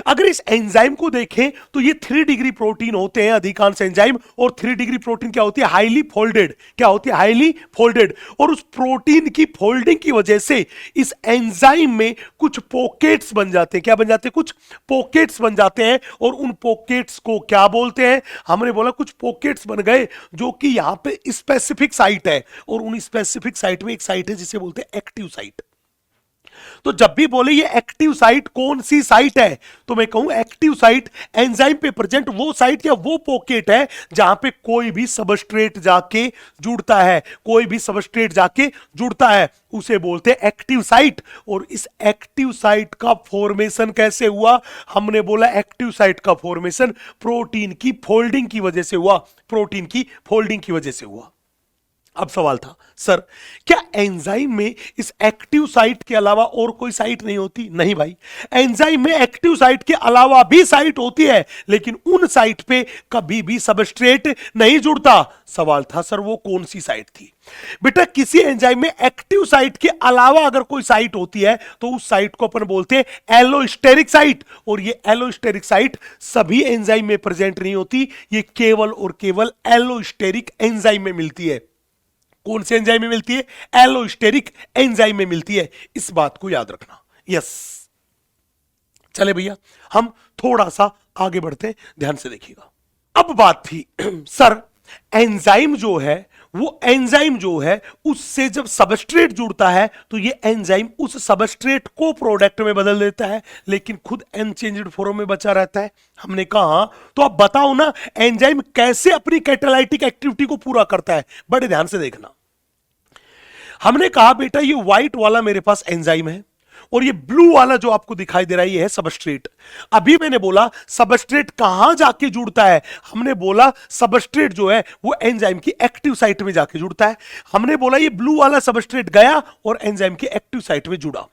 [SPEAKER 1] अगर इस एंजाइम को देखें तो ये 3 डिग्री प्रोटीन होते हैं अधिकांश एंजाइम। और 3 डिग्री प्रोटीन क्या होती है? Highly folded. क्या होती है? Highly folded. और उस प्रोटीन की फोल्डिंग की वजह से इस एंजाइम में कुछ पॉकेट्स बन जाते हैं। क्या बन जाते हैं? कुछ पॉकेट्स बन जाते हैं। और उन पॉकेट्स को क्या बोलते हैं? हमने बोला कुछ पॉकेट्स बन गए जो कि यहां पे स्पेसिफिक साइट है। और उन स्पेसिफिक साइट में एक साइट है जिसे बोलते हैं एक्टिव साइट। तो जब भी बोले ये एक्टिव साइट कौन सी साइट है, तो मैं कहूं एक्टिव साइट एंजाइम पे प्रेजेंट वो साइट या वो पॉकेट है जहां पे कोई भी सबस्ट्रेट जाके जुड़ता है, कोई भी सबस्ट्रेट जाके जुड़ता है, उसे बोलते हैं एक्टिव साइट। और इस एक्टिव साइट का फॉर्मेशन कैसे हुआ? हमने बोला एक्टिव साइट का फॉर्मेशन प्रोटीन की फोल्डिंग की वजह से हुआ, प्रोटीन की फोल्डिंग की वजह से हुआ। अब सवाल था सर क्या एंजाइम में इस एक्टिव साइट के अलावा और कोई साइट नहीं होती? नहीं भाई, एंजाइम में एक्टिव साइट के अलावा भी साइट होती है, लेकिन उन साइट पे कभी भी सबस्ट्रेट नहीं जुड़ता। सवाल था सर वो कौन सी साइट थी? बेटा किसी एंजाइम में एक्टिव साइट के अलावा अगर कोई साइट होती है तो उस साइट को अपन बोलते हैं एलोस्टेरिक साइट। और ये एलोस्टेरिक साइट सभी एंजाइम में प्रेजेंट नहीं होती, ये केवल और केवल एलोस्टेरिक एंजाइम में मिलती है। कौन से एंजाइम में मिलती है? एलोस्टेरिक एंजाइम में मिलती है, इस बात को याद रखना। यस, चले भैया हम थोड़ा सा आगे बढ़ते हैं, ध्यान से देखिएगा। अब बात थी सर एंजाइम जो है वो एंजाइम जो है उससे जब सबस्ट्रेट जुड़ता है तो ये एंजाइम उस सबस्ट्रेट को प्रोडक्ट में बदल देता है, लेकिन खुद अनचेंज्ड फॉर्म में बचा रहता है। हमने कहा तो अब बताओ ना एंजाइम कैसे अपनी कैटालाइटिक एक्टिविटी को पूरा करता है? बड़े ध्यान से देखना। हमने कहा बेटा ये व्हाइट वाला मेरे पास एंजाइम है और ये ब्लू वाला जो आपको दिखाई दे रहा है ये है सबस्ट्रेट। अभी मैंने बोला सबस्ट्रेट कहां जाके जुड़ता है? हमने बोला सबस्ट्रेट जो है वो एंजाइम की एक्टिव साइट में जाके जुड़ता है। हमने बोला ये ब्लू वाला सबस्ट्रेट गया और एंजाइम की एक्टिव साइट में जुड़ा।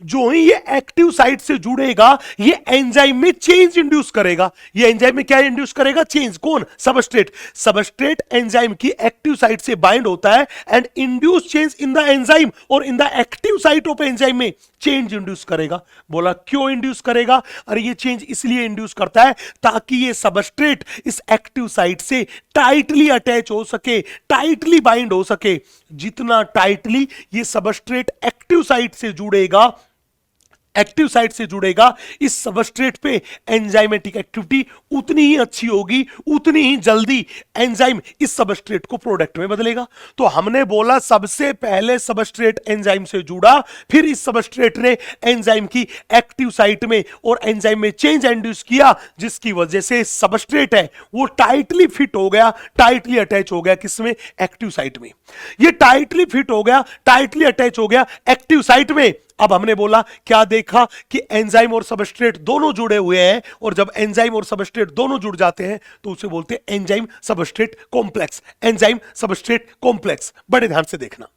[SPEAKER 1] जो ही ये एक्टिव साइट से जुड़ेगा ये एंजाइम में चेंज इंड्यूस करेगा। ये एंजाइम में क्या इंड्यूस करेगा? चेंज। कौन? सबस्ट्रेट। सबस्ट्रेट एंजाइम की एक्टिव साइट से बाइंड होता है and induce change in the enzyme और in the active site of enzyme में चेंज इंड्यूस करेगा। बोला क्यों इंड्यूस करेगा? अरे ये चेंज इसलिए इंड्यूस करता है ताकि ये सबस्ट्रेट इस एक्टिव साइट से टाइटली अटैच हो सके, टाइटली बाइंड हो सके। जितना टाइटली ये सबस्ट्रेट एक्टिव साइट से जुड़ेगा, एक्टिव साइट से जुड़ेगा, इस सबस्ट्रेट पे एंजाइमेटिक एक्टिविटी उतनी ही अच्छी होगी, उतनी ही जल्दी एंजाइम इस सबस्ट्रेट को प्रोडक्ट में बदलेगा। तो हमने बोला सबसे पहले सबस्ट्रेट एंजाइम से जुड़ा, फिर इस सबस्ट्रेट ने एंजाइम की एक्टिव साइट में और एंजाइम में चेंज इंड्यूस किया, जिसकी वजह से सबस्ट्रेट है वो टाइटली फिट हो गया, टाइटली अटैच हो गया। किसमें? एक्टिव साइट में। ये टाइटली फिट हो गया, टाइटली अटैच हो गया एक्टिव साइट में। अब हमने बोला क्या देखा कि एंजाइम और सबस्ट्रेट दोनों जुड़े हुए हैं, और जब एंजाइम और सबस्ट्रेट दोनों जुड़ जाते हैं तो उसे बोलते हैं enzyme substrate complex. Enzyme substrate complex. बड़े ध्यान से देखना,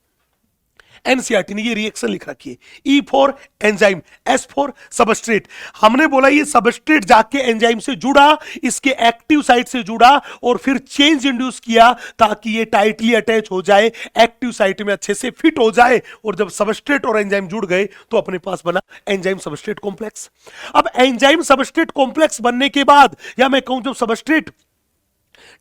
[SPEAKER 1] एनसीईआरटी ने ये रिएक्शन लिख रखी है, E for enzyme, S for substrate. हमने बोला ये सबस्ट्रेट जाके एंजाइम से जुड़ा, इसके एक्टिव साइट से जुड़ा और फिर चेंज इंड्यूस किया ताकि ये टाइटली अटैच हो जाए, एक्टिव साइट में अच्छे से फिट हो जाए। और जब सबस्ट्रेट और एंजाइम जुड़ गए तो अपने पास बना एंजाइम सबस्ट्रेट कॉम्प्लेक्स। अब एंजाइम सबस्ट्रेट कॉम्प्लेक्स बनने के बाद, या मैं कहूं जब सबस्ट्रेट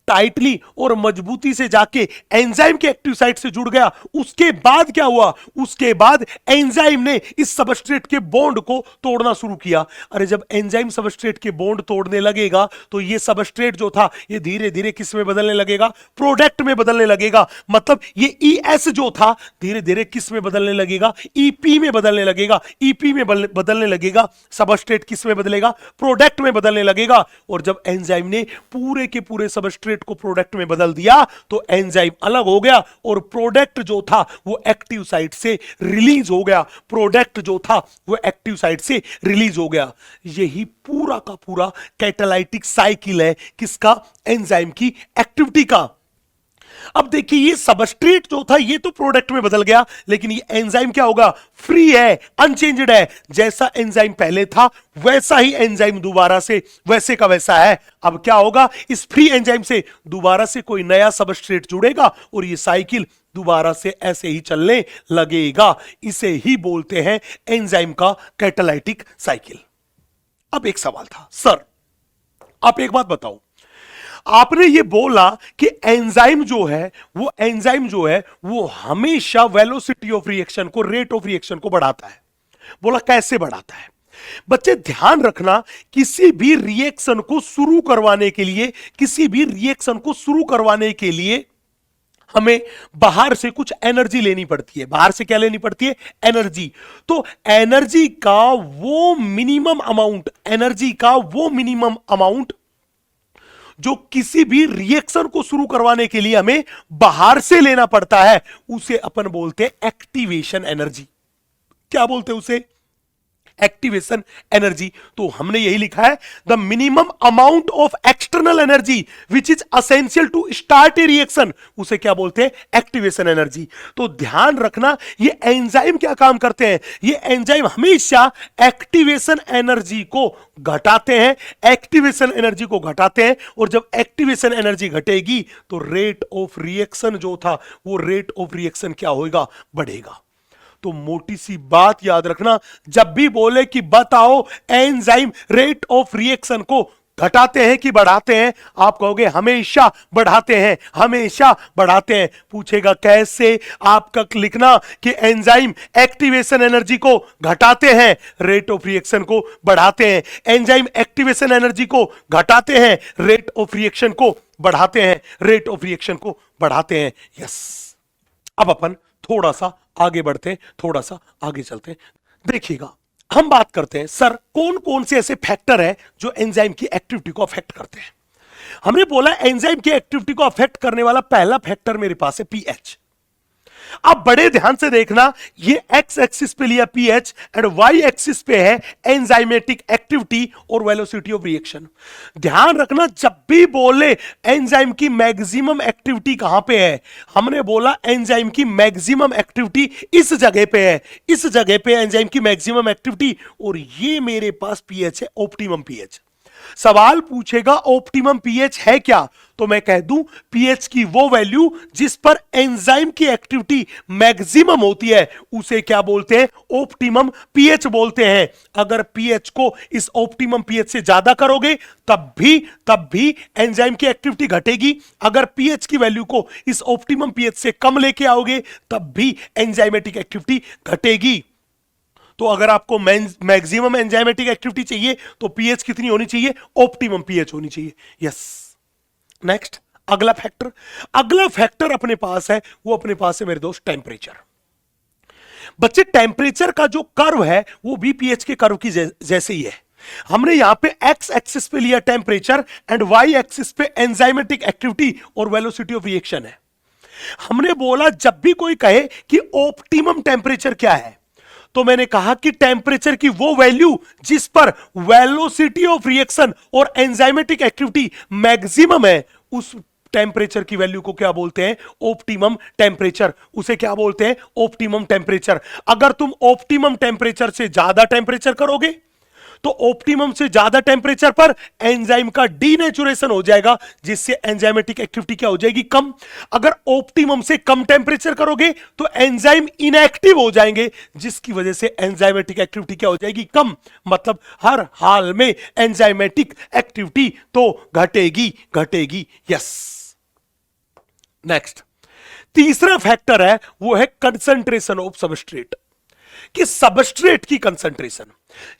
[SPEAKER 1] टाइटली और मजबूती से जाके एंजाइम के एक्टिव साइट से जुड़ गया, उसके बाद क्या हुआ? उसके बाद एंजाइम ने इस सबस्ट्रेट के बॉन्ड को तोड़ना शुरू किया। अरे जब एंजाइम सबस्ट्रेट के बॉन्ड तोड़ने लगेगा तो ये सबस्ट्रेट जो था ये धीरे धीरे किस में बदलने लगेगा? प्रोडक्ट में बदलने लगेगा। मतलब ये ES जो था धीरे धीरे किस में बदलने लगेगा? EP में बदलने लगेगा। EP में बदलने लगेगा। सबस्ट्रेट किस में बदलेगा? प्रोडक्ट में बदलने लगेगा। और जब एंजाइम ने पूरे के पूरे सबस्ट्रेट को प्रोडक्ट में बदल दिया तो एंजाइम अलग हो गया और प्रोडक्ट जो था वो एक्टिव साइट से रिलीज हो गया। प्रोडक्ट जो था वो एक्टिव साइट से रिलीज हो गया। यही पूरा का पूरा कैटालाइटिक साइकिल है किसका? एंजाइम की एक्टिविटी का। अब देखिए ये सबस्ट्रेट जो था ये तो प्रोडक्ट में बदल गया, लेकिन ये एंजाइम क्या होगा? फ्री है, अनचेंज्ड है। जैसा एंजाइम पहले था वैसा ही एंजाइम दोबारा से वैसे का वैसा है। अब क्या होगा? इस फ्री एंजाइम से दोबारा से कोई नया सबस्ट्रेट जुड़ेगा और ये साइकिल दोबारा से ऐसे ही चलने लगेगा। इसे ही बोलते हैं एंजाइम का कैटालाइटिक साइकिल। अब एक सवाल था, सर आप एक बात बताओ, आपने ये बोला कि एंजाइम जो है वो हमेशा वेलोसिटी ऑफ रिएक्शन को, रेट ऑफ रिएक्शन को बढ़ाता है। बोला कैसे बढ़ाता है? बच्चे ध्यान रखना, किसी भी रिएक्शन को शुरू करवाने के लिए हमें बाहर से कुछ एनर्जी लेनी पड़ती है। बाहर से क्या लेनी पड़ती है? एनर्जी। तो एनर्जी का वो मिनिमम अमाउंट, एनर्जी का वो मिनिमम अमाउंट जो किसी भी रिएक्शन को शुरू करवाने के लिए हमें बाहर से लेना पड़ता है, उसे अपन बोलते हैं एक्टिवेशन एनर्जी। क्या बोलते हैं उसे? Activation energy. तो हमने यही लिखा है, the minimum amount of external energy which is essential to start a reaction, उसे क्या बोलते हैं? Activation energy. तो ध्यान रखना, ये एंजाइम क्या काम करते हैं? ये एंजाइम हमेशा एक्टिवेशन एनर्जी को घटाते हैं, एक्टिवेशन एनर्जी को घटाते हैं। और जब एक्टिवेशन एनर्जी घटेगी तो रेट ऑफ रिएक्शन जो था, वो रेट ऑफ रिएक्शन क्या होगा? बढ़ेगा। तो मोटी सी बात याद रखना, जब भी बोले कि बताओ एंजाइम रेट ऑफ रिएक्शन को घटाते हैं कि बढ़ाते हैं, आप कहोगे हमेशा बढ़ाते हैं, हमेशा बढ़ाते हैं। पूछेगा कैसे? आपका लिखना कि एंजाइम एक्टिवेशन एनर्जी को घटाते हैं, रेट ऑफ रिएक्शन को बढ़ाते हैं। एंजाइम एक्टिवेशन एनर्जी को घटाते हैं, रेट ऑफ रिएक्शन को बढ़ाते हैं, रेट ऑफ रिएक्शन को बढ़ाते हैं। यस। अब अपन थोड़ा सा आगे बढ़ते हैं, थोड़ा सा आगे चलते हैं। देखिएगा, हम बात करते हैं सर कौन कौन से ऐसे फैक्टर हैं जो एंजाइम की एक्टिविटी को अफेक्ट करते हैं। हमने बोला एंजाइम की एक्टिविटी को अफेक्ट करने वाला पहला फैक्टर मेरे पास है पीएच। अब बड़े ध्यान से देखना, ये एक्स एक्सिस पे लिया पीएच एंड वाई एक्सिस पे है एंजाइमेटिक एक्टिविटी और वेलोसिटी ऑफ रिएक्शन। ध्यान रखना, जब भी बोले एंजाइम की मैक्सिमम एक्टिविटी कहां पे है, हमने बोला एंजाइम की मैक्सिमम एक्टिविटी इस जगह पे है, इस जगह पे एंजाइम की मैक्सिमम एक्टिविटी, और ये मेरे पास पीएच है, ऑप्टिमम पीएच। सवाल पूछेगा ऑप्टिमम पीएच है क्या, तो मैं कह दूं पीएच की वो वैल्यू जिस पर एंजाइम की एक्टिविटी मैक्सिमम होती है, उसे क्या बोलते हैं? ऑप्टिमम पीएच बोलते हैं। अगर पीएच को इस ऑप्टिमम पीएच से ज्यादा करोगे तब भी एंजाइम की एक्टिविटी घटेगी। अगर पीएच की वैल्यू को इस ऑप्टिमम पीएच से कम लेके आओगे तब भी एंजाइमेटिक एक्टिविटी घटेगी। तो अगर आपको मैक्सिमम एंजाइमेटिक एक्टिविटी चाहिए तो पीएच कितनी होनी चाहिए? ऑप्टिमम पीएच होनी चाहिए। यस। नेक्स्ट, अगला फैक्टर अपने पास है, वो अपने पास है मेरे दोस्त टेम्परेचर। बच्चे, टेम्परेचर का जो कर्व है वो भी पीएच के कर्व की जैसे ही है। हमने यहां पे एक्स एक्सिस पे लिया टेम्परेचर एंड वाई एक्सिस पे एंजाइमेटिक एक्टिविटी और वेलोसिटी ऑफ रिएक्शन है। हमने बोला जब भी कोई कहे कि ऑप्टिमम टेम्परेचर क्या है, तो मैंने कहा कि टेम्परेचर की वो वैल्यू जिस पर वेलोसिटी ऑफ रिएक्शन और एंजाइमेटिक एक्टिविटी मैक्सिमम है, उस टेम्परेचर की वैल्यू को क्या बोलते हैं? Optimum temperature. उसे क्या बोलते हैं? Optimum temperature. अगर तुम ऑप्टिमम टेम्परेचर से ज्यादा टेम्परेचर करोगे तो ऑप्टिमम से ज्यादा टेम्परेचर पर एंजाइम का डीनेचुरेशन हो जाएगा, जिससे एंजाइमेटिक एक्टिविटी क्या हो जाएगी? कम। अगर ऑप्टिमम से कम टेम्परेचर करोगे तो एंजाइम इनएक्टिव हो जाएंगे, जिसकी वजह से एंजाइमेटिक एक्टिविटी क्या हो जाएगी? कम। मतलब हर हाल में एंजाइमेटिक एक्टिविटी तो घटेगी। यस। नेक्स्ट, तीसरा फैक्टर है वो है कंसंट्रेशन ऑफ सबस्ट्रेट, कि सबस्ट्रेट की कंसंट्रेशन।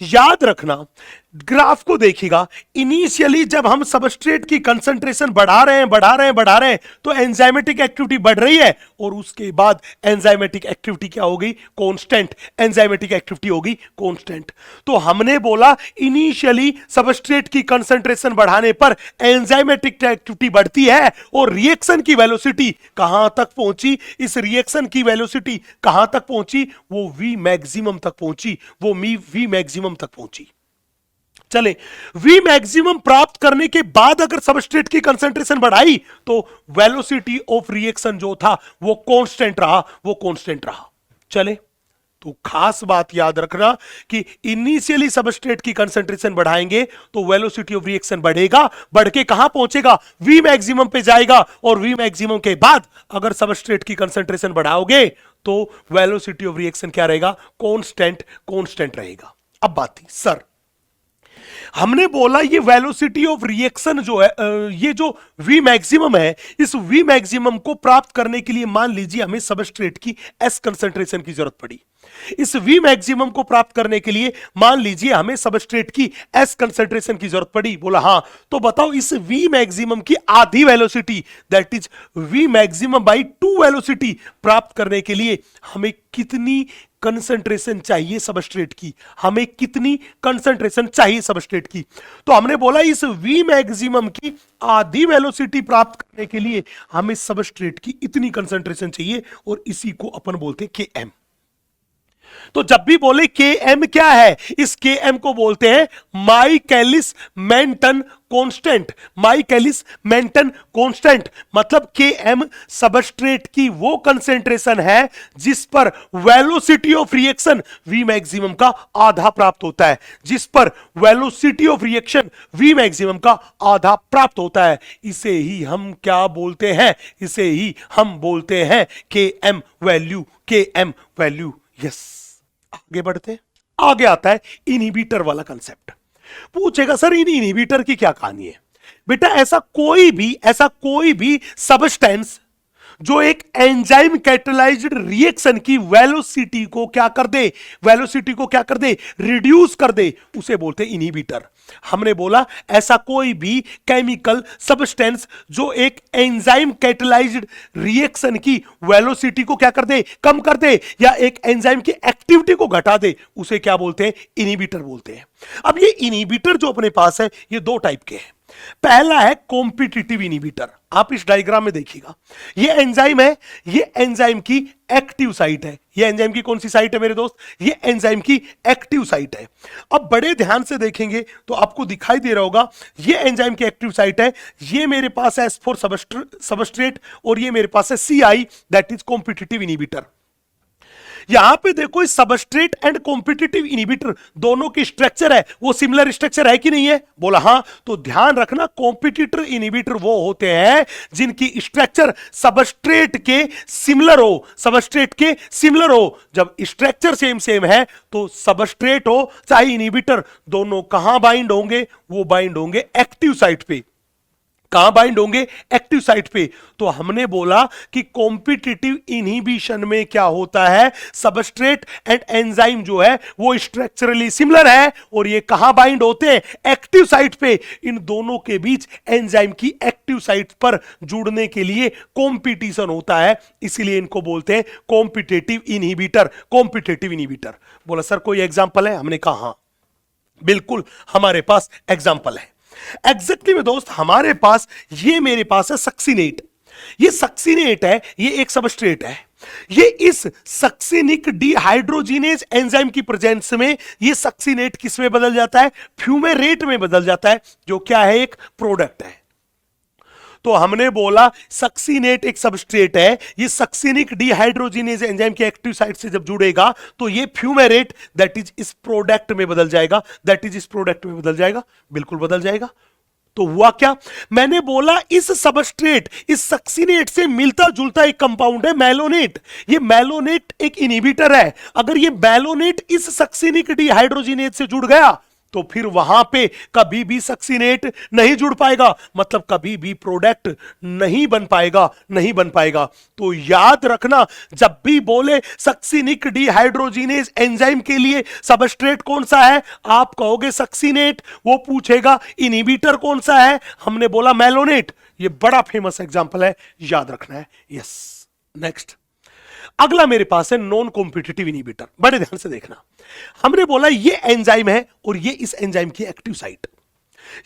[SPEAKER 1] याद रखना, ग्राफ को देखिएगा, इनिशियली जब हम सबस्ट्रेट की कंसंट्रेशन बढ़ा रहे हैं तो एंजाइमेटिक एक्टिविटी बढ़ रही है, और उसके बाद एंजाइमेटिक एक्टिविटी क्या होगी? कांस्टेंट। एंजाइमेटिक एक्टिविटी होगी कांस्टेंट। तो हमने बोला इनिशियली सबस्ट्रेट की कंसंट्रेशन बढ़ाने पर एंजाइमेटिक एक्टिविटी बढ़ती है, और रिएक्शन की वेलोसिटी कहां तक पहुंची? इस रिएक्शन की वेलोसिटी कहां तक पहुंची? वो वी मैक्सिमम तक पहुंची, वो वी मैक्सिमम तक पहुंची। चले, वी मैक्सिमम प्राप्त करने के बाद अगर सबस्ट्रेट की कंसंट्रेशन बढ़ाई तो वेलोसिटी ऑफ रिएक्शन जो था वो कांस्टेंट रहा। चले, तो खास बात याद रखना कि इनिशियली सबस्ट्रेट की कंसंट्रेशन बढ़ाएंगे तो वेलोसिटी ऑफ रिएक्शन बढ़ेगा, बढ़ के कहां पहुंचेगा? वी मैक्सिमम पे जाएगा, और वी मैक्सिमम के बाद अगर सबस्ट्रेट की कंसंट्रेशन बढ़ाओगे तो वेलोसिटी ऑफ रिएक्शन क्या रहेगा? कांस्टेंट रहेगा। अब बात थी सर, हमने बोला ये वेलोसिटी ऑफ रिएक्शन जो है ये जो वी मैक्सिमम है, इस वी मैक्सिमम को प्राप्त करने के लिए मान लीजिए हमें सबस्ट्रेट की एस कंसंट्रेशन की जरूरत पड़ी। इस वी मैक्सिमम को प्राप्त करने के लिए मान लीजिए हमें सबस्ट्रेट की एस कंसंट्रेशन की जरूरत पड़ी। बोला हां, तो बताओ इस वी मैक्सिमम की आधी velocity that is we maximum by 2 velocity प्राप्त करने के लिए हमें कितनी कंसंट्रेशन चाहिए सबस्ट्रेट की, हमें कितनी कंसंट्रेशन चाहिए सबस्ट्रेट की। तो हमने बोला इस वी मैक्सिमम की आधी वेलोसिटी प्राप्त करने के लिए हमें सबस्ट्रेट की इतनी कंसंट्रेशन चाहिए और इसी को अपन बोलते हैं के एम। तो जब भी बोले के एम क्या है, इस के एम को बोलते हैं Michaelis Menten constant. Michaelis Menten constant मतलब के एम सबस्ट्रेट की वो कंसेंट्रेशन है जिस पर velocity of reaction we maximum का आधा प्राप्त होता है, जिस पर velocity of reaction we maximum का आधा प्राप्त होता है। इसे ही हम क्या बोलते हैं, इसे ही हम बोलते हैं के एम वैल्यू, के एम वैल्यू। यस, आगे बढ़ते हैं। आगे आता है इनहिबिटर वाला कंसेप्ट। पूछेगा सर इन इनहिबिटर की क्या कहानी है। बेटा ऐसा कोई भी सब्सटेंस जो एक एंजाइम कैटालाइज्ड रिएक्शन की वेलोसिटी को क्या कर दे, वेलोसिटी को क्या कर दे, रिड्यूस कर दे, उसे बोलते हैं इनहिबिटर। हमने बोला ऐसा कोई भी केमिकल सब्सटेंस जो एक एंजाइम कैटालाइज्ड रिएक्शन की वेलोसिटी को क्या कर दे, कम कर दे, या एक एंजाइम की एक्टिविटी को घटा दे, उसे क्या बोलते हैं, इनहिबिटर बोलते हैं। अब ये इनहिबिटर जो अपने पास है ये दो टाइप के हैं। पहला है कॉम्पिटिटिव इनहिबिटर। आप इस डायग्राम में देखिएगा, ये एंजाइम है, ये एंजाइम की एक्टिव साइट है। ये एंजाइम की कौन सी साइट है मेरे दोस्त, ये एंजाइम की एक्टिव साइट है। अब बड़े ध्यान से देखेंगे तो आपको दिखाई दे रहा होगा ये एंजाइम की एक्टिव साइट है, ये मेरे पास है S4 सबस्ट्रेट और ये मेरे पास है CI that is competitive inhibitor. यहां पे देखो इस सबस्ट्रेट एंड कॉम्पिटिटिव इनहिबिटर दोनों की स्ट्रक्चर है वो सिमिलर स्ट्रक्चर है कि नहीं है, बोला हां। तो ध्यान रखना कॉम्पिटिटिव इनहिबिटर वो होते हैं जिनकी स्ट्रक्चर सबस्ट्रेट के सिमिलर हो, सबस्ट्रेट के सिमिलर हो। जब स्ट्रक्चर सेम सेम है तो सबस्ट्रेट हो चाहे इनहिबिटर, दोनों कहां बाइंड होंगे, वो बाइंड होंगे एक्टिव साइट पे। कहां बाइंड होंगे, एक्टिव साइट पे। तो हमने बोला कि कॉम्पिटिटिव इनहिबिशन में क्या होता है, सबस्ट्रेट एंड एंजाइम जो है वो स्ट्रक्चरली सिमिलर है और ये कहां बाइंड होते हैं, एक्टिव साइट पे। इन दोनों के बीच एंजाइम की एक्टिव साइट पर जुड़ने के लिए कॉम्पिटिशन होता है, इसलिए इनको बोलते हैं कॉम्पिटिटिव इनहिबिटर। Competitive inhibitor. बोला सर कोई एग्जांपल है, हमने कहा हां बिल्कुल हमारे पास एग्जांपल है। एग्जैक्टली में दोस्त हमारे पास ये मेरे पास है सक्सिनेट। ये सक्सिनेट है, ये एक सबस्ट्रेट है। ये इस सक्सिनिक डिहाइड्रोजिनेज एंजाइम की प्रेजेंस में ये सक्सिनेट किस में बदल जाता है, फ्यूमेरेट में बदल जाता है, जो क्या है, एक प्रोडक्ट है। तो हमने बोला सक्सिनेट एक सबस्ट्रेट है, ये सक्सिनिक डिहाइड्रोजिनेज एंजाइम की एक्टिव साइट से जब जुड़ेगा तो ये फ्यूमेरेट दैट इज इस प्रोडक्ट में बदल जाएगा, दैट इज इस प्रोडक्ट में बदल जाएगा, बिल्कुल बदल जाएगा। तो हुआ क्या, मैंने बोला इस सबस्ट्रेट इस सक्सिनेट से मिलता जुलता एक कंपाउंड है मैलोनेट। ये मैलोनेट एक इनहिबिटर है। अगर ये मैलोनेट इस सक्सिनिक डिहाइड्रोजिनेज से जुड़ गया तो फिर वहां पे कभी भी सक्सिनेट नहीं जुड़ पाएगा, मतलब कभी भी प्रोडक्ट नहीं बन पाएगा, नहीं बन पाएगा। तो याद रखना जब भी बोले सक्सिनिक डिहाइड्रोजिनेज एंजाइम के लिए सबस्ट्रेट कौन सा है, आप कहोगे सक्सिनेट, वो पूछेगा इनहिबिटर कौन सा है, हमने बोला मैलोनेट। ये बड़ा फेमस एग्जांपल है, याद रखना है। यस, नेक्स्ट अगला मेरे पास है नॉन कॉम्पिटिटिव इनहिबिटर। बड़े ध्यान से देखना, हमने बोला ये एंजाइम है और ये इस एंजाइम की एक्टिव साइट।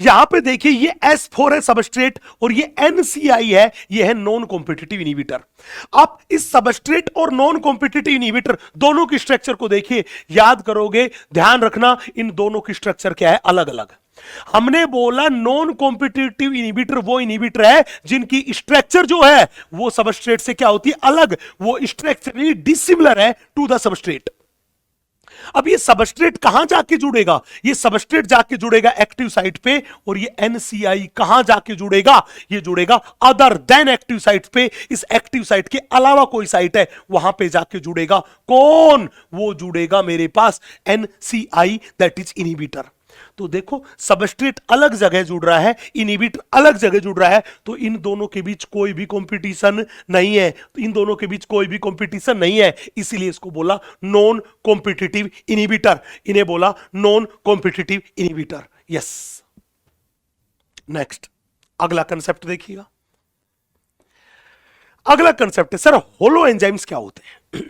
[SPEAKER 1] यहां पे देखिए ये S4 है सबस्ट्रेट और ये NCI है, ये है नॉन कॉम्पिटिटिव इनहिबिटर। आप इस सबस्ट्रेट और नॉन कॉम्पिटिटिव इनहिबिटर दोनों की स्ट्रक्चर को देखिए, याद करोगे, ध्यान रखना इन दोनों की स्ट्रक्चर क्या है, अलग अलग। हमने बोला नॉन कॉम्पिटिटिव इनहिबिटर वो इनहिबिटर है जिनकी स्ट्रक्चर जो है वो सबस्ट्रेट से क्या होती है, अलग, वो स्ट्रक्चरली डिसिमिलर है टू द सबस्ट्रेट। अब ये सबस्ट्रेट कहां जाके जुड़ेगा, ये सबस्ट्रेट जाके जुड़ेगा एक्टिव साइट पे, और ये NCI कहां जाके जुड़ेगा, ये जुड़ेगा अदर देन एक्टिव साइट पे। इस एक्टिव साइट के अलावा कोई साइट है वहां पे जाके जुड़ेगा, कौन, वो जुड़ेगा मेरे पास NCI दैट इज इनहिबिटर। तो देखो सबस्ट्रेट अलग जगह जुड़ रहा है, इनहिबिटर अलग जगह जुड़ रहा है, तो इन दोनों के बीच कोई भी कंपटीशन नहीं है, तो इन दोनों के बीच कोई भी कंपटीशन नहीं है, इसीलिए इसको बोला नॉन कॉम्पिटिटिव इनहिबिटर, इन्हें बोला non competitive inhibitor. Yes, next अगला कंसेप्ट देखिएगा। अगला कंसेप्ट है सर होलो एंजाइम्स क्या होते हैं।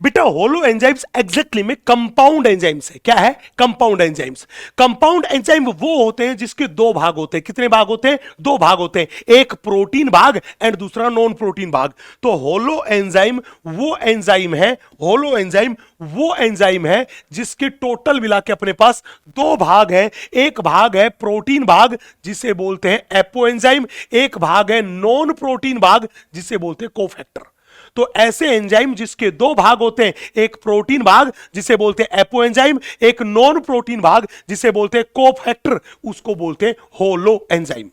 [SPEAKER 1] बेटा होलो एंजाइम्स एग्जैक्टली में कंपाउंड एंजाइम्स है। क्या है? Compound enzymes. कंपाउंड एंजाइम वो होते हैं जिसके दो भाग होते हैं। कितने भाग होते हैं? दो भाग होते हैं, एक प्रोटीन भाग एंड दूसरा नॉन प्रोटीन भाग। तो होलो एंजाइम वो एंजाइम है, होलो एंजाइम वो एंजाइम है जिसके टोटल मिला के अपने पास दो भाग है। एक भाग है प्रोटीन भाग जिसे बोलते हैं एपो एंजाइम, एक भाग है नॉन प्रोटीन भाग जिसे बोलते हैं कोफैक्टर। तो ऐसे एंजाइम जिसके दो भाग होते हैं, एक प्रोटीन भाग जिसे बोलते हैं एपो एंजाइम, एक नॉन प्रोटीन भाग जिसे बोलते हैं कोफैक्टर, उसको बोलते हैं होलो एंजाइम।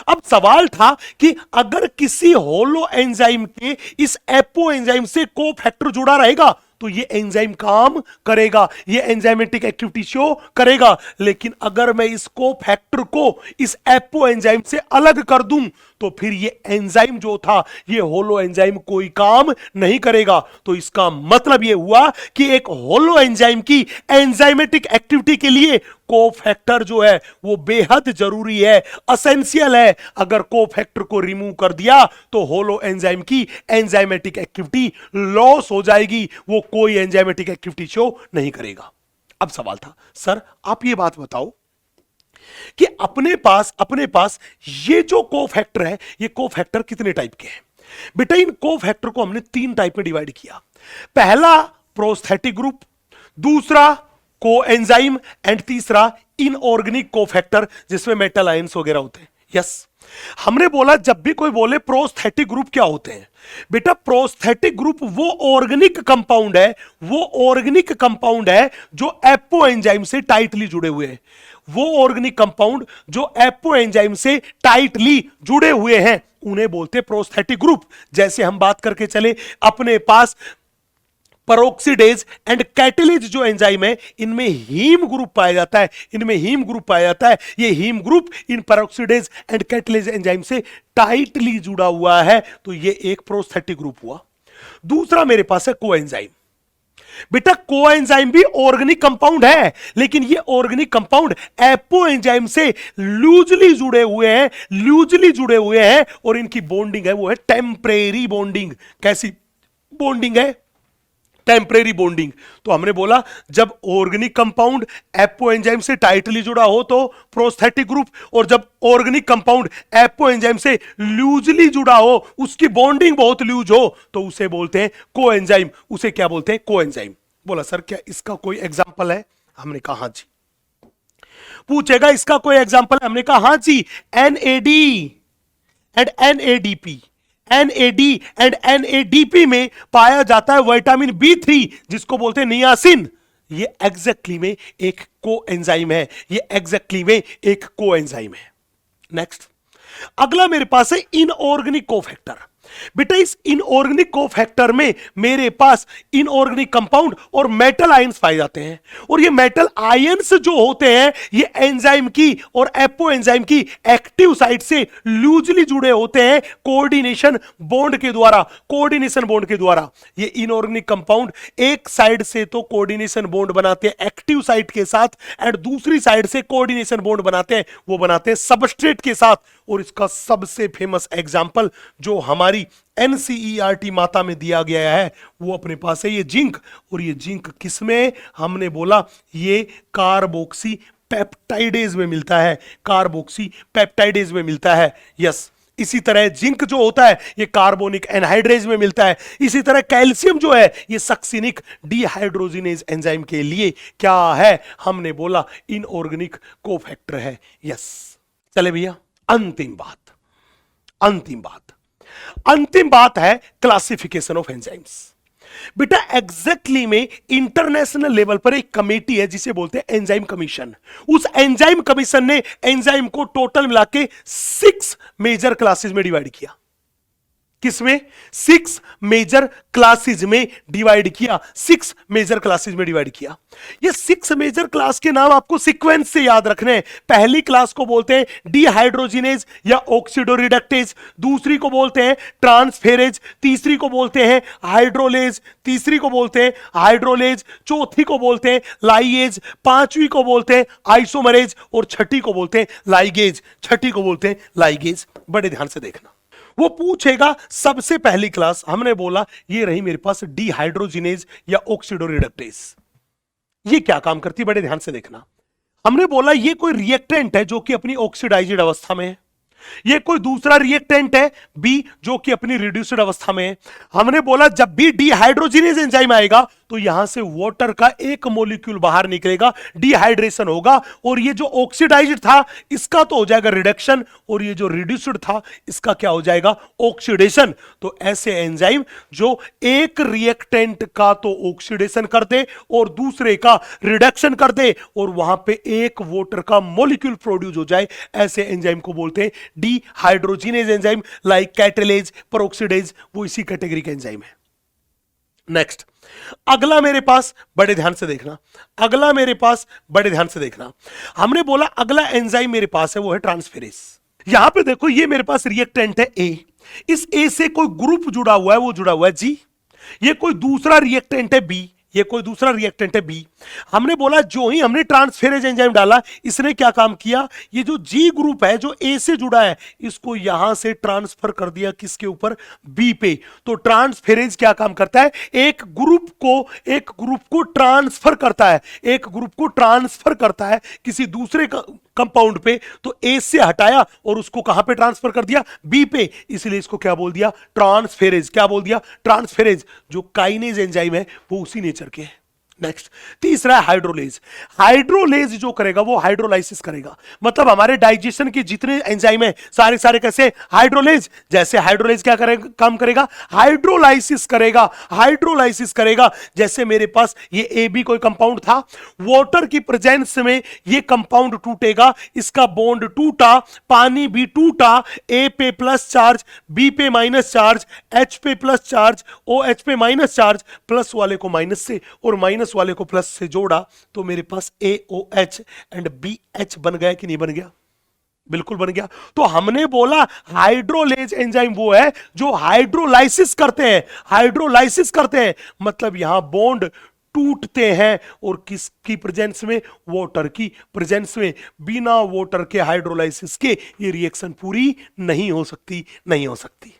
[SPEAKER 1] अब सवाल था कि अगर किसी होलो एंजाइम के इस एपो एंजाइम से कोफैक्टर जुड़ा रहेगा तो ये एंजाइम काम करेगा, ये एंजाइमेटिक एक्टिविटी शो करेगा। लेकिन अगर मैं इस कोफैक्टर को इस एपो एंजाइम से अलग कर दूं तो फिर ये एंजाइम जो था, ये होलो एंजाइम कोई काम नहीं करेगा। तो इसका मतलब ये हुआ कि एक होलो एंजाइम की एंजाइमेटिक एक्टिविटी के लिए कोफैक्टर जो है वो बेहद जरूरी है, एसेंशियल है। अगर कोफैक्टर को रिमूव कर दिया तो होलो एंजाइम की एंजाइमेटिक एक्टिविटी लॉस हो जाएगी, वो कोई एंजाइमेटिक एक्टिविटी शो नहीं करेगा। अब सवाल था सर आप ये बात बताओ कि अपने पास ये जो कोफैक्टर है, ये कोफैक्टर कितने टाइप के हैं? बेटा इन कोफैक्टर को हमने तीन टाइप में डिवाइड किया। पहला प्रोस्थेटिक ग्रुप, दूसरा कोएंजाइम एंड तीसरा इनऑर्गेनिक कोफैक्टर जिसमें मेटल आयंस वगैरह होते हैं। यस, हमने बोला जब भी कोई बोले प्रोस्थेटिक ग्रुप क्या होते हैं, बेटा प्रोस्थेटिक ग्रुप वो ऑर्गेनिक कंपाउंड है, वो ऑर्गेनिक कंपाउंड है जो एपो एंजाइम से टाइटली जुड़े हुए हैं। वो ऑर्गेनिक कंपाउंड जो एपो एंजाइम से टाइटली जुड़े हुए हैं उन्हें बोलते हैं प्रोस्थेटिक ग्रुप। जैसे हम बात करके चले, अपने पास पेरोक्सीडेज एंड कैटेलेज जो एंजाइम है इनमें हीम ग्रुप पाया जाता है, इनमें हीम ग्रुप पाया जाता है। ये heme group in peroxidase and catalase enzyme से टाइटली जुड़ा हुआ है, तो ये एक प्रोस्थेटिक ग्रुप हुआ। दूसरा मेरे पास है कोएंजाइम। बेटा कोएंजाइम भी ऑर्गेनिक कंपाउंड है, लेकिन ये ऑर्गेनिक कंपाउंड एपो एंजाइम से लूजली जुड़े हुए हैं, लूजली जुड़े हुए हैं, और इनकी बॉन्डिंग है वो है टेम्परेरी बॉन्डिंग। कैसी बॉन्डिंग है? Temporary bonding. तो हमने बोला जब ऑर्गेनिक कंपाउंड एपो एंजाइम से टाइटली जुड़ा हो तो प्रोस्थेटिक ग्रुप, और जब ऑर्गेनिक कंपाउंड एपो एंजाइम से लूजली जुड़ा हो, उसकी बॉन्डिंग बहुत लूज हो, तो उसे बोलते हैं कोएंजाइम। उसे क्या बोलते हैं? कोएंजाइम। बोला सर क्या इसका कोई एग्जांपल है? हमने कहा हां जी। पूछेगा इसका कोई एग्जांपल है? हमने कहा हां जी, NAD and NADP। NAD and NADP में पाया जाता है विटामिन B3 जिसको बोलते हैं नियासिन। ये एग्जैक्टली में एक कोएंजाइम है, ये एग्जैक्टली में एक कोएंजाइम है। नेक्स्ट अगला मेरे पास है इनऑर्गेनिक कोफैक्टर। बेटा इस इनऑर्गेनिक कोफैक्टर में मेरे पास इनऑर्गेनिक कंपाउंड और मेटल आयंस पाए जाते हैं, और ये मेटल आयंस जो होते हैं ये एंजाइम की और एपो एंजाइम की एक्टिव साइट से लूजली जुड़े होते हैं कोऑर्डिनेशन बॉन्ड के द्वारा, कोऑर्डिनेशन बॉन्ड के द्वारा। ये इनऑर्गेनिक कंपाउंड एक साइड से तो कोऑर्डिनेशन बॉन्ड बनाते हैं एक्टिव साइट के साथ, एंड दूसरी साइड से कोऑर्डिनेशन बॉन्ड बनाते हैं, वो बनाते हैं सबस्ट्रेट के साथ। और इसका सबसे फेमस एग्जांपल जो हमारी NCERT माता में दिया गया है वो अपने पास है ये जिंक। और ये जिंक किसमें? हमने बोला ये कार्बोक्सी पेप्टाइडेज में मिलता है, कार्बोक्सी पेप्टाइडेज में मिलता है। यस, इसी तरह जिंक जो होता है ये कार्बोनिक एनहाइड्रेज में मिलता है। इसी तरह कैल्शियम जो है ये सक्सिनिक डिहाइड्रोजिनेज एंजाइम के लिए क्या है? हमने बोला इनऑर्गेनिक कोफैक्टर है। यस, चले भैया अंतिम बात है क्लासिफिकेशन ऑफ एंजाइम्स। बेटा एग्जैक्टली में इंटरनेशनल लेवल पर एक कमेटी है जिसे बोलते हैं एंजाइम कमीशन। उस एंजाइम कमीशन ने एंजाइम को टोटल मिला के 6 मेजर क्लासेस में डिवाइड किया। किसमें? 6 मेजर क्लासेज में डिवाइड किया, 6 मेजर क्लासेज में डिवाइड किया। ये 6 मेजर क्लास के नाम आपको सीक्वेंस से याद रखने हैं। पहली क्लास को बोलते हैं डिहाइड्रोजिनेज या ऑक्सीडोरिडक्टेज, दूसरी को बोलते हैं ट्रांसफेरेज, तीसरी को बोलते हैं हाइड्रोलेज, तीसरी को बोलते हैं हाइड्रोलेज, चौथी को बोलते हैं लाइएज, पांचवी को बोलते हैं आइसोमरेज और छठी को बोलते हैं लाइगेज, छठी को बोलते हैं लाइगेज। बड़े ध्यान से देखना, वो पूछेगा सबसे पहली क्लास, हमने बोला ये रही मेरे पास डिहाइड्रोजिनेज या ऑक्सीडोरिडक्टेज। ये क्या काम करती है? बड़े ध्यान से देखना, हमने बोला ये कोई रिएक्टेंट है जो कि अपनी ऑक्सीडाइज्ड अवस्था में है, ये कोई दूसरा रिएक्टेंट है बी जो कि अपनी रिड्यूस्ड अवस्था में है। हमने बोला जब भी डिहाइड्रोजिनेज एंजाइम आएगा तो यहां से वाटर का एक मॉलिक्यूल बाहर निकलेगा, डिहाइड्रेशन होगा, और ये जो ऑक्सीडाइज्ड था इसका तो हो जाएगा रिडक्शन, और ये जो रिड्यूस्ड था इसका क्या हो जाएगा? ऑक्सीडेशन। तो ऐसे एंजाइम जो एक रिएक्टेंट का तो ऑक्सीडेशन कर दे और दूसरे का रिडक्शन कर दे और वहां पे एक वाटर का मॉलिक्यूल प्रोड्यूस हो जाए, ऐसे एंजाइम को बोलते हैं डिहाइड्रोजिनेज एंजाइम, लाइक कैटलेज, पेरोक्सिडेज, वो इसी कैटेगरी का एंजाइम है। नेक्स्ट, अगला मेरे पास बड़े ध्यान से देखना, अगला मेरे पास बड़े ध्यान से देखना, हमने बोला अगला एंजाइम मेरे पास है वो है ट्रांसफेरेज। यहां पे देखो ये मेरे पास रिएक्टेंट है ए, इस ए से कोई ग्रुप जुड़ा हुआ है, वो जुड़ा हुआ है जी, ये कोई दूसरा रिएक्टेंट है बी, ये कोई दूसरा रिएक्टेंट है बी। हमने बोला जो ही हमने ट्रांसफेरेज एंजाइम डाला इसने क्या काम किया, ये जो जी ग्रुप है जो ए से जुड़ा है इसको यहां से ट्रांसफर कर दिया किसके ऊपर? बी पे। तो ट्रांसफेरेज क्या काम करता है? एक ग्रुप को ट्रांसफर करता है, एक ग्रुप को ट्रांसफर करता है किसी दूसरे कंपाउंड पे। तो ए से हटाया और उसको कहां पे ट्रांसफर कर दिया? बी पे, इसलिए इसको क्या बोल दिया? ट्रांसफेरेज। क्या बोल दिया? ट्रांसफेरेज। जो काइनेज एंजाइम है वो उसी नेचर के है। नेक्स्ट, तीसरा है हाइड्रोलेज। हाइड्रोलेज जो करेगा वो हाइड्रोलाइसिस करेगा, मतलब हमारे डाइजेशन के जितने एंजाइम है सारे सारे कैसे? हाइड्रोलेज। जैसे हाइड्रोलेज क्या करेगा? काम करेगा हाइड्रोलाइसिस करेगा, हाइड्रोलाइसिस करेगा। जैसे मेरे पास ये ए बी कोई कंपाउंड था, वाटर की प्रेजेंस में ये कंपाउंड टूटेगा, इसका बॉन्ड टूटा, पानी भी टूटा, ए पे प्लस चार्ज, बी पे माइनस चार्ज, एच पे प्लस चार्ज, ओ एच पे माइनस चार्ज, प्लस वाले को माइनस से और माइनस वाले को प्लस से जोड़ा तो मेरे पास AOH एंड BH बन गया कि नहीं बन गया? बिल्कुल बन गया। तो हमने बोला हाइड्रोलेज एंजाइम वो है जो हाइड्रोलाइसिस करते हैं, हाइड्रोलाइसिस करते हैं मतलब यहां बॉन्ड टूटते हैं और किसकी प्रेजेंस में? वाटर की प्रेजेंस में। बिना वाटर के हाइड्रोलाइसिस के ये रिएक्शन पूरी नहीं हो सकती, नहीं हो सकती।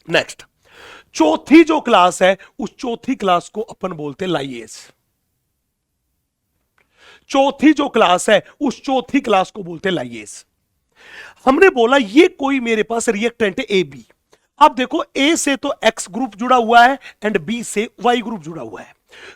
[SPEAKER 1] नेक्स्ट, चौथी जो क्लास है उस चौथी क्लास को अपन बोलते हैं लाइएज। चौथी जो क्लास है उस चौथी क्लास को बोलते हैं लाइएज। हमने बोला ये कोई मेरे पास रिएक्टेंट है ए बी। अब देखो ए से तो एक्स ग्रुप जुड़ा हुआ है एंड बी से वाई ग्रुप जुड़ा हुआ है।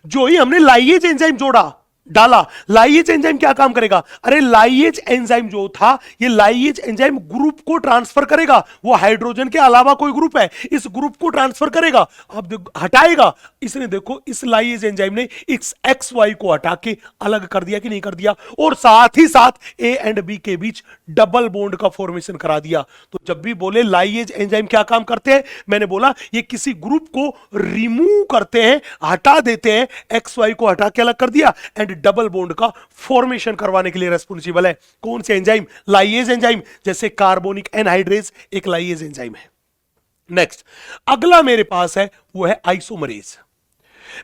[SPEAKER 1] जो ही हमने लाइएज एंजाइम जोड़ा डाला, लाइएज एंजाइम क्या काम करेगा? अरे लाइएज एंजाइम जो था ये लाइएज एंजाइम ग्रुप को ट्रांसफर करेगा, वो हाइड्रोजन के अलावा कोई ग्रुप है इस ग्रुप को ट्रांसफर करेगा। अब देखो हटाएगा, इसने देखो इस लाइएज एंजाइम ने इस एक्स वाई को हटा के अलग कर दिया कि नहीं कर दिया, और साथ ही साथ ए एंड बी के बीच डबल बॉन्ड का फॉर्मेशन करा दिया। तो जब भी बोले लाइएज एंजाइम क्या काम करते हैं, मैंने बोला ये किसी ग्रुप को रिमूव करते हैं, हटा देते हैं, एक्स वाई को हटा के अलग कर दिया एंड डबल बॉन्ड का फॉर्मेशन करवाने के लिए रिस्पांसिबल है कौन से एंजाइम? Lyase enzyme. जैसे कार्बोनिक एनहाइड्रेज एक लाइएज एंजाइम है। नेक्स्ट, अगला मेरे पास है वो है आइसोमरेज।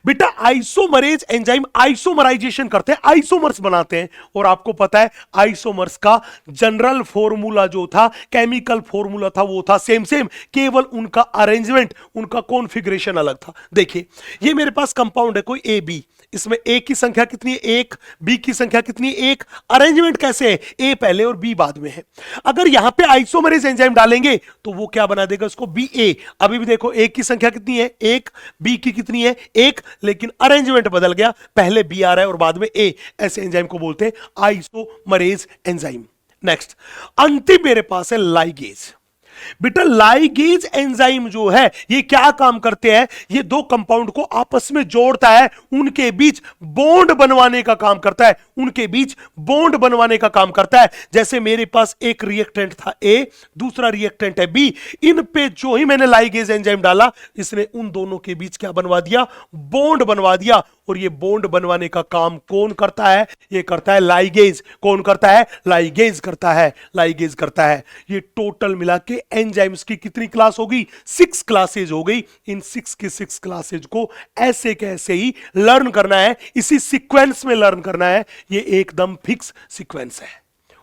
[SPEAKER 1] बेटा आइसोमरेज एंजाइम आइसोमराइजेशन करते हैं, आइसोमर्स बनाते हैं, और आपको पता है आइसोमर्स का जनरल फॉर्मूला जो था, केमिकल फॉर्मूला था वो था सेम सेम, केवल उनका अरेंजमेंट, उनका कॉन्फ़िगरेशन अलग था। देखिए ये मेरे पास कंपाउंड है कोई ए बी, इसमें ए की संख्या कितनी है? एक। बी की संख्या कितनी है? एक। अरेंजमेंट कैसे है? ए पहले और बी बाद में है। अगर यहां पे आइसोमरेज एंजाइम डालेंगे तो वो क्या बना देगा? उसको बी ए। अभी भी देखो ए की संख्या कितनी है? एक। बी की कितनी है? एक, लेकिन अरेंजमेंट बदल गया, पहले बी आ रहा है और बाद में ए। ऐसे एंजाइम को बोलते हैं आइसोमरेज एंजाइम। नेक्स्ट, अंतिम मेरे पास है लाइगेज। बेटा लाइगेज एंजाइम जो है ये क्या काम करते हैं, ये दो कंपाउंड को आपस में जोड़ता है, उनके बीच बॉन्ड बनवाने का काम करता है, उनके बीच बॉन्ड बनवाने का काम करता है। जैसे मेरे पास एक रिएक्टेंट था ए, दूसरा रिएक्टेंट है बी, इन पे जो ही मैंने लाइगेज एंजाइम डाला इसने उन दोनों के बीच क्या बनवा दिया, बॉन्ड बनवा दिया। और ये बॉन्ड बनवाने का काम कौन करता है, ये करता है लाइगेज। कौन करता है, लाइगेज करता है, लाइगेज करता है। ये टोटल मिला के एंजाइम्स की कितनी क्लास हो गई, 6 क्लासेज हो गई। इन 6 की 6 क्लासेज को ऐसे कैसे ही लर्न करना है, इसी सीक्वेंस में लर्न करना है। ये एकदम फिक्स सीक्वेंस है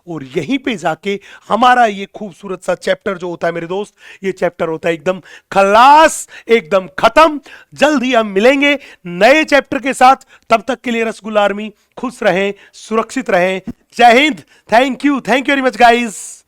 [SPEAKER 1] और यहीं पे जाके हमारा ये खूबसूरत सा चैप्टर जो होता है मेरे दोस्त, ये चैप्टर होता है एकदम खलास, एकदम खत्म। जल्द ही हम मिलेंगे नए चैप्टर के साथ। तब तक के लिए रसगुल्ला आर्मी खुश रहें, सुरक्षित रहें। जय Hind. Thank you very much guys.